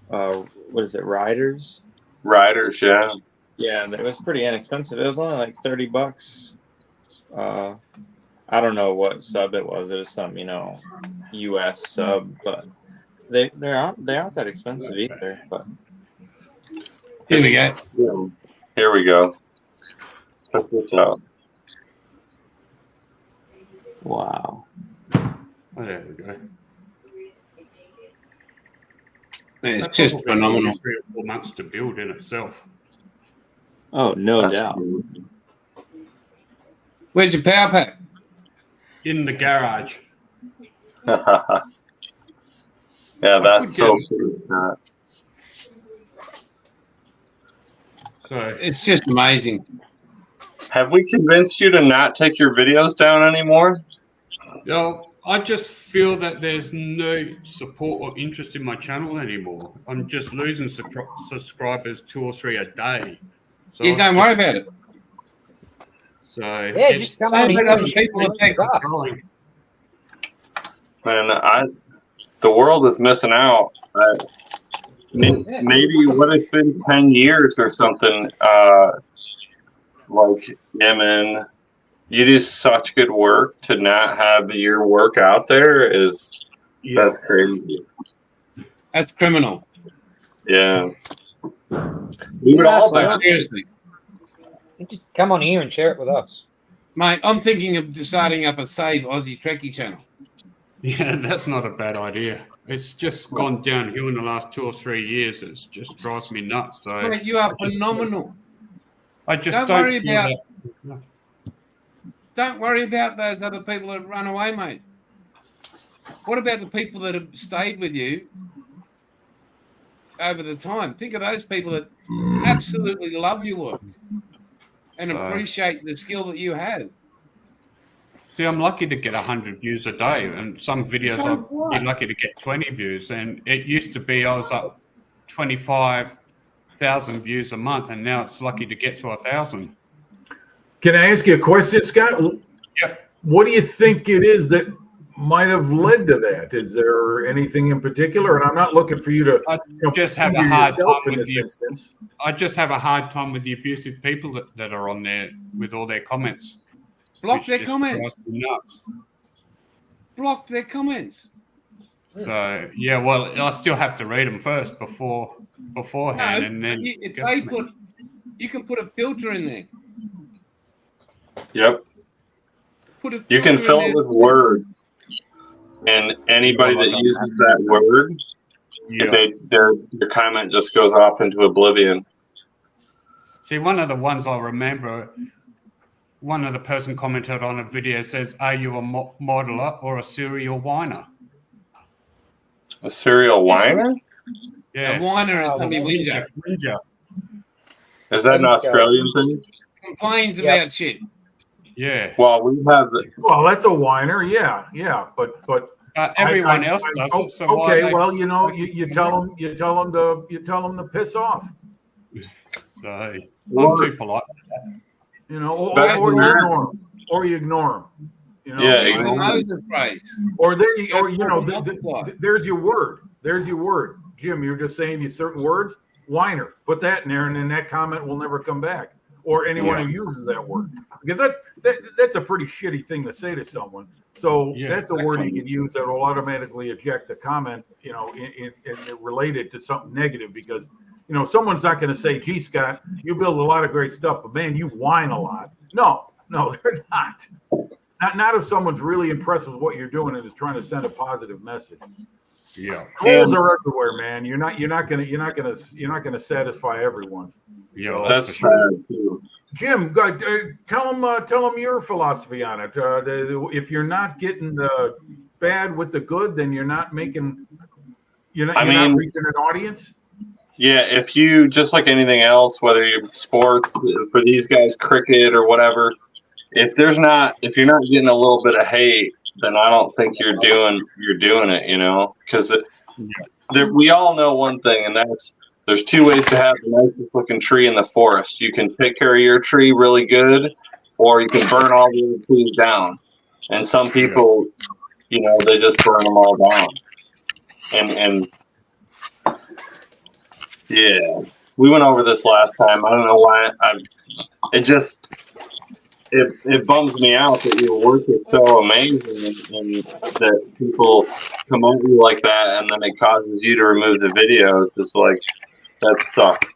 [SPEAKER 6] what is it, Riders?
[SPEAKER 3] Riders, yeah.
[SPEAKER 6] Yeah, it was pretty inexpensive. It was only like $30. I don't know what sub it was. It was some, US sub, but they aren't that expensive either. But
[SPEAKER 1] Here we go.
[SPEAKER 3] Here we go. Check this out.
[SPEAKER 6] wow.
[SPEAKER 12] Oh, there we go.
[SPEAKER 1] It's
[SPEAKER 12] That
[SPEAKER 1] just
[SPEAKER 12] probably
[SPEAKER 1] phenomenal.
[SPEAKER 12] took 3 or 4 months to build in itself.
[SPEAKER 6] Oh, no
[SPEAKER 3] That's
[SPEAKER 6] doubt.
[SPEAKER 3] cool.
[SPEAKER 1] Where's your power pack?
[SPEAKER 12] In the garage.
[SPEAKER 3] Yeah, that's so cool.
[SPEAKER 12] So
[SPEAKER 1] It's just amazing.
[SPEAKER 3] Have we convinced you to not take your videos down anymore?
[SPEAKER 12] I just feel that there's no support or interest in my channel anymore. I'm just losing subscribers 2 or 3 a day. So
[SPEAKER 1] You don't worry about it.
[SPEAKER 12] So
[SPEAKER 4] Yeah,
[SPEAKER 12] it's
[SPEAKER 4] just come
[SPEAKER 1] So
[SPEAKER 4] on
[SPEAKER 1] many
[SPEAKER 4] here
[SPEAKER 1] other
[SPEAKER 4] and
[SPEAKER 1] people
[SPEAKER 4] check
[SPEAKER 1] are taking
[SPEAKER 4] it up.
[SPEAKER 12] growing.
[SPEAKER 3] Man, the world is missing out. Maybe what it's been 10 years or something. Yeah, man, you do such good work to not have your work out there that's crazy.
[SPEAKER 1] That's criminal.
[SPEAKER 3] Yeah. We would all
[SPEAKER 1] Like, seriously.
[SPEAKER 4] Just come on here and share it with us.
[SPEAKER 1] Mate, I'm thinking of starting up a Save Aussie Trekkie channel.
[SPEAKER 12] Yeah, that's not a bad idea. It's just gone downhill in the last 2 or 3 years. It just drives me nuts. So
[SPEAKER 1] Mate, you are phenomenal.
[SPEAKER 12] I just
[SPEAKER 1] Don't
[SPEAKER 12] don't
[SPEAKER 1] worry
[SPEAKER 12] feel
[SPEAKER 1] about-
[SPEAKER 12] that. No.
[SPEAKER 1] Don't worry about those other people that run away, mate. What about the people that have stayed with you over the time? Think of those people that absolutely love your work and appreciate the skill that you have.
[SPEAKER 12] See, I'm lucky to get 100 views a day, and some videos
[SPEAKER 1] So
[SPEAKER 12] I'd be lucky to get 20 views. And it used to be I was up 25,000 views a month, and now it's lucky to get to 1,000.
[SPEAKER 2] Can I ask you a question, Scott?
[SPEAKER 12] Yep.
[SPEAKER 2] What do you think it is that might have led to that? Is there anything in particular? And I'm not looking for you to
[SPEAKER 12] just have a
[SPEAKER 2] finger
[SPEAKER 12] hard
[SPEAKER 2] yourself
[SPEAKER 12] time
[SPEAKER 2] in
[SPEAKER 12] with
[SPEAKER 2] this
[SPEAKER 12] the,
[SPEAKER 2] instance.
[SPEAKER 12] I just have a hard time with the abusive people that are on there with all their comments.
[SPEAKER 1] Block
[SPEAKER 12] which
[SPEAKER 1] their
[SPEAKER 12] just
[SPEAKER 1] comments.
[SPEAKER 12] drives me nuts.
[SPEAKER 1] Block their comments.
[SPEAKER 12] So yeah, well, I still have to read them first beforehand,
[SPEAKER 1] No,
[SPEAKER 12] and then
[SPEAKER 1] you can put a filter in there.
[SPEAKER 3] Yep. You can fill it with words, and anybody that uses that word, their comment just goes off into oblivion.
[SPEAKER 12] See, one of the ones I remember, one of the person commented on a video says, "Are you a modeler or a serial whiner?"
[SPEAKER 3] A serial whiner?
[SPEAKER 12] Yeah,
[SPEAKER 1] A whiner is somebody whinger.
[SPEAKER 3] Is that an Australian thing?
[SPEAKER 1] Complains about shit.
[SPEAKER 12] Yeah.
[SPEAKER 3] Well, we have.
[SPEAKER 2] Well, that's a whiner. Yeah, but
[SPEAKER 12] everyone else does it. So
[SPEAKER 2] okay,
[SPEAKER 12] why
[SPEAKER 2] well, you tell them to piss off.
[SPEAKER 12] So I'm too polite.
[SPEAKER 2] You know, or you ignore them. You know,
[SPEAKER 3] Yeah,
[SPEAKER 1] exactly.
[SPEAKER 2] There's your word. There's your word, Jim. You're just saying these certain words. Whiner. Put that in there, and then that comment will never come back. Or anyone who uses that word, because that's a pretty shitty thing to say to someone. So that's a word you can use that will automatically eject a comment, you know, in related to something negative. Because someone's not going to say, "Gee, Scott, you build a lot of great stuff, but man, you whine a lot." No, they're not. Not if someone's really impressed with what you're doing and is trying to send a positive message.
[SPEAKER 12] Yeah,
[SPEAKER 2] trolls are everywhere, man. You're not gonna satisfy everyone.
[SPEAKER 12] Yeah,
[SPEAKER 2] So,
[SPEAKER 3] that's sad too.
[SPEAKER 2] Jim, tell them your philosophy on it. If you're not getting the bad with the good, then you're not making. You're not reaching an audience.
[SPEAKER 3] Yeah, if you just like anything else, whether you're sports for these guys, cricket or whatever, if you're not getting a little bit of hate, then I don't think you're doing it, because we all know one thing, and that's there's two ways to have the nicest looking tree in the forest. You can take care of your tree really good, or you can burn all the other trees down. And some people, they just burn them all down. And yeah, we went over this last time. I don't know why. It bums me out that your work is so amazing and that people come at you like that, and then it causes you to remove the video. It's just like, that sucks.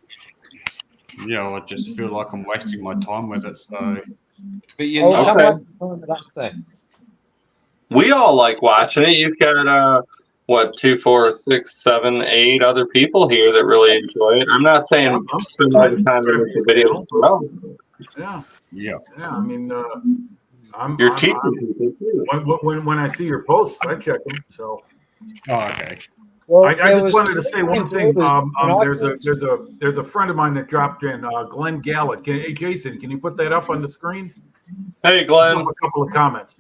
[SPEAKER 12] I just feel like I'm wasting my time with it. So,
[SPEAKER 1] but
[SPEAKER 3] we all like watching it. You've got 2, 4, 6, 7, 8 other people here that really enjoy it. I'm not saying spend all the time to make the videos well.
[SPEAKER 2] Yeah. I mean,
[SPEAKER 3] you're teaching people too.
[SPEAKER 2] When I see your posts, I check them. So.
[SPEAKER 12] Oh, okay.
[SPEAKER 2] Well, I just wanted to say one thing. There's a friend of mine that dropped in, Glenn Gallup. Hey, Jason, can you put that up on the screen?
[SPEAKER 3] Hey, Glenn.
[SPEAKER 2] A couple of comments.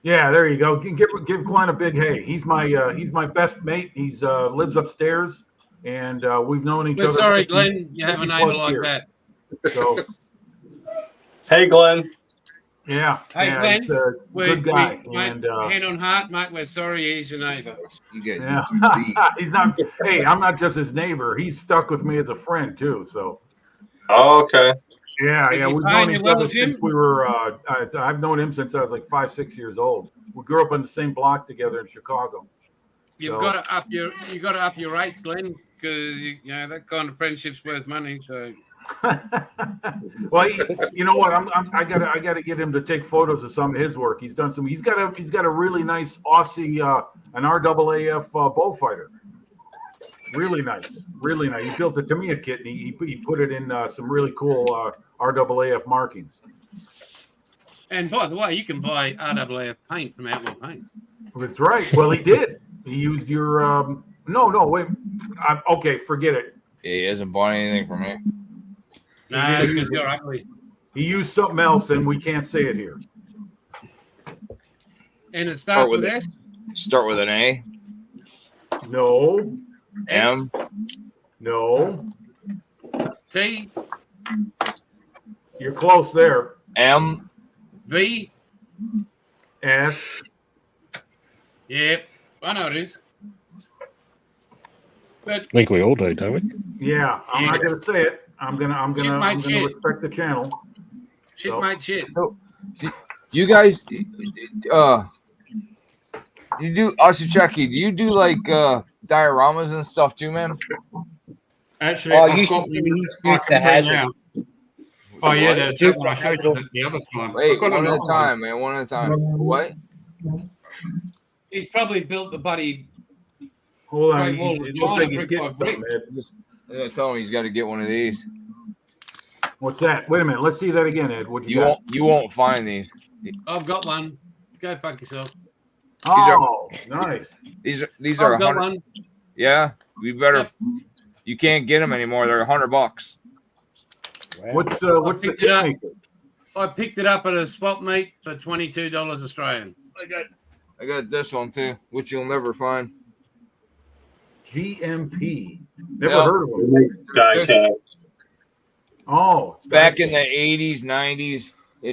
[SPEAKER 2] Yeah, there you go. Give Glenn a big hey. He's my best mate. He's lives upstairs, and we've known each other.
[SPEAKER 1] Sorry, Glenn, you have a name like that.
[SPEAKER 2] So.
[SPEAKER 3] Hey, Glenn.
[SPEAKER 2] Yeah.
[SPEAKER 1] Hey, Glenn.
[SPEAKER 2] Good guy.
[SPEAKER 1] Mate, hand on heart, mate. We're sorry he's your neighbour.
[SPEAKER 2] He's not. Hey, I'm not just his neighbor. He's stuck with me as a friend too. So.
[SPEAKER 3] Oh, okay.
[SPEAKER 2] Yeah. We've known each other since we were. I've known him since I was like 5, 6 years old. We grew up on the same block together in Chicago.
[SPEAKER 1] You got to up your rates, Glenn, because that kind of friendship's worth money. So.
[SPEAKER 2] Well, you know what? I gotta get him to take photos of some of his work. He's done some. He's got a really nice Aussie, an RAAF bullfighter. Really nice, really nice. He built a Tamiya kit and he put it in some really cool RAAF markings.
[SPEAKER 1] And by the way, you can buy RAAF paint from Outlaw Paint.
[SPEAKER 2] That's right. Well, he did. He used your no, wait. Okay, forget it.
[SPEAKER 9] He hasn't bought anything from me.
[SPEAKER 1] No, because you're ugly.
[SPEAKER 2] He used something else, and we can't say it here.
[SPEAKER 1] And it starts with S?
[SPEAKER 9] Start with an A.
[SPEAKER 2] No.
[SPEAKER 9] M.
[SPEAKER 2] No.
[SPEAKER 1] T.
[SPEAKER 2] You're close there.
[SPEAKER 9] M.
[SPEAKER 1] V.
[SPEAKER 2] S.
[SPEAKER 1] Yep, I know it is. But
[SPEAKER 10] I think we all do, don't we?
[SPEAKER 2] Yeah, I'm not gonna say it. I'm gonna respect the channel.
[SPEAKER 1] Shit, mate, shit.
[SPEAKER 9] So, you guys, you do Aussie Chucky? Do you do like dioramas and stuff too, man?
[SPEAKER 12] Actually, I've got I can bring out. Oh yeah, there's that one I showed you the other time.
[SPEAKER 9] Wait, one at a time, man. One at a time. What?
[SPEAKER 1] He's probably built the buddy.
[SPEAKER 2] Hold on, it looks like he's getting something, Ed.
[SPEAKER 9] Tell him he's got to get one of these.
[SPEAKER 2] What's that? Wait a minute. Let's see that again, Ed. What
[SPEAKER 9] You won't find these.
[SPEAKER 1] I've got one. Go fuck yourself.
[SPEAKER 2] Oh, nice.
[SPEAKER 9] These are
[SPEAKER 1] I've got one.
[SPEAKER 9] Yeah, we better. You can't get them anymore. They're $100.
[SPEAKER 2] What's the technique?
[SPEAKER 1] I picked it up at a swap meet for $22 Australian.
[SPEAKER 9] I got this one too, which you'll never find.
[SPEAKER 2] GMP. Never heard of them. Oh,
[SPEAKER 9] back in the 80s, 90s.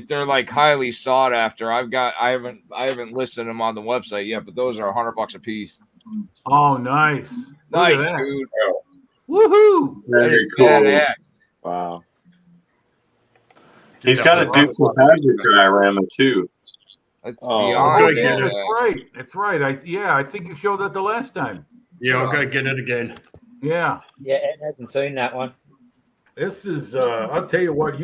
[SPEAKER 9] They're like highly sought after. I haven't listed them on the website yet, but those are $100 a piece.
[SPEAKER 2] Oh, nice.
[SPEAKER 9] Nice, dude.
[SPEAKER 2] Woohoo!
[SPEAKER 3] Very cool.
[SPEAKER 9] Badass.
[SPEAKER 3] Wow. He's got a Dukes of Hazzard diorama too.
[SPEAKER 9] That's
[SPEAKER 2] right. That's right. I think you showed that the last time.
[SPEAKER 12] Yeah, I'll go get it again.
[SPEAKER 2] Yeah.
[SPEAKER 4] Yeah, Ed hasn't seen that one.
[SPEAKER 2] This is I'll tell you what,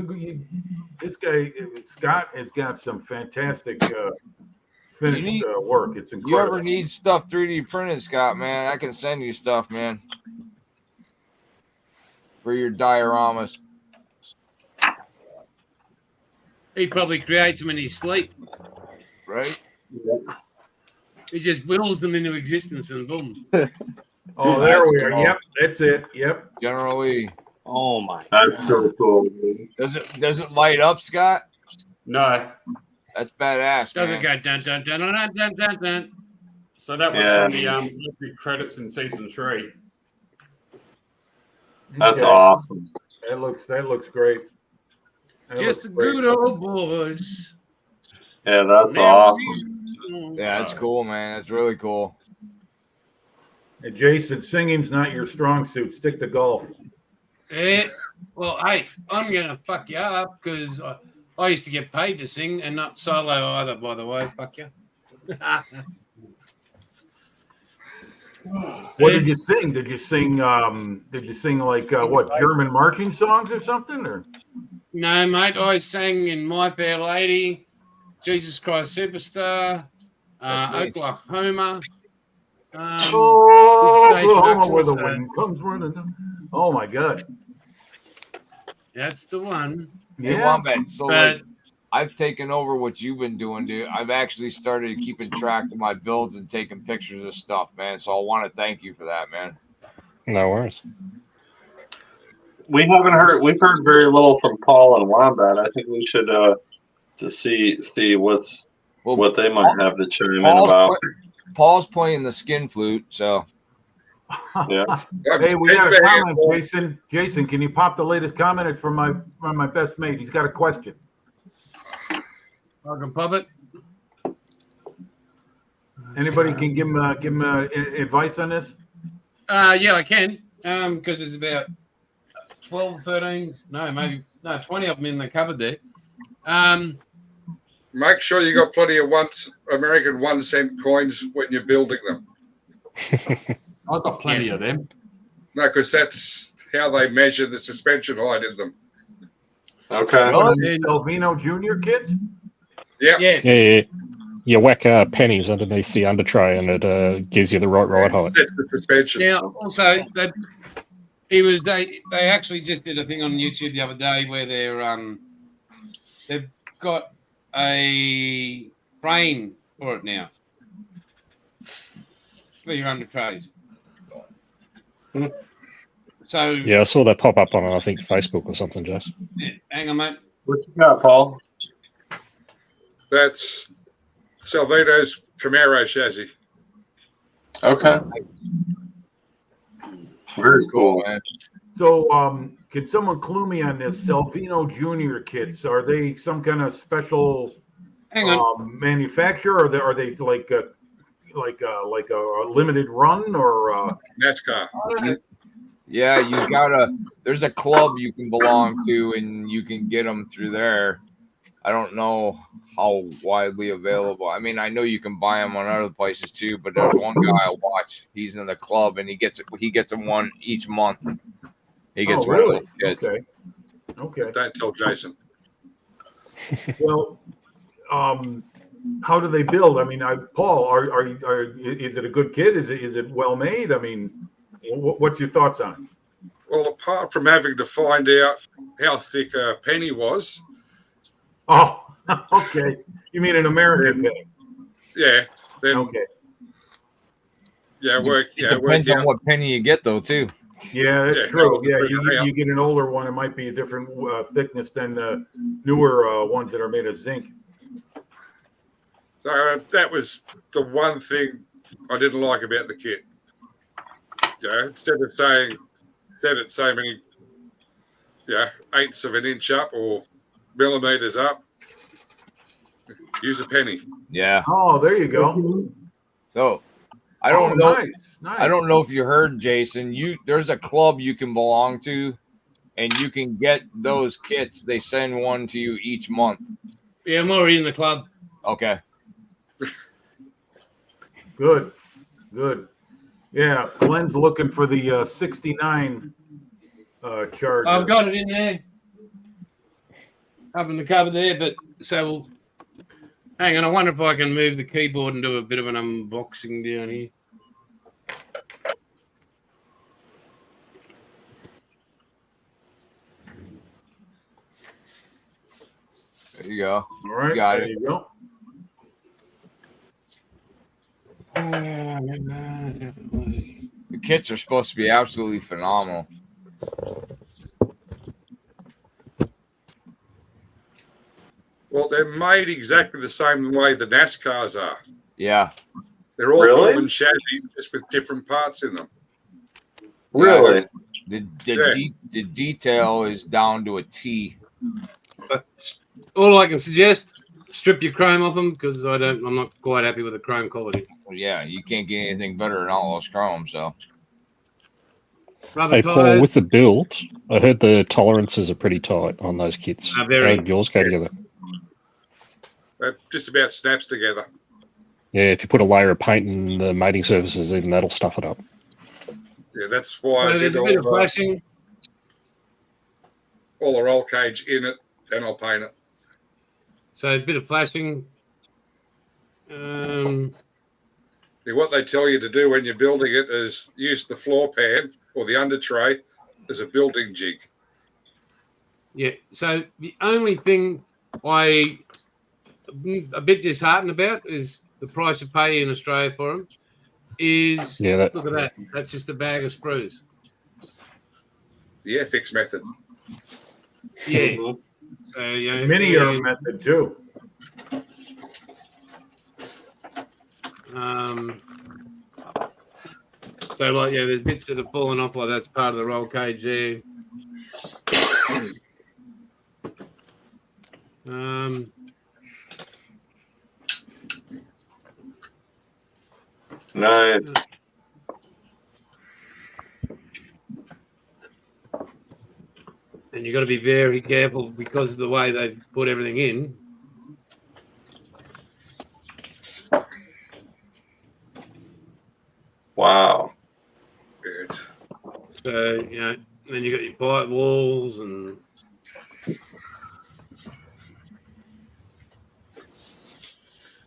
[SPEAKER 2] this guy Scott has got some fantastic finished work. It's incredible.
[SPEAKER 9] You ever need stuff 3D printed, Scott, man? I can send you stuff, man. For your dioramas.
[SPEAKER 1] He probably creates them in his sleep.
[SPEAKER 9] Right?
[SPEAKER 1] He just wills them into existence and boom.
[SPEAKER 2] Oh, there we are. Yep, that's it. Yep.
[SPEAKER 9] Generally.
[SPEAKER 6] Oh my.
[SPEAKER 3] That's so cool.
[SPEAKER 9] Does it light up, Scott?
[SPEAKER 12] No.
[SPEAKER 9] That's badass.
[SPEAKER 1] Does it
[SPEAKER 9] man.
[SPEAKER 1] go dun dun dun dun dun dun dun?
[SPEAKER 12] So that was from the opening credits in season 3.
[SPEAKER 3] That's awesome.
[SPEAKER 2] That looks great.
[SPEAKER 1] Just a good old boys.
[SPEAKER 3] Yeah, that's awesome.
[SPEAKER 9] Yeah, that's cool, man. That's really cool.
[SPEAKER 2] Hey, Jason, singing's not your strong suit. Stick to golf.
[SPEAKER 1] Well, hey, I'm gonna fuck you up because I used to get paid to sing and not solo either. By the way, fuck you.
[SPEAKER 2] What did you sing? Did you sing like what, German marching songs or something? Or
[SPEAKER 1] No, mate. I sang in My Fair Lady, Jesus Christ Superstar, Oklahoma.
[SPEAKER 2] Oklahoma, where the wind comes running down. Oh my God.
[SPEAKER 1] That's the one.
[SPEAKER 9] Hey, Wombat, so like, I've taken over what you've been doing, dude. I've actually started keeping track of my builds and taking pictures of stuff, man. So I want to thank you for that, man.
[SPEAKER 10] No worries.
[SPEAKER 3] We've heard very little from Paul and Wombat. I think we should to see what they might have to chime in about.
[SPEAKER 9] Paul's playing the skin flute, so
[SPEAKER 3] yeah.
[SPEAKER 2] Hey, we got a comment, Jason. Jason, can you pop the latest comment? It's from my best mate. He's got a question.
[SPEAKER 1] I can pop it.
[SPEAKER 2] Anybody can give him advice on this?
[SPEAKER 1] Yeah, I can. Because it's about 12, 13, maybe 20 of them in the cupboard there.
[SPEAKER 5] Make sure you got plenty of American 1-cent coins when you're building them.
[SPEAKER 12] I've got plenty of them.
[SPEAKER 5] No, because that's how they measure the suspension height in them.
[SPEAKER 3] Okay.
[SPEAKER 2] Salvino Junior kids?
[SPEAKER 5] Yeah.
[SPEAKER 10] Yeah. You whack pennies underneath the under tray, and it gives you the right ride height.
[SPEAKER 5] Sets the suspension.
[SPEAKER 1] Now, also, they actually just did a thing on YouTube the other day where they've got a frame for it now for your under trays. So
[SPEAKER 10] Yeah, I saw that pop up on I think Facebook or something, Jess.
[SPEAKER 1] Yeah, hang on, mate.
[SPEAKER 3] What you got, Paul?
[SPEAKER 5] That's Salvino's Camaro chassis.
[SPEAKER 3] Okay. Very cool, man.
[SPEAKER 2] So, can someone clue me on this? Salvino Junior kits, are they some kind of special manufacturer, or are they like a limited run, or
[SPEAKER 5] NASCAR?
[SPEAKER 9] Yeah, you gotta. There's a club you can belong to, and you can get them through there. I don't know how widely available. I mean, I know you can buy them on other places too, but there's one guy I watch. He's in the club, and he gets them one each month. He gets one of those kids.
[SPEAKER 2] Okay.
[SPEAKER 5] Don't tell Jason.
[SPEAKER 2] Well, how do they build? I mean, Paul, is it a good kit? Is it well made? I mean, what's your thoughts on it?
[SPEAKER 5] Well, apart from having to find out how thick a penny was.
[SPEAKER 2] Oh, okay. You mean an American penny?
[SPEAKER 5] Yeah. Then,
[SPEAKER 2] okay.
[SPEAKER 5] Yeah,
[SPEAKER 9] It depends on what penny you get, though, too.
[SPEAKER 2] Yeah, that's true. Yeah, you get an older one, it might be a different thickness than the newer ones that are made of zinc.
[SPEAKER 5] So that was the one thing I didn't like about the kit. Instead of saying so many, eighths of an inch up or millimeters up, use a penny.
[SPEAKER 9] Yeah.
[SPEAKER 2] Oh, there you go.
[SPEAKER 9] So I don't know.
[SPEAKER 2] Nice.
[SPEAKER 9] I don't know if you heard, Jason. There's a club you can belong to, and you can get those kits. They send one to you each month.
[SPEAKER 1] Yeah, I'm already in the club.
[SPEAKER 9] Okay.
[SPEAKER 2] Good. Yeah, Glenn's looking for the 69 Charger.
[SPEAKER 1] I've got it in there, up in the cupboard there. But so, hang on. I wonder if I can move the keyboard and do a bit of an unboxing down here.
[SPEAKER 9] There you go.
[SPEAKER 2] All right,
[SPEAKER 9] got
[SPEAKER 2] there
[SPEAKER 9] it.
[SPEAKER 2] you go.
[SPEAKER 9] The kits are supposed to be absolutely phenomenal.
[SPEAKER 5] Well, they're made exactly the same way the NASCARs are.
[SPEAKER 9] Yeah.
[SPEAKER 5] They're all
[SPEAKER 3] Really?
[SPEAKER 5] common chassis, just with different parts in them.
[SPEAKER 3] Really?
[SPEAKER 9] The detail is down to a T.
[SPEAKER 1] But all I can suggest, strip your chrome off them because I'm not quite happy with the chrome quality.
[SPEAKER 9] Well, yeah, you can't get anything better than Outlaws Chrome. So,
[SPEAKER 10] Hey, Paul, with the build, I heard the tolerances are pretty tight on those kits. How did yours go together?
[SPEAKER 5] Just about snaps together.
[SPEAKER 10] Yeah, if you put a layer of paint in the mating surfaces, even that'll stuff it up.
[SPEAKER 5] Yeah, that's why I
[SPEAKER 1] there's
[SPEAKER 5] did
[SPEAKER 1] a bit of flashing.
[SPEAKER 5] all the roll cage in it, and I'll paint it.
[SPEAKER 1] So a bit of flashing.
[SPEAKER 5] What they tell you to do when you're building it is use the floor pan or the under tray as a building jig.
[SPEAKER 1] Yeah. So the only thing I'm a bit disheartened about is the price you pay in Australia for them. Look at that. That's just a bag of screws.
[SPEAKER 5] The airfix method.
[SPEAKER 1] Yeah. So
[SPEAKER 2] mini method too.
[SPEAKER 1] So there's bits that have fallen off. Like that's part of the roll cage there.
[SPEAKER 3] Nice.
[SPEAKER 1] And you've got to be very careful because of the way they've put everything in.
[SPEAKER 3] Wow.
[SPEAKER 5] Good.
[SPEAKER 1] So, then you got your pipe walls and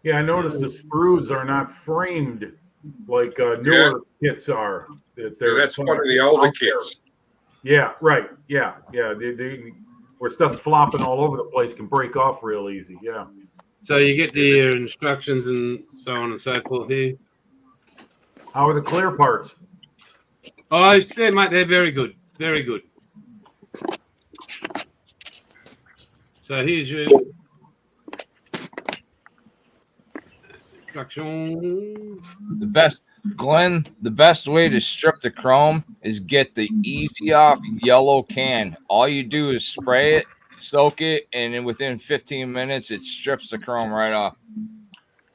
[SPEAKER 2] Yeah, I noticed the sprues are not framed like newer kits are.
[SPEAKER 5] That's one of the older kits.
[SPEAKER 2] Yeah, right. Yeah. Where stuff's flopping all over the place can break off real easy. Yeah.
[SPEAKER 1] so you get the instructions and so on and so forth here.
[SPEAKER 2] How are the clear parts?
[SPEAKER 1] Oh, yeah, mate, they're very good. Very good. So here's your instructions.
[SPEAKER 9] The best, Glenn, the best way to strip the chrome is get the easy off yellow can. All you do is spray it, soak it, and then within 15 minutes, it strips the chrome right off.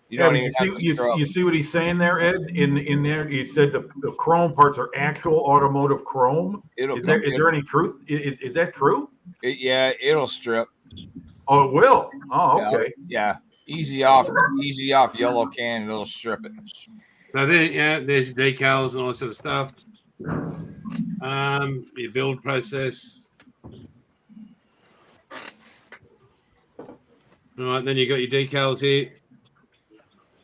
[SPEAKER 9] You don't even have to
[SPEAKER 2] you see what he's saying there, Ed? In there, he said the chrome parts are actual automotive chrome. Is there any truth? Is that true?
[SPEAKER 9] Yeah, it'll strip.
[SPEAKER 2] Oh, it will. Oh, okay.
[SPEAKER 9] Yeah. Easy off yellow can, and it'll strip it.
[SPEAKER 1] So there, yeah, there's your decals and all that sort of stuff. Your build process. All right, then you got your decals here.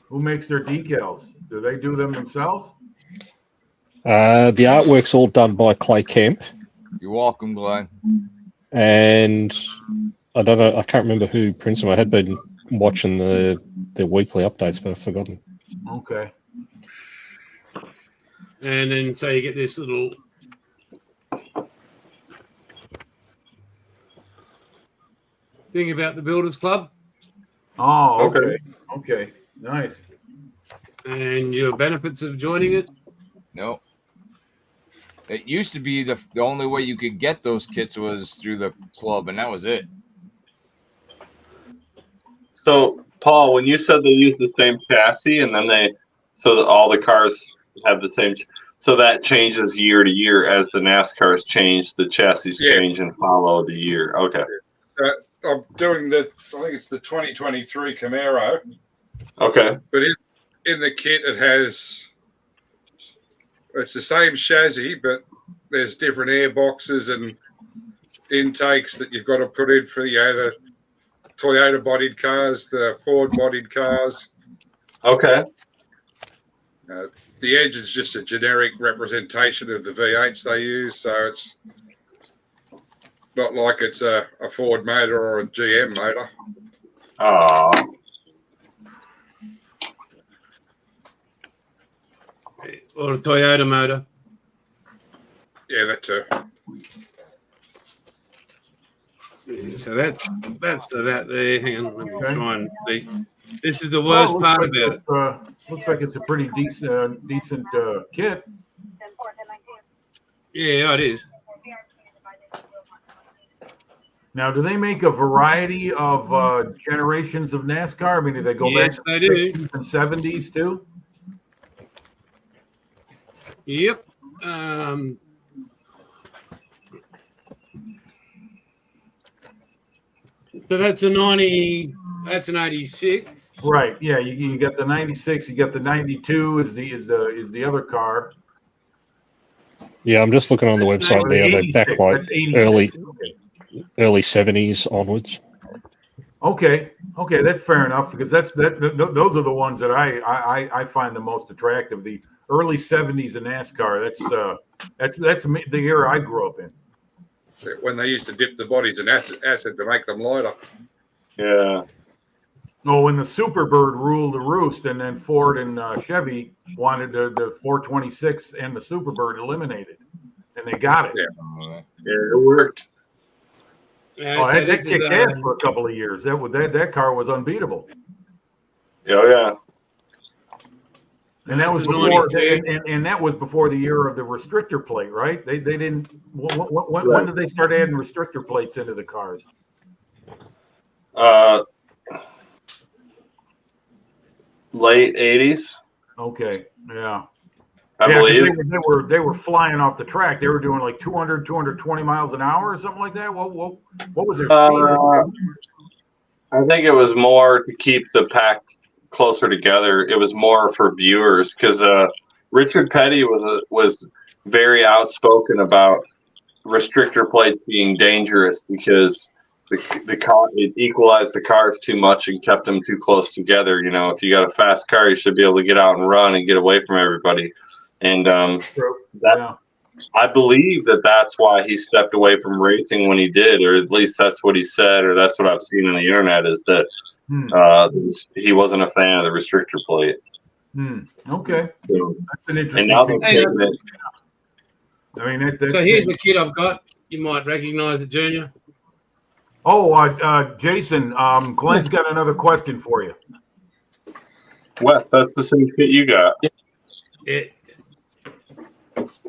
[SPEAKER 2] Who makes their decals? Do they do them themselves?
[SPEAKER 10] The artwork's all done by Clay Kemp.
[SPEAKER 9] You're welcome, Glenn.
[SPEAKER 10] And I don't know, I can't remember who prints them. I had been watching the weekly updates, but I've forgotten.
[SPEAKER 2] Okay.
[SPEAKER 1] And then so you get this little thing about the Builders Club.
[SPEAKER 2] Oh, okay. Okay. Nice.
[SPEAKER 1] And your benefits of joining it?
[SPEAKER 9] No. It used to be the only way you could get those kits was through the club, and that was it.
[SPEAKER 3] So, Paul, when you said they use the same chassis and then so that all the cars have the same, so that changes year to year as the NASCARs change, the chassis change and follow the year. Okay.
[SPEAKER 5] So I'm doing I think it's the 2023 Camaro.
[SPEAKER 3] Okay.
[SPEAKER 5] But in the kit, it's the same chassis, but there's different air boxes and intakes that you've got to put in for the Toyota bodied cars, the Ford bodied cars.
[SPEAKER 3] Okay.
[SPEAKER 5] The engine's just a generic representation of the V8s they use, so it's not like it's a Ford motor or a GM motor.
[SPEAKER 3] Oh.
[SPEAKER 1] Or a Toyota motor.
[SPEAKER 5] Yeah, that too.
[SPEAKER 1] So that's that there. Hang on, let me try and see. This is the worst part about it.
[SPEAKER 2] Looks like it's a pretty decent kit.
[SPEAKER 1] Yeah, it is.
[SPEAKER 2] Now, do they make a variety of generations of NASCAR? I mean, do they go back to the 60s and 70s too?
[SPEAKER 1] Yep. So that's a 90. That's an 86.
[SPEAKER 2] Right. Yeah. You got the 96. You got the 92. Is the other car?
[SPEAKER 10] Yeah, I'm just looking on the website now. They're back like early 70s onwards.
[SPEAKER 2] Okay, that's fair enough because those are the ones that I find the most attractive. The early 70s in NASCAR. That's the era I grew up in.
[SPEAKER 5] When they used to dip the bodies in acid to make them lighter.
[SPEAKER 3] Yeah.
[SPEAKER 2] No, when the Superbird ruled the roost, and then Ford and Chevy wanted the 426 and the Superbird eliminated, and they got it.
[SPEAKER 3] Yeah, it worked.
[SPEAKER 2] Oh, that kicked ass for a couple of years. That car was unbeatable.
[SPEAKER 3] Oh yeah.
[SPEAKER 2] And that was before, and that was before the era of the restrictor plate, right? They didn't. When did they start adding restrictor plates into the cars?
[SPEAKER 3] Late 80s.
[SPEAKER 2] Okay, yeah.
[SPEAKER 3] I believe
[SPEAKER 2] they were flying off the track. They were doing like 200, 220 miles an hour or something like that. What was their speed?
[SPEAKER 3] I think it was more to keep the pack closer together. It was more for viewers because Richard Petty was very outspoken about restrictor plates being dangerous because the car, it equalized the cars too much and kept them too close together. You know, if you got a fast car, you should be able to get out and run and get away from everybody. And I believe that's why he stepped away from racing when he did, or at least that's what he said, or that's what I've seen on the internet, is that he wasn't a fan of the restrictor plate.
[SPEAKER 2] Okay,
[SPEAKER 3] so
[SPEAKER 2] that's an interesting.
[SPEAKER 3] And now
[SPEAKER 2] thing. I mean,
[SPEAKER 1] so here's the kit I've got. You might recognise it, Junior.
[SPEAKER 2] Oh, Jason, Glenn's got another question for you.
[SPEAKER 3] Wes, that's the same kit you got.
[SPEAKER 1] Yeah.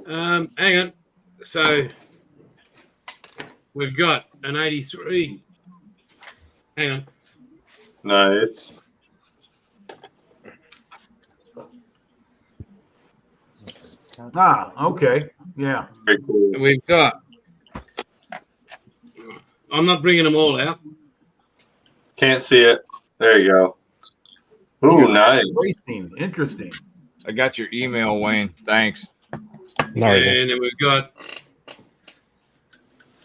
[SPEAKER 1] Hang on. So we've got an 83. Hang on.
[SPEAKER 3] No, it's
[SPEAKER 2] okay. Yeah.
[SPEAKER 3] very cool.
[SPEAKER 1] We've got. I'm not bringing them all out.
[SPEAKER 3] Can't see it. There you go. Ooh, nice.
[SPEAKER 2] Racing, interesting.
[SPEAKER 9] I got your email, Wayne. Thanks.
[SPEAKER 1] And then we've got.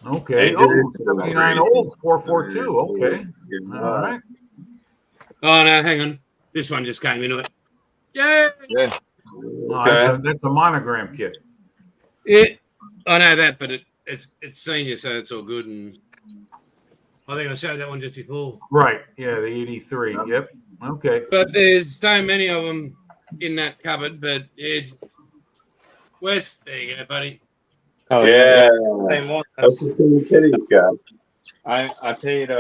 [SPEAKER 2] Okay. Oh, 79 olds, 442. Okay. All right.
[SPEAKER 1] Oh no, hang on. This one just came into it. Yeah.
[SPEAKER 9] Yeah.
[SPEAKER 2] Okay. That's a monogram kit.
[SPEAKER 1] I know that, but it's senior, so it's all good. And I think I showed that one just before.
[SPEAKER 2] Right. Yeah, the 83. Yep. Okay.
[SPEAKER 1] But there's so many of them in that cupboard. But Wes, there you go, buddy.
[SPEAKER 6] Oh
[SPEAKER 3] yeah.
[SPEAKER 6] Same one.
[SPEAKER 3] That's the same kit he's got.
[SPEAKER 6] I paid.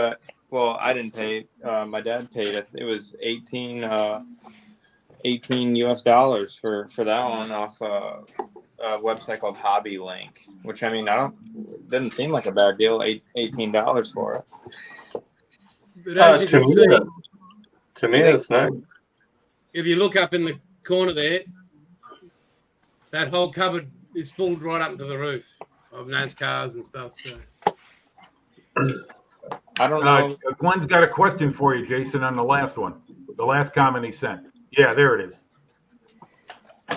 [SPEAKER 6] Well, I didn't pay. My dad paid it. It was $18 US for that one off a website called Hobby Link, which I mean, doesn't seem like a bad deal. $18 for it.
[SPEAKER 1] But as you can see,
[SPEAKER 3] to me, that's nice.
[SPEAKER 1] If you look up in the corner there, that whole cupboard is pulled right up to the roof of NASCARs and stuff. So.
[SPEAKER 6] I don't know.
[SPEAKER 2] Glenn's got a question for you, Jason, on the last one. The last comment he sent. Yeah, there it is.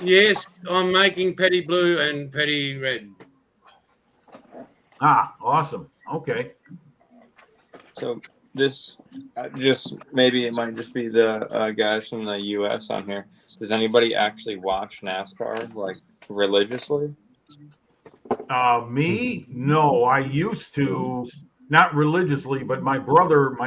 [SPEAKER 1] Yes, I'm making petty blue and petty red.
[SPEAKER 2] Awesome. Okay.
[SPEAKER 6] So this just maybe it might just be the guys from the U.S. on here. Does anybody actually watch NASCAR like religiously?
[SPEAKER 2] Me? No, I used to, not religiously, but my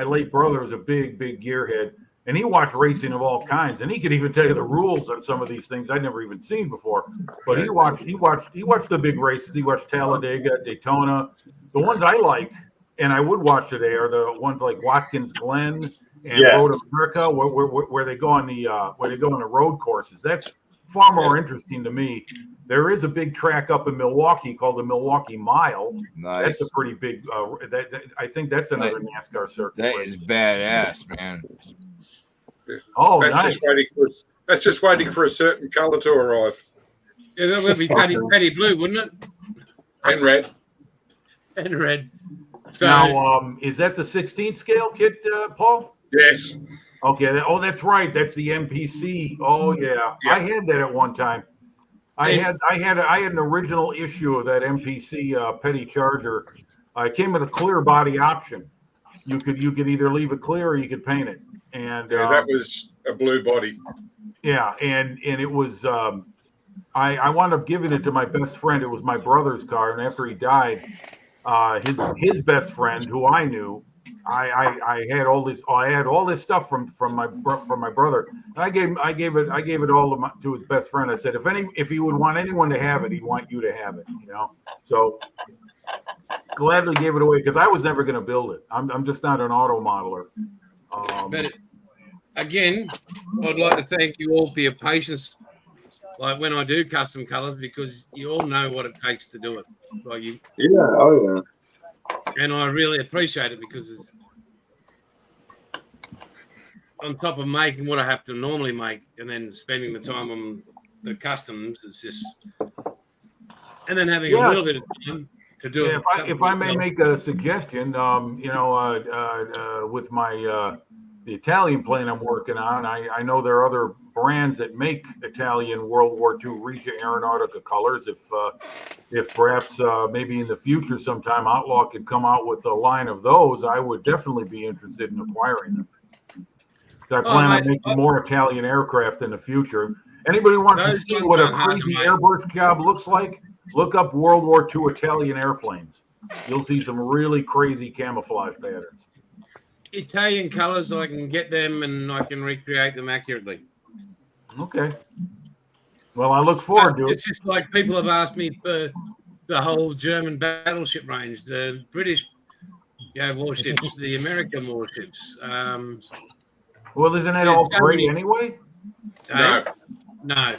[SPEAKER 2] late brother, was a big gearhead, and he watched racing of all kinds, and he could even tell you the rules on some of these things I'd never even seen before. But he watched the big races. He watched Talladega, Daytona. The ones I like, and I would watch today, are the ones like Watkins Glen and Road America, where they go on the road courses. That's far more interesting to me. There is a big track up in Milwaukee called the Milwaukee Mile.
[SPEAKER 9] Nice.
[SPEAKER 2] That's a pretty big. I think that's another NASCAR circuit.
[SPEAKER 9] That is badass, man.
[SPEAKER 2] Oh,
[SPEAKER 5] that's
[SPEAKER 2] nice.
[SPEAKER 5] just waiting for a certain color to arrive.
[SPEAKER 1] Yeah, that would be petty blue, wouldn't it?
[SPEAKER 5] And red.
[SPEAKER 1] And red. So
[SPEAKER 2] now, is that the 16th scale kit, Paul?
[SPEAKER 5] Yes.
[SPEAKER 2] Okay. That's right. That's the MPC. Oh yeah. I had that at one time. I had an original issue of that MPC Petty Charger. It came with a clear body option. You could either leave it clear or you could paint it. And
[SPEAKER 5] that was a blue body.
[SPEAKER 2] Yeah, and it was. I wound up giving it to my best friend. It was my brother's car, and after he died, his best friend, who I knew, I had all this stuff from my brother. And I gave it all to his best friend. I said, if he would want anyone to have it, he'd want you to have it. So gladly gave it away because I was never going to build it. I'm just not an auto modeler.
[SPEAKER 1] But again, I'd like to thank you all for your patience. Like when I do custom colors, because you all know what it takes to do it. Like you.
[SPEAKER 3] Yeah. Oh yeah.
[SPEAKER 1] And I really appreciate it because on top of making what I have to normally make, and then spending the time on the customs, it's just, and then having a little bit of time to do it.
[SPEAKER 2] If I may make a suggestion, with my the Italian plane I'm working on, I know there are other brands that make Italian World War II Regia Aeronautica colors. If perhaps maybe in the future sometime Outlaw could come out with a line of those, I would definitely be interested in acquiring them. I plan on making more Italian aircraft in the future. Anybody wants to see what a crazy airburst job looks like? Look up World War II Italian airplanes. You'll see some really crazy camouflage patterns.
[SPEAKER 1] Italian colors, I can get them and I can recreate them accurately.
[SPEAKER 2] Okay. Well, I look forward to it.
[SPEAKER 1] It's just like people have asked me for the whole German battleship range, the British warships, the American warships.
[SPEAKER 2] Well, isn't it all gray anyway?
[SPEAKER 1] No.
[SPEAKER 4] No.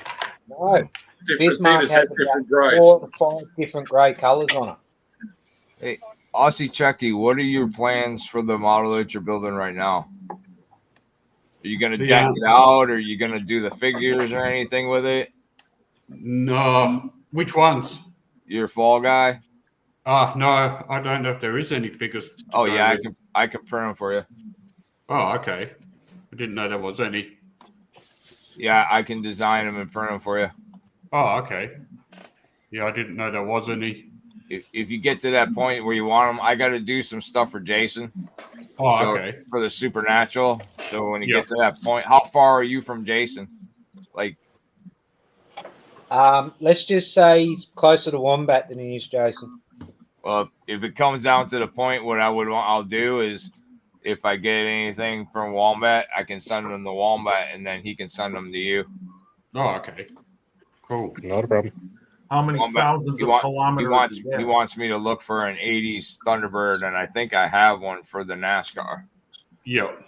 [SPEAKER 5] Bismarck has
[SPEAKER 4] different grays. 4 or 5 different grey colours on it.
[SPEAKER 13] Hey, Aussie Chucky, what are your plans for the model that you're building right now? Are you going to deck it out? Or are you going to do the figures or anything with it?
[SPEAKER 12] No. Which ones?
[SPEAKER 13] Your fall guy?
[SPEAKER 12] No, I don't know if there is any figures.
[SPEAKER 13] Oh, yeah, I can print them for you.
[SPEAKER 12] Oh, okay. I didn't know there was any.
[SPEAKER 13] Yeah, I can design them and print them for you.
[SPEAKER 12] Oh, okay. Yeah, I didn't know there was any.
[SPEAKER 13] If you get to that point where you want them, I got to do some stuff for Jason.
[SPEAKER 12] Oh, okay.
[SPEAKER 13] For the Supernatural. So when you get to that point, how far are you from Jason? Like,
[SPEAKER 4] let's just say he's closer to Wombat than he is Jason.
[SPEAKER 13] Well, if it comes down to the point, what I'll do is, if I get anything from Wombat, I can send them to Wombat, and then he can send them to you.
[SPEAKER 12] Oh, okay. Cool.
[SPEAKER 10] Not a problem.
[SPEAKER 2] How many thousands of kilometers?
[SPEAKER 13] He wants me to look for an 80s Thunderbird, and I think I have one for the NASCAR.
[SPEAKER 12] Yep.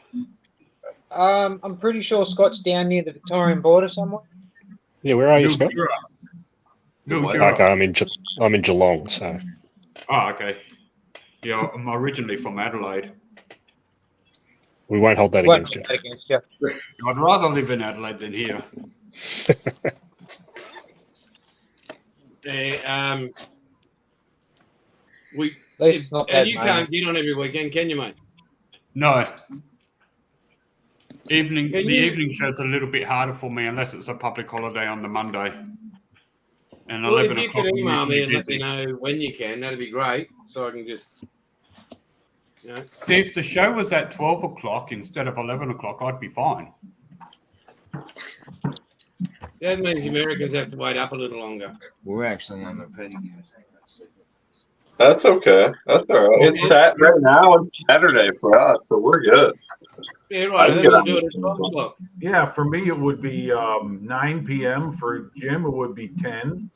[SPEAKER 4] I'm pretty sure Scott's down near the Victorian border somewhere.
[SPEAKER 10] Yeah, where are you, Scott?
[SPEAKER 12] Okay,
[SPEAKER 10] I'm in Geelong, so.
[SPEAKER 12] Oh, okay. Yeah, I'm originally from Adelaide.
[SPEAKER 10] We won't hold that against you.
[SPEAKER 12] I'd rather live in Adelaide than here.
[SPEAKER 1] You
[SPEAKER 4] you
[SPEAKER 1] can't get on every weekend, can you, mate?
[SPEAKER 12] No. The evening show's a little bit harder for me unless it's a public holiday on the Monday. And
[SPEAKER 1] well,
[SPEAKER 12] 11
[SPEAKER 1] if you
[SPEAKER 12] o'clock
[SPEAKER 1] could email me and let
[SPEAKER 12] busy.
[SPEAKER 1] me know when you can, that'd be great. So I can just,
[SPEAKER 12] See, if the show was at 12 o'clock instead of 11 o'clock, I'd be fine.
[SPEAKER 1] That means the Americans have to wait up a little longer.
[SPEAKER 13] We're actually on the petty.
[SPEAKER 3] That's okay. That's all right. It's right now. It's Saturday for us, so we're good.
[SPEAKER 1] Yeah, right. Then we'll do it at 12 o'clock.
[SPEAKER 2] Yeah, for me it would be 9 p.m. For Jim, it would be 10.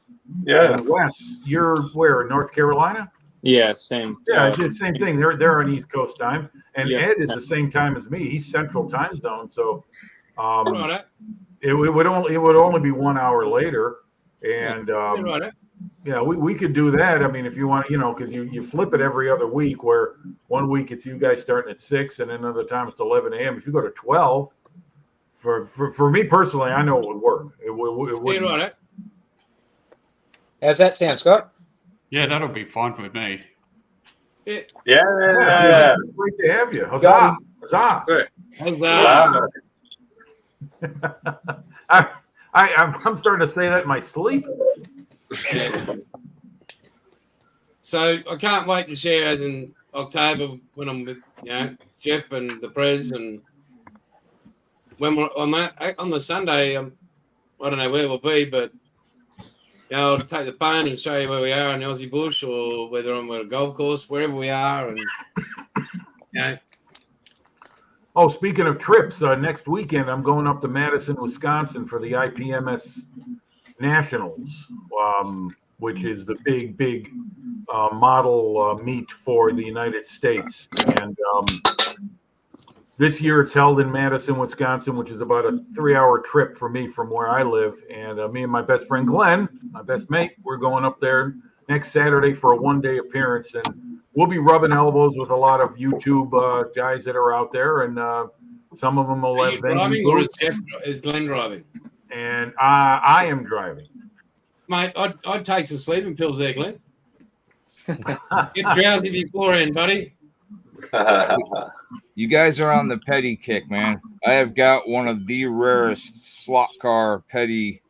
[SPEAKER 3] Yeah.
[SPEAKER 2] And Wes, you're where? North Carolina?
[SPEAKER 6] Yeah, same.
[SPEAKER 2] Yeah, it's the same thing. They're on East Coast time, and
[SPEAKER 6] Yeah.
[SPEAKER 2] Ed is the same time as me. He's Central Time Zone, so
[SPEAKER 1] Right.
[SPEAKER 2] it would only be 1 hour later, and
[SPEAKER 1] Right.
[SPEAKER 2] yeah, we could do that. I mean, if you want, because you flip it every other week, where 1 week it's you guys starting at 6, and another time it's 11 a.m. If you go to 12, for me personally, I know it would work. It would.
[SPEAKER 1] Right.
[SPEAKER 4] How's that sound, Scott?
[SPEAKER 12] Yeah, that'll be fine with me.
[SPEAKER 3] Yeah.
[SPEAKER 2] Great to have you. Huzzah! Huzzah!
[SPEAKER 1] Huzzah!
[SPEAKER 2] I'm starting to say that in my sleep.
[SPEAKER 1] So I can't wait to share as in October when I'm with Jeff and the Prez, and when we're on the Sunday, I don't know where we'll be, but I'll take the phone and show you where we are in the Aussie bush, or whether I'm at a golf course, wherever we are, and
[SPEAKER 2] Oh, speaking of trips, next weekend I'm going up to Madison, Wisconsin for the IPMS Nationals, which is the big model meet for the United States. And this year it's held in Madison, Wisconsin, which is about a 3-hour trip for me from where I live. And me and my best friend Glenn, my best mate, we're going up there next Saturday for a 1-day appearance. And we'll be rubbing elbows with a lot of YouTube guys that are out there. And some of them will
[SPEAKER 1] are
[SPEAKER 2] have
[SPEAKER 1] you driving, or
[SPEAKER 2] booths.
[SPEAKER 1] is Glenn driving?
[SPEAKER 2] And I am driving.
[SPEAKER 1] Mate, I'd take some sleeping pills there, Glenn. Get drowsy beforehand, buddy.
[SPEAKER 13] You guys are on the petty kick, man. I have got one of the rarest slot car petty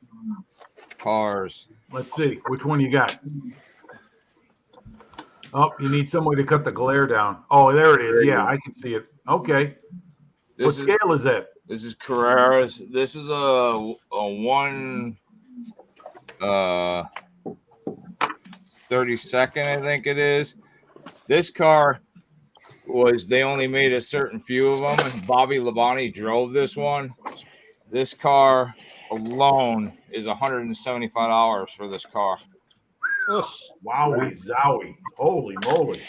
[SPEAKER 13] cars.
[SPEAKER 2] Let's see. Which one you got? Oh, you need somewhere to cut the glare down. Oh, there it is. Yeah, I can see it. Okay. What scale is that?
[SPEAKER 13] This is Carrera's. This is a 1/32, I think it is. This car they only made a certain few of them, and Bobby Labonte drove this one. This car alone is $175 for this car.
[SPEAKER 2] Wowie zowie! Holy moly!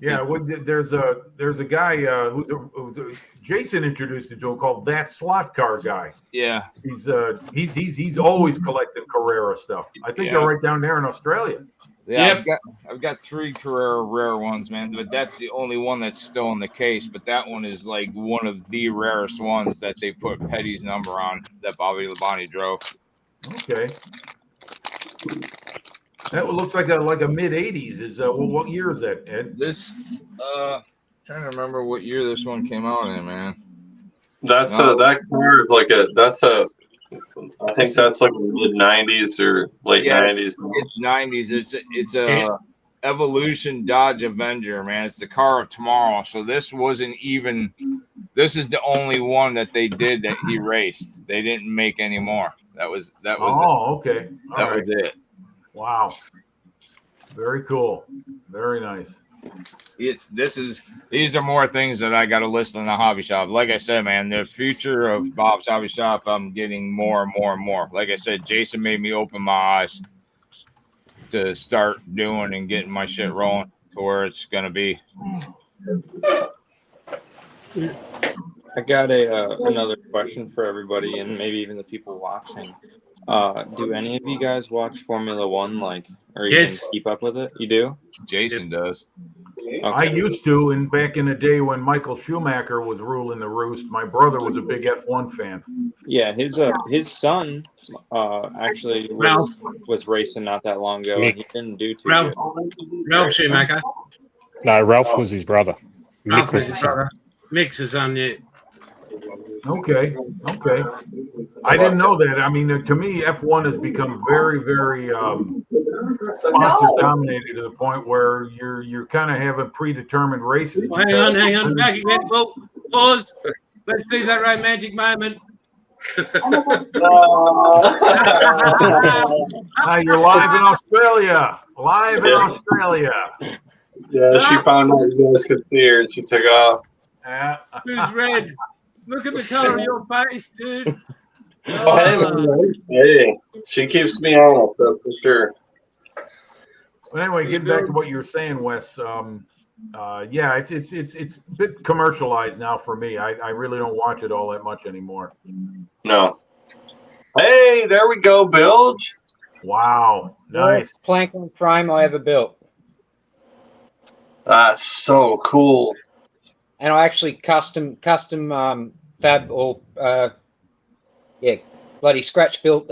[SPEAKER 2] Yeah, there's a guy who's Jason introduced it to him called That Slot Car Guy.
[SPEAKER 13] Yeah,
[SPEAKER 2] he's always collecting Carrera stuff. I think they're right down there in Australia.
[SPEAKER 13] Yeah, I've got 3 Carrera rare ones, man, but that's the only one that's still in the case. But that one is like one of the rarest ones that they put Petty's number on that Bobby Labonte drove.
[SPEAKER 2] Okay. That looks like a mid '80s. Is what year is that, Ed?
[SPEAKER 13] This trying to remember what year this one came out in, man.
[SPEAKER 3] That car is I think that's like mid '90s or late '90s.
[SPEAKER 13] It's '90s. It's a Evolution Dodge Avenger, man. It's the car of tomorrow. So this wasn't even. This is the only one that they did that he raced. They didn't make any more. That was.
[SPEAKER 2] Oh, okay.
[SPEAKER 13] That was it.
[SPEAKER 2] Wow. Very cool. Very nice.
[SPEAKER 13] These are more things that I got to list in the hobby shop. Like I said, man, the future of Bob's Hobby Shop, I'm getting more and more and more. Like I said, Jason made me open my eyes to start doing and getting my shit rolling to where it's gonna be.
[SPEAKER 6] I got another question for everybody, and maybe even the people watching. Do any of you guys watch Formula One, or even keep up with it? You do?
[SPEAKER 13] Jason does.
[SPEAKER 6] Okay.
[SPEAKER 2] I used to, and back in the day when Michael Schumacher was ruling the roost, my brother was a big F1 fan.
[SPEAKER 6] Yeah, his son actually was racing not that long ago, and he didn't do too good.
[SPEAKER 1] Ralph Schumacher.
[SPEAKER 10] No, Ralph was his brother.
[SPEAKER 1] Mick was his brother. Mick's his son, yeah.
[SPEAKER 2] Okay. I didn't know that. I mean, to me, F1 has become very, very sponsor dominated to the point where you're kind of having predetermined races.
[SPEAKER 1] Well, hang on, back again. Well, pause. Let's see that romantic moment.
[SPEAKER 2] You're live in Australia.
[SPEAKER 3] Yeah, she found out you guys could see her and she took off.
[SPEAKER 2] Yeah.
[SPEAKER 1] Who's red? Look at the color of your face, dude.
[SPEAKER 3] Hey, she keeps me honest, that's for sure.
[SPEAKER 2] But anyway, getting back to what you were saying, Wes. Yeah, it's a bit commercialized now for me. I really don't watch it all that much anymore.
[SPEAKER 3] No. Hey, there we go, Bilge.
[SPEAKER 2] Wow, nice.
[SPEAKER 4] Planking frame I ever built.
[SPEAKER 3] That's so cool.
[SPEAKER 4] And I actually custom fab or bloody scratch built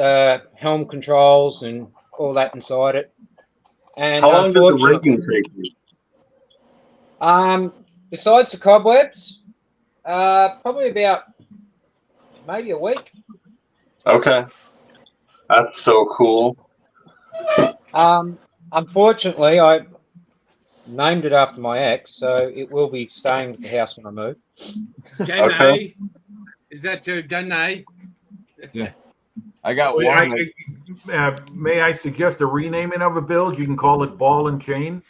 [SPEAKER 4] helm controls and all that inside it. And
[SPEAKER 3] how long did the rigging take you?
[SPEAKER 4] Besides the cobwebs, probably about maybe a week.
[SPEAKER 3] Okay. That's so cool.
[SPEAKER 4] Unfortunately, I named it after my ex, so it will be staying with the house when I move.
[SPEAKER 1] Donahue.
[SPEAKER 3] Okay.
[SPEAKER 1] Is that your Donahue?
[SPEAKER 13] Yeah. I got one.
[SPEAKER 2] May I suggest a renaming of a build? You can call it Ball and Chain.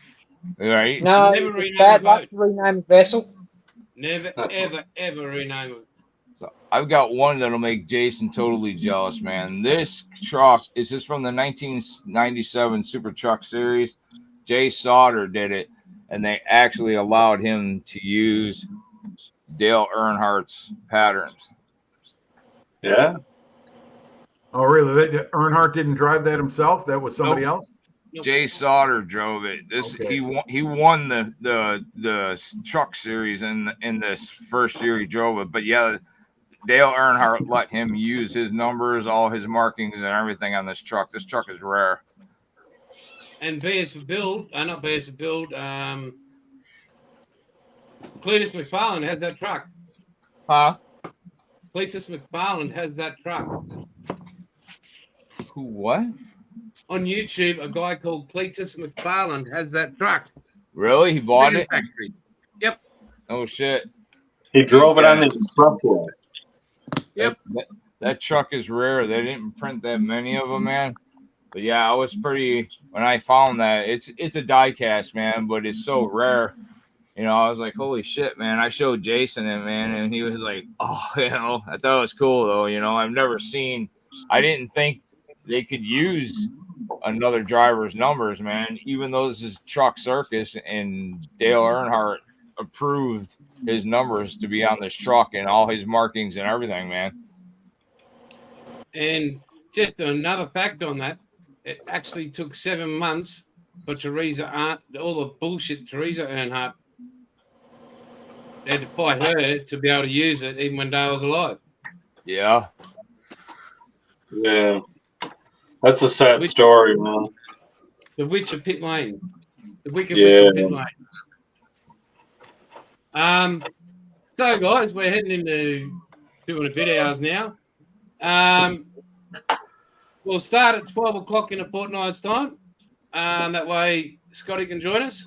[SPEAKER 13] Right.
[SPEAKER 4] No,
[SPEAKER 1] Never
[SPEAKER 4] it's bad luck
[SPEAKER 1] rename
[SPEAKER 4] to rename a vessel.
[SPEAKER 1] Never, ever rename it.
[SPEAKER 13] So I've got one that'll make Jason totally jealous, man. This truck is just from the 1997 Super Truck Series. Jay Sauter did it, and they actually allowed him to use Dale Earnhardt's patterns.
[SPEAKER 3] Yeah.
[SPEAKER 2] Oh, really? Earnhardt didn't drive that himself? That was somebody else?
[SPEAKER 13] Jay Sauter drove it. He won the truck series in this first year he drove it. But yeah, Dale Earnhardt let him use his numbers, all his markings, and everything on this truck. This truck is rare.
[SPEAKER 1] And Bears for Build, not Bears for Build. Cletus McFarland has that truck.
[SPEAKER 13] Huh?
[SPEAKER 1] Cletus McFarland has that truck.
[SPEAKER 13] Who? What?
[SPEAKER 1] On YouTube, a guy called Cletus McFarland has that truck.
[SPEAKER 13] Really? He bought it?
[SPEAKER 1] Factory. Yep.
[SPEAKER 13] Oh shit.
[SPEAKER 3] He drove it on the expressway.
[SPEAKER 1] Yep.
[SPEAKER 13] That truck is rare. They didn't print that many of them, man. But yeah, I was pretty when I found that. It's a die cast, man, but it's so rare. You know, I was like, holy shit, man. I showed Jason it, man, and he was like, oh, you know, I thought it was cool though. You know, I've never seen. I didn't think they could use another driver's numbers, man. Even though this is Truck Circus and Dale Earnhardt approved his numbers to be on this truck and all his markings and everything, man.
[SPEAKER 1] And just another fact on that, it actually took 7 months for all the bullshit Teresa Earnhardt. They had to fight her to be able to use it even when Dale was alive.
[SPEAKER 13] Yeah.
[SPEAKER 3] Yeah. That's a sad story, man.
[SPEAKER 1] The Witch of Pit Lane. The Wicked
[SPEAKER 3] Yeah.
[SPEAKER 1] Witch of Pit Lane. So, guys, we're heading into 2 and a bit hours now. We'll start at 12 o'clock in a fortnight's time. That way Scotty can join us.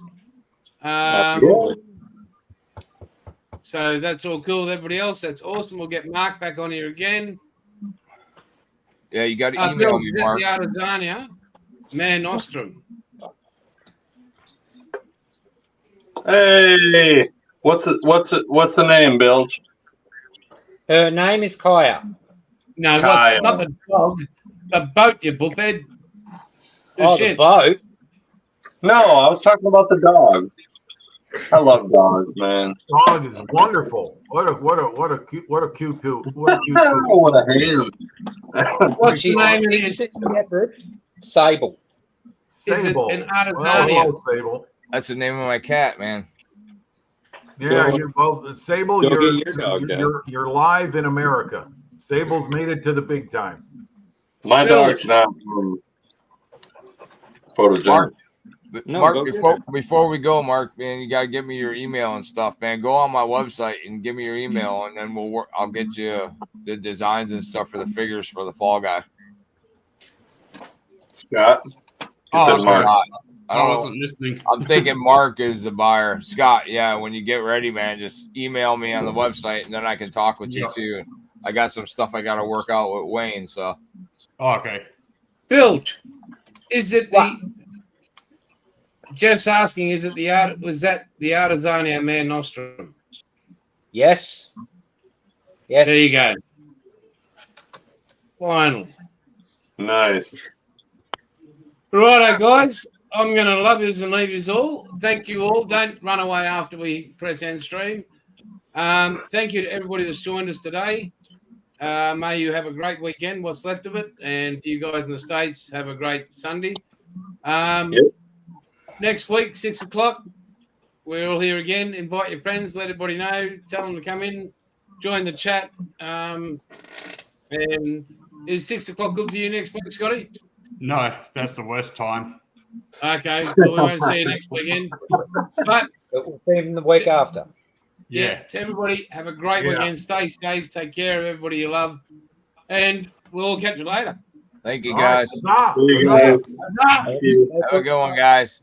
[SPEAKER 1] So that's all cool with everybody else. That's awesome. We'll get Mark back on here again.
[SPEAKER 13] Yeah, you got to email me, Mark.
[SPEAKER 1] The Artesania, Man Nostrum.
[SPEAKER 3] Hey, what's the name, Bilge?
[SPEAKER 4] Her name is Kaya.
[SPEAKER 1] No,
[SPEAKER 3] Kaya.
[SPEAKER 1] not the dog. The boat, you bullhead.
[SPEAKER 4] The boat?
[SPEAKER 3] No, I was talking about the dog. I love dogs, man.
[SPEAKER 2] Dog is wonderful. What a cute what a cute
[SPEAKER 3] What a ham.
[SPEAKER 1] What's the name of it?
[SPEAKER 4] Sable.
[SPEAKER 1] Is it
[SPEAKER 2] Sable.
[SPEAKER 1] an
[SPEAKER 2] Well,
[SPEAKER 1] Artesania?
[SPEAKER 2] hello, Sable.
[SPEAKER 13] That's the name of my cat, man.
[SPEAKER 2] Yeah, Sable,
[SPEAKER 6] Go get your dog, Dad.
[SPEAKER 2] you're live in America. Sable's made it to the big time.
[SPEAKER 3] My dog's not photogenic.
[SPEAKER 13] Mark, before we go, Mark, man, you gotta give me your email and stuff, man. Go on my website and give me your email, and then I'll get you the designs and stuff for the figures for the Fall Guy.
[SPEAKER 3] Scott.
[SPEAKER 12] Oh,
[SPEAKER 3] said Mark.
[SPEAKER 13] I don't
[SPEAKER 12] wasn't listening.
[SPEAKER 13] I'm thinking Mark is the buyer. Scott, yeah. When you get ready, man, just email me on the website, and then I can talk with you too. I got some stuff I got to work out with Wayne. So.
[SPEAKER 12] Oh, okay.
[SPEAKER 1] Bilge, is it Jeff's asking, was that the Artesania Man Nostrum?
[SPEAKER 4] Yes. Yes.
[SPEAKER 1] There you go. Finally.
[SPEAKER 3] Nice.
[SPEAKER 1] Righto, guys. I'm going to love yous and leave yous all. Thank you all. Don't run away after we press end stream. Thank you to everybody that's joined us today. May you have a great weekend, what's left of it. And to you guys in the States, have a great Sunday. Next week, 6 o'clock, we're all here again. Invite your friends, let everybody know, tell them to come in, join the chat. And is 6 o'clock good for you next week, Scotty?
[SPEAKER 12] No, that's the worst time.
[SPEAKER 1] Okay, well, we won't see you next weekend. But
[SPEAKER 4] we'll see him the week after.
[SPEAKER 1] Yeah. To everybody, have a great weekend. Stay safe. Take care of everybody you love. And we'll all catch you later.
[SPEAKER 13] Thank you, guys.
[SPEAKER 3] Thank you.
[SPEAKER 13] Have a good one, guys.